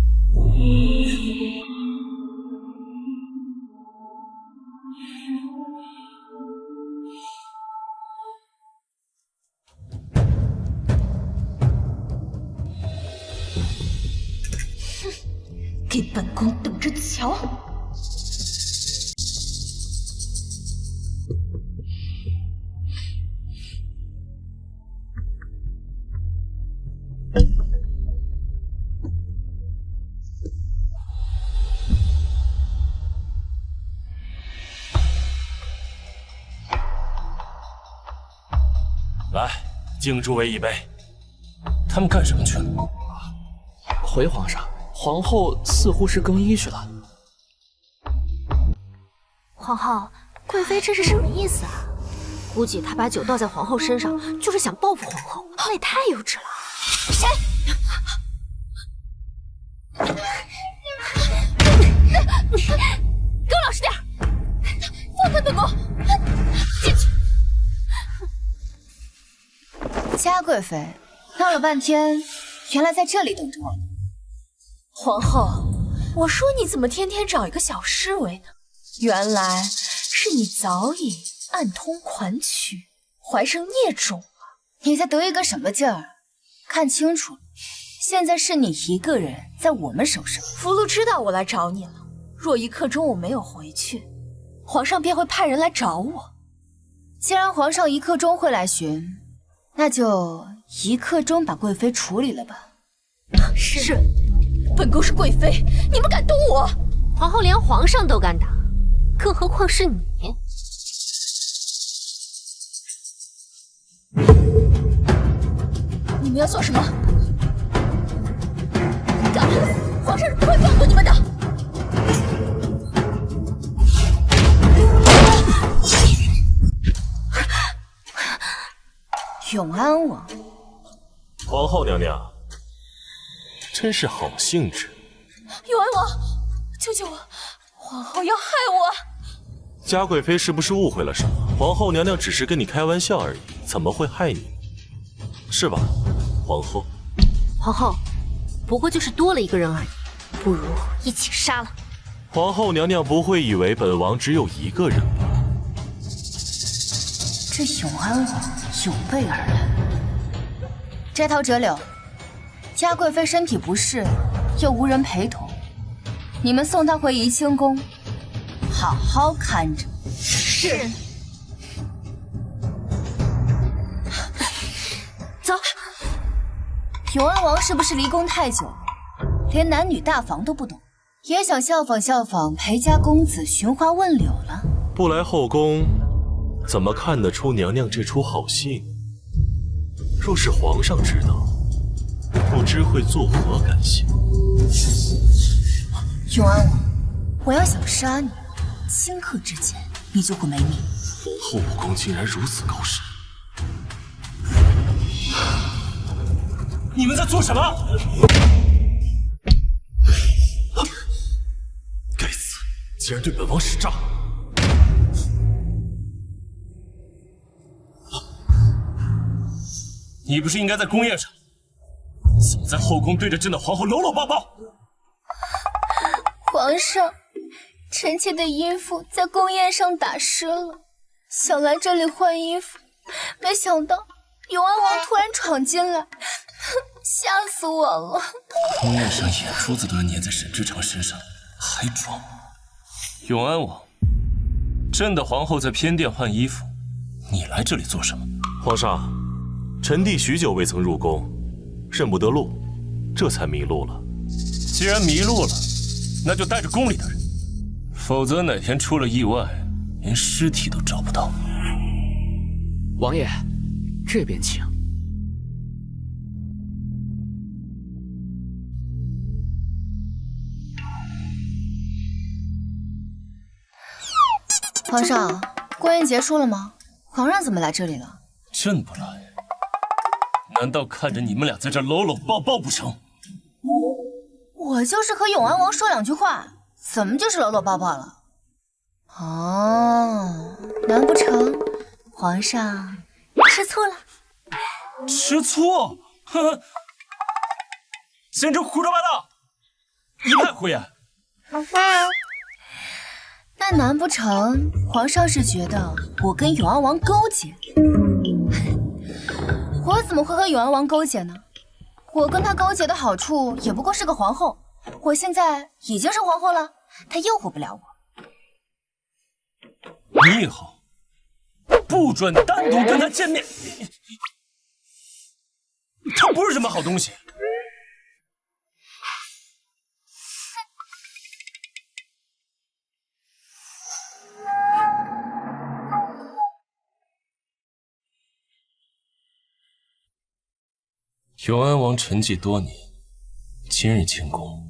Speaker 2: 给本宫等着瞧！
Speaker 15: 来，敬诸位一杯。
Speaker 13: 他们干什么去了？
Speaker 11: 回皇上。皇后似乎是更衣去了。
Speaker 3: 皇后，贵妃这是什么意思啊？估计她把酒倒在皇后身上，就是想报复皇后。那也太幼稚了。
Speaker 2: 谁？给我老实点！放开本宫！进去！嘉贵妃，闹了半天，原来在这里等着我。皇后，我说你怎么天天找一个小侍卫呢？原来是你早已暗通款曲，怀生孽种了。你在得意个什么劲儿？看清楚了，现在是你一个人在我们手上。福禄知道我来找你了，若一刻钟我没有回去，皇上便会派人来找我。既然皇上一刻钟会来寻，那就一刻钟把贵妃处理了吧。是，本宫是贵妃，你们敢动我？
Speaker 3: 皇后连皇上都敢打，更何况是你？
Speaker 2: 你们要做什么？敢！皇上是不会放过你们的。永安王，
Speaker 15: 皇后娘娘，真是好兴致。
Speaker 2: 永安王，救救我！皇后要害我！
Speaker 15: 嘉贵妃是不是误会了什么？皇后娘娘只是跟你开玩笑而已，怎么会害你？是吧，皇后？
Speaker 3: 皇后，不过就是多了一个人而已，不如一起杀了。
Speaker 15: 皇后娘娘不会以为本王只有一个人吧？
Speaker 2: 这永安王有备而来。摘桃折柳，嘉贵妃身体不适，又无人陪同，你们送她回怡清宫，好好看着。是。走。永安王是不是离宫太久，连男女大防都不懂，也想效仿效仿裴家公子寻花问柳了？
Speaker 15: 不来后宫，怎么看得出娘娘这出好戏？若是皇上知道，不知会作何感想？
Speaker 2: 永安王，我要想杀你，顷刻之间你就会没命。
Speaker 15: 皇后武功竟然如此高深，你们在做什么？该死，竟然对本王使诈！你不是应该在宫宴上，怎么在后宫对着朕的皇后搂搂抱抱？
Speaker 2: 皇上，臣妾的衣服在宫宴上打湿了，想来这里换衣服，没想到永安王突然闯进来，吓死我了！
Speaker 13: 宫宴上眼珠子都要粘在沈志成身上，还装？永安王，朕的皇后在偏殿换衣服，你来这里做什么？
Speaker 15: 皇上，臣弟许久未曾入宫，认不得路，这才迷路了。
Speaker 13: 既然迷路了，那就带着宫里的人，否则哪天出了意外，连尸体都找不到。
Speaker 11: 王爷，这边请。
Speaker 2: 皇上，宫宴结束了吗？皇上怎么来这里了？
Speaker 13: 朕不来，难道看着你们俩在这搂搂抱抱不成？
Speaker 2: 我就是和永安王说两句话，怎么就是搂搂抱抱了？哦，难不成皇上吃醋了？
Speaker 13: 吃醋？哼，简直胡说八道，一派胡言。
Speaker 2: 那难不成皇上是觉得我跟永安王勾结？我怎么会和永安王勾结呢？我跟他勾结的好处也不过是个皇后，我现在已经是皇后了，他诱惑不了我。
Speaker 13: 你以后不准单独跟他见面，他不是什么好东西。永安王沉寂多年，今日进宫，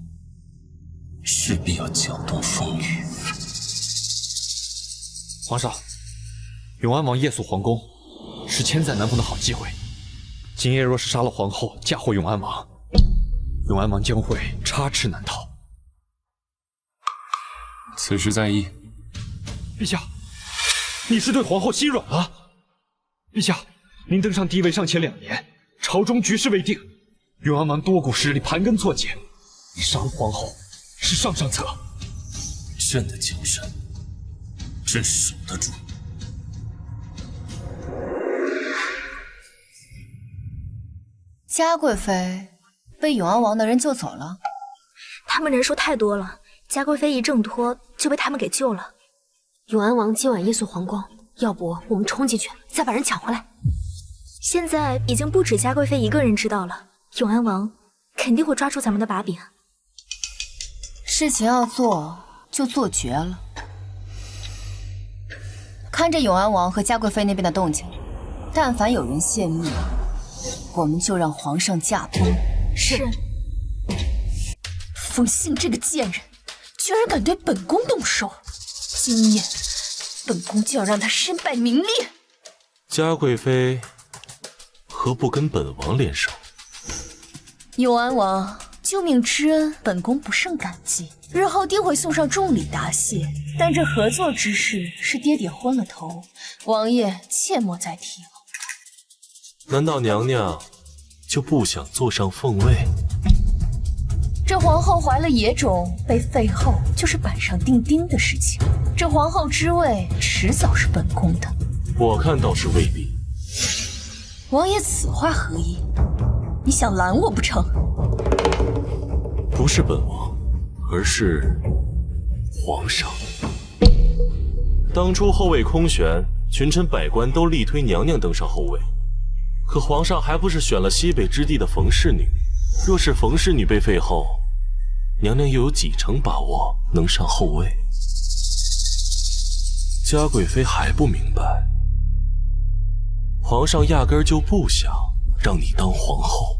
Speaker 13: 势必要搅动风雨。
Speaker 10: 皇上，永安王夜宿皇宫，是千载难逢的好机会。今夜若是杀了皇后，嫁祸永安王，永安王将会插翅难逃。
Speaker 13: 此事在意。
Speaker 10: 陛下，你是对皇后心软了。陛下，您登上帝位尚且2年，朝中局势未定，永安王多股势力盘根错节，杀皇后是上上策。
Speaker 13: 朕的江山，朕守得住。
Speaker 2: 嘉贵妃被永安王的人救走了，
Speaker 4: 他们人数太多了，嘉贵妃一挣脱就被他们给救了。
Speaker 3: 永安王今晚夜宿皇宫，要不我们冲进去，再把人抢回来。
Speaker 4: 现在已经不止嘉贵妃一个人知道了，永安王肯定会抓住咱们的把柄。
Speaker 2: 事情要做就做绝了。看着永安王和嘉贵妃那边的动静，但凡有人泄密，我们就让皇上驾崩。
Speaker 4: 是。
Speaker 2: 冯信这个贱人，居然敢对本宫动手！今夜，本宫就要让他身败名裂。
Speaker 15: 嘉贵妃何不跟本王联手？
Speaker 2: 永安王救命之恩，本宫不胜感激，日后定会送上重礼答谢。但这合作之事是爹爹昏了头，王爷切莫再提了。
Speaker 15: 难道娘娘就不想坐上凤位？
Speaker 2: 这皇后怀了野种，被废后就是板上钉钉的事情。这皇后之位迟早是本宫的。
Speaker 15: 我看倒是未必。
Speaker 2: 王爷此话何意？你想拦我不成？
Speaker 15: 不是本王，而是皇上。当初后位空悬，群臣百官都力推娘娘登上后位，可皇上还不是选了西北之地的冯氏女？若是冯氏女被废后，娘娘又有几成把握能上后位？嘉贵妃还不明白，皇上压根儿就不想让你当皇后。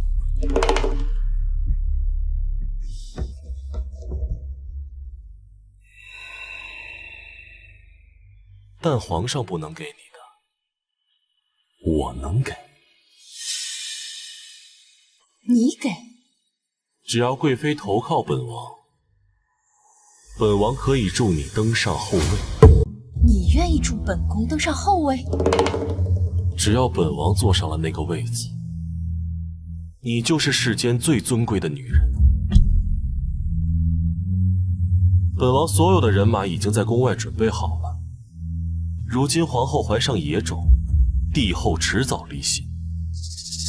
Speaker 15: 但皇上不能给你的，我能给。
Speaker 2: 你给？
Speaker 15: 只要贵妃投靠本王，本王可以助你登上后位。
Speaker 2: 你愿意助本宫登上后位？
Speaker 15: 只要本王坐上了那个位子，你就是世间最尊贵的女人。本王所有的人马已经在宫外准备好了。如今皇后怀上野种，帝后迟早离心。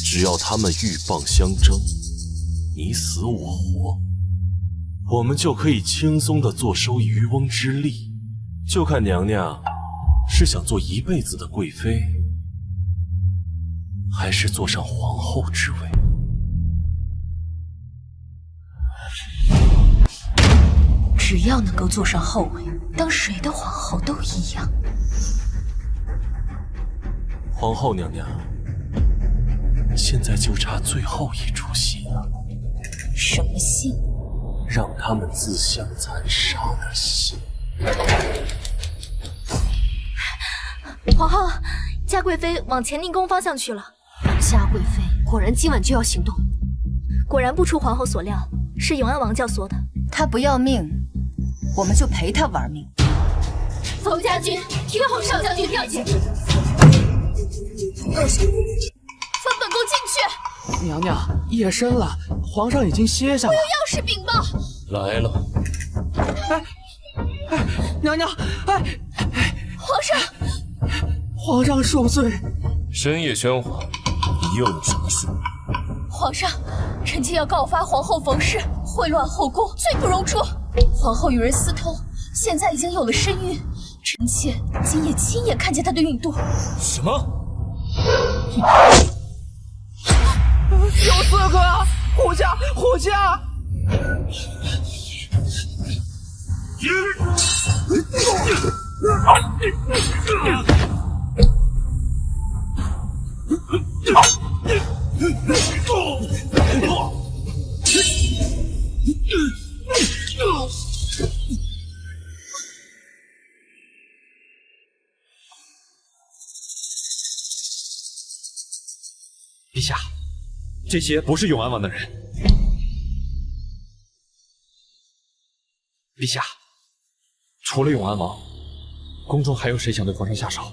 Speaker 15: 只要他们鹬蚌相争，你死我活，我们就可以轻松地坐收渔翁之利。就看娘娘是想做一辈子的贵妃，还是坐上皇后之位。
Speaker 2: 只要能够坐上后位，当谁的皇后都一样。
Speaker 15: 皇后娘娘，现在就差最后一出戏了。
Speaker 2: 什么戏？
Speaker 15: 让他们自相残杀的戏。
Speaker 4: 皇后，嘉贵妃往乾宁宫方向去了。
Speaker 3: 嘉贵妃果然今晚就要行动。
Speaker 4: 果然不出皇后所料，是永安王教唆的。
Speaker 2: 他不要命，我们就陪他玩命。
Speaker 3: 冯将军，听候少将军调遣。
Speaker 2: 放本宫进去！
Speaker 11: 娘娘，夜深了，皇上已经歇下了。
Speaker 2: 我有要事禀报。
Speaker 13: 来了。
Speaker 11: 娘娘，
Speaker 2: 皇上，
Speaker 11: 皇上恕罪。
Speaker 13: 深夜喧哗，你又有什么事？
Speaker 2: 皇上，臣妾要告发皇后冯氏秽乱后宫，罪不容诛。皇后与人私通，现在已经有了身孕，臣妾今夜亲眼看见她的孕肚。
Speaker 13: 什么？
Speaker 11: 有刺客啊！护驾，护驾！
Speaker 10: 陛下，这些不是永安王的人。陛下，除了永安王，宫中还有谁想对皇上下手？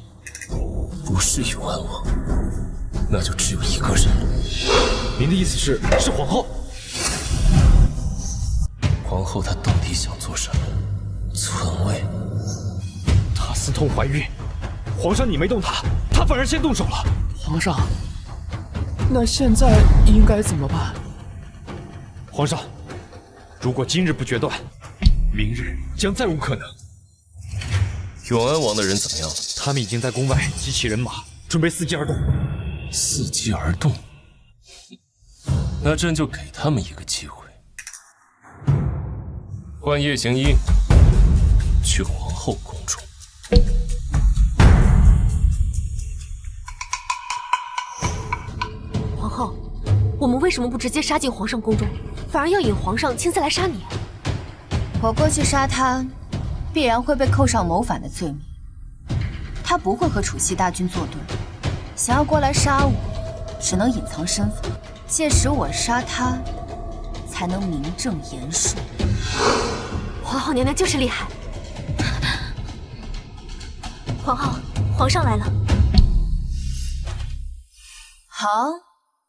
Speaker 13: 不是永安王，那就只有一个人了。
Speaker 10: 您的意思是皇后？
Speaker 13: 皇后她到底想做什么？篡位？
Speaker 10: 她私通怀孕，皇上你没动她，她反而先动手了。
Speaker 11: 皇上，那现在应该怎么办？
Speaker 10: 皇上，如果今日不决断，明日将再无可能。
Speaker 13: 永安王的人怎么样？
Speaker 10: 他们已经在宫外集齐人马，准备伺机而动。
Speaker 13: 伺机而动？那朕就给他们一个机会，换叶行医去皇后宫中。
Speaker 3: 皇后，我们为什么不直接杀进皇上宫中，反而要引皇上亲自来杀你？
Speaker 2: 我过去杀他，必然会被扣上谋反的罪名。他不会和楚西大军作对，想要过来杀我，只能隐藏身份。届时我杀他，才能名正言顺。
Speaker 3: 皇后娘娘就是厉害。皇后，皇上来了。
Speaker 2: 好，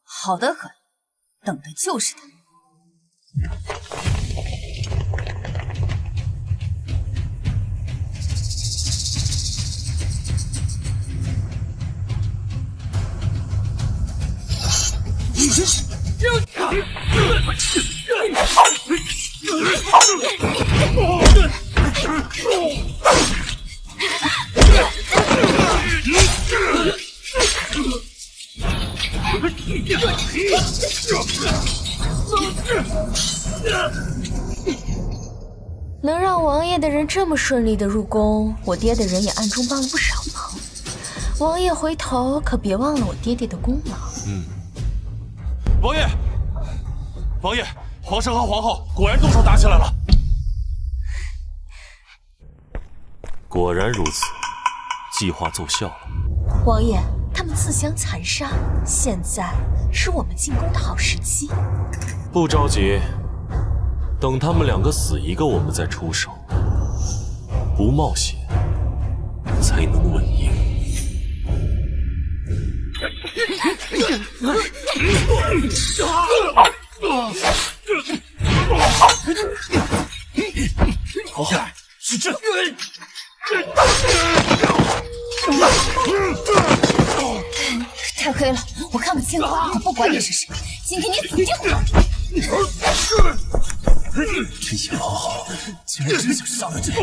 Speaker 2: 好得很，等的就是他。
Speaker 4: 能让王爷的人这么顺利的入宫，我爹的人也暗中帮了不少忙。王爷回头可别忘了我爹爹的功劳。
Speaker 15: 王爷，王爷，皇上和皇后果然动手打起来了。
Speaker 13: 果然如此，计划奏效了。
Speaker 4: 王爷，他们自相残杀，现在是我们进攻的好时机。
Speaker 13: 不着急，等他们两个死一个，我们再出手。不冒险，才能稳赢。
Speaker 5: 皇后，是朕。
Speaker 2: 太黑了，我看不清。我不管你是谁，今天你死定了！
Speaker 5: 这野皇后竟然真想杀了朕！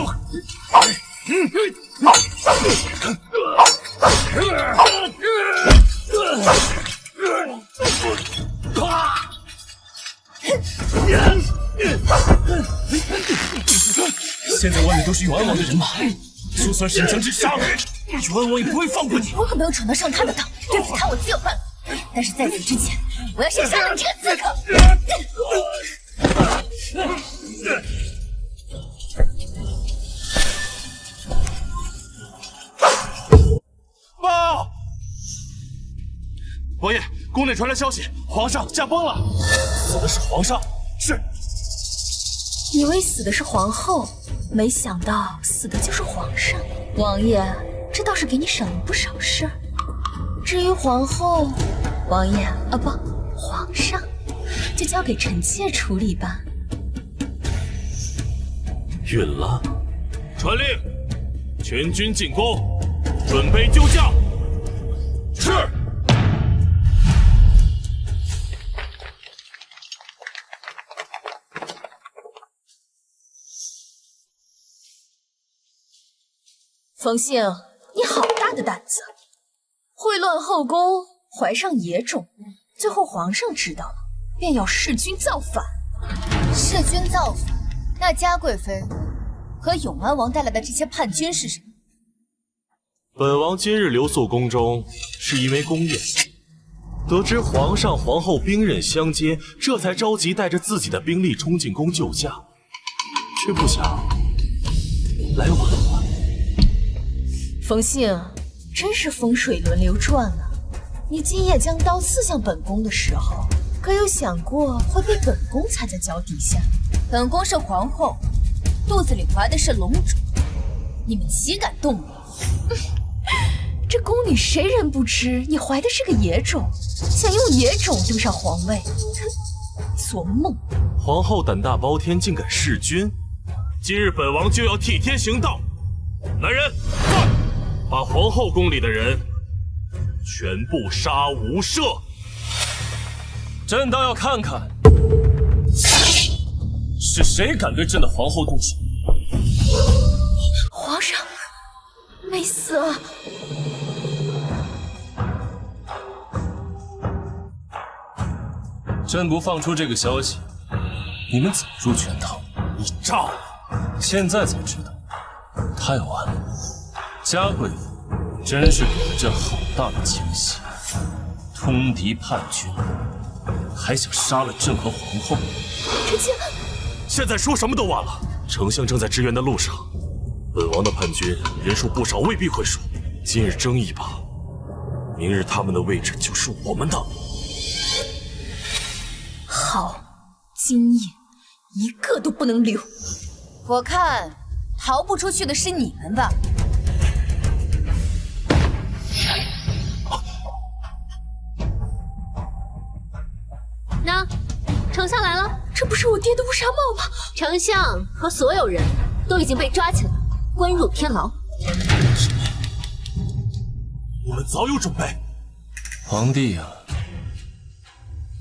Speaker 5: 现在外面都是永安王的人马，就算是你将朕杀了，永安王也不会放过你。
Speaker 2: 我可没有闯得上他的当，对付他我自有办法。但是在此之前，我要先杀了你这个刺客！
Speaker 15: 报！王爷，宫内传来消息，皇上驾崩了。
Speaker 5: 死的是皇上。是。
Speaker 4: 以为死的是皇后，没想到死的就是皇上。王爷，这倒是给你省了不少事儿。至于皇后，王爷不，皇上，就交给臣妾处理吧。
Speaker 13: 允了。
Speaker 15: 传令，全军进攻，准备救驾。是。
Speaker 4: 冯信，你好大的胆子，秽乱后宫，怀上野种，最后皇上知道了，便要弑君造反。
Speaker 2: 弑君造反？那嘉贵妃和永安王带来的这些叛军是什么？
Speaker 13: 本王今日留宿宫中，是因为宫宴，得知皇上、皇后兵刃相接，这才着急带着自己的兵力冲进宫救驾，却不想来晚了。
Speaker 4: 冯信，真是风水轮流转啊！你今夜将刀刺向本宫的时候，可有想过会被本宫踩在脚底下？
Speaker 2: 本宫是皇后，肚子里怀的是龙种，你们岂敢动我？
Speaker 4: 这宫里谁人不知你怀的是个野种，想用野种登上皇位？哼，做梦！
Speaker 15: 皇后胆大包天，竟敢弑君！今日本王就要替天行道！来人，在！把皇后宫里的人全部杀无赦！
Speaker 13: 朕倒要看看，是谁敢对朕的皇后动手？
Speaker 2: 皇上没死啊！
Speaker 13: 朕不放出这个消息，你们怎么入圈套？你诈我！现在才知道，太晚了。嘉贵妃真是给了朕好大的惊喜，通敌叛军，还想杀了朕和皇后。
Speaker 2: 臣妾，
Speaker 15: 现在说什么都晚了。丞相正在支援的路上，本王的叛军人数不少，未必会输。今日争一把，明日他们的位置就是我们的。
Speaker 2: 好，今夜一个都不能留。我看逃不出去的是你们吧。
Speaker 3: 那，丞相来了。
Speaker 2: 这不是我爹的乌纱帽吗？
Speaker 3: 丞相和所有人都已经被抓起来，关入天牢。
Speaker 15: 我们早有准备。
Speaker 13: 皇帝啊，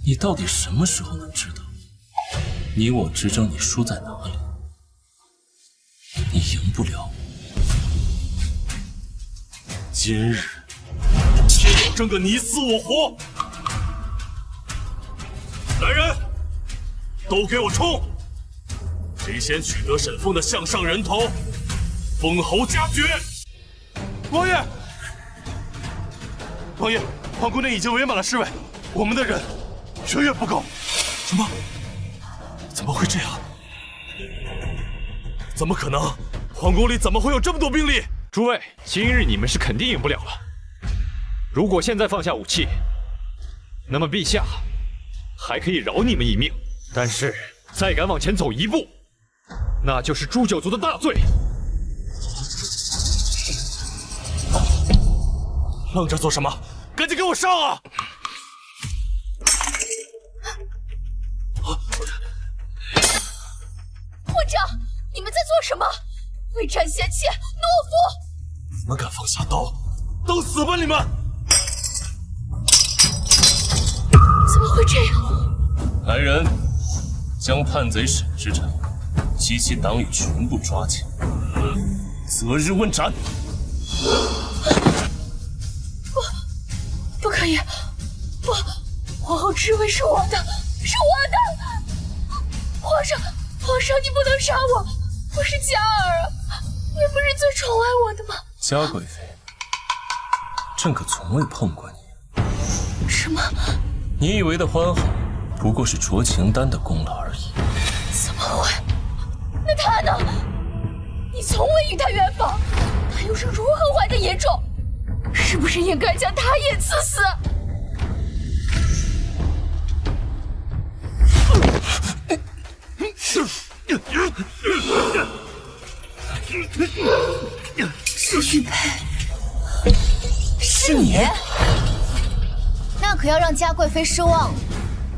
Speaker 13: 你到底什么时候能知道，你我之争你输在哪里？你赢不了我。
Speaker 15: 今日偏要争个你死我活！来人，都给我冲！谁先取得沈凤的项上人头，封侯加爵。王爷，王爷，皇宫内已经围满了侍卫，我们的人远远不够。什么？怎么会这样？怎么可能？皇宫里怎么会有这么多兵力？
Speaker 10: 诸位，今日你们是肯定赢不了了。如果现在放下武器，那么陛下还可以饶你们一命，但是再敢往前走一步，那就是诛九族的大罪。
Speaker 15: 愣着做什么？赶紧给我上啊！
Speaker 2: 皇长，你们在做什么？未战先怯，懦夫！
Speaker 15: 你们敢放下刀，都死吧你们！
Speaker 2: 怎么会这样？
Speaker 13: 来人，将叛贼沈之诚及其党羽全部抓起，择日问斩。
Speaker 2: 不可以！不，皇后之位是我的，是我的！皇上，你不能杀我！我是嘉儿啊，你不是最宠爱我的吗？
Speaker 13: 嘉贵妃，朕可从未碰过你。
Speaker 2: 什么？
Speaker 13: 你以为的欢好，不过是酌情丹的功劳而已。
Speaker 2: 怎么会？那他呢？你从未与他圆房，他又是如何坏的严重？是不是应该将他也赐死？是许配，是你？那可要让嘉贵妃失望了。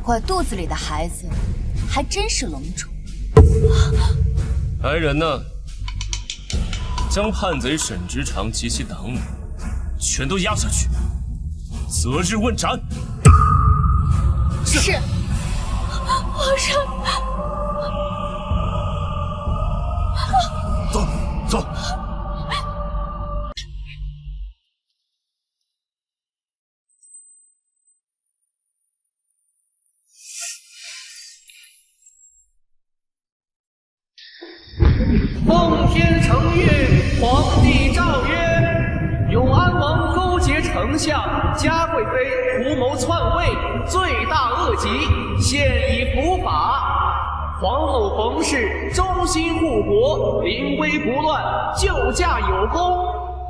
Speaker 2: 我肚子里的孩子还真是龙种。
Speaker 13: 来人呐，将叛贼沈直长及其党羽全都押下去，择日问斩。
Speaker 2: 是，皇上。
Speaker 15: 走走。
Speaker 11: 奉天承运，皇帝诏曰：永安王勾结丞相嘉贵妃，图谋篡位，罪大恶极，现已伏法。皇后冯氏忠心护国，临危不乱，救驾有功，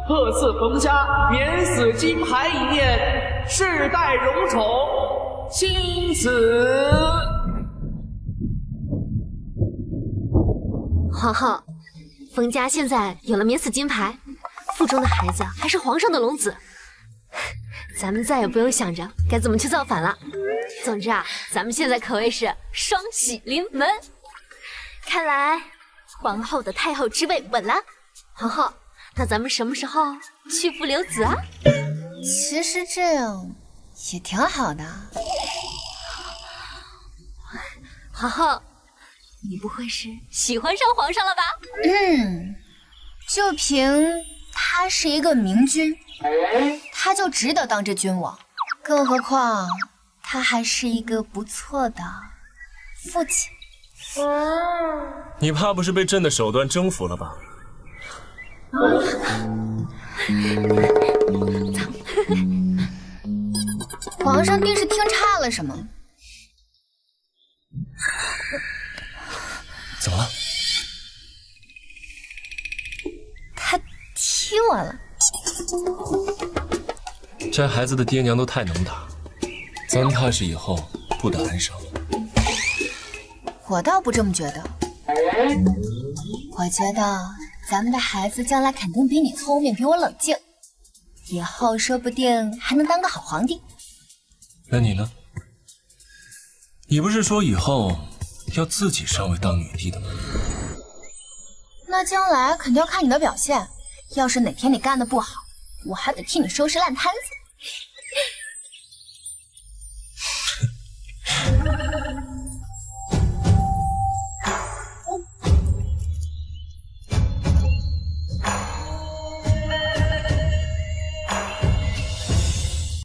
Speaker 11: 特赐冯家免死金牌一面，世代荣宠，钦此。
Speaker 3: 皇后，冯家现在有了免死金牌，腹中的孩子还是皇上的龙子，咱们再也不用想着该怎么去造反了。总之啊，咱们现在可谓是双喜临门。
Speaker 4: 看来皇后的太后之位稳了。
Speaker 3: 皇后，那咱们什么时候去父留子啊？
Speaker 2: 其实这样也挺好的。
Speaker 3: 皇后，你不会是喜欢上皇上了吧？
Speaker 2: 就凭他是一个明君，他就值得当这君王。更何况他还是一个不错的父亲。
Speaker 13: 你怕不是被朕的手段征服了吧？
Speaker 2: 皇上定是听差了什么？
Speaker 13: 怎么了？
Speaker 2: 他踢我了。
Speaker 13: 这孩子的爹娘都太能打，咱怕是以后不得安生了。
Speaker 2: 我倒不这么觉得，我觉得咱们的孩子将来肯定比你聪明，比我冷静，以后说不定还能当个好皇帝。
Speaker 13: 那你呢？你不是说以后要自己上位当女帝的吗？
Speaker 2: 那将来肯定要看你的表现，要是哪天你干得不好，我还得替你收拾烂摊子。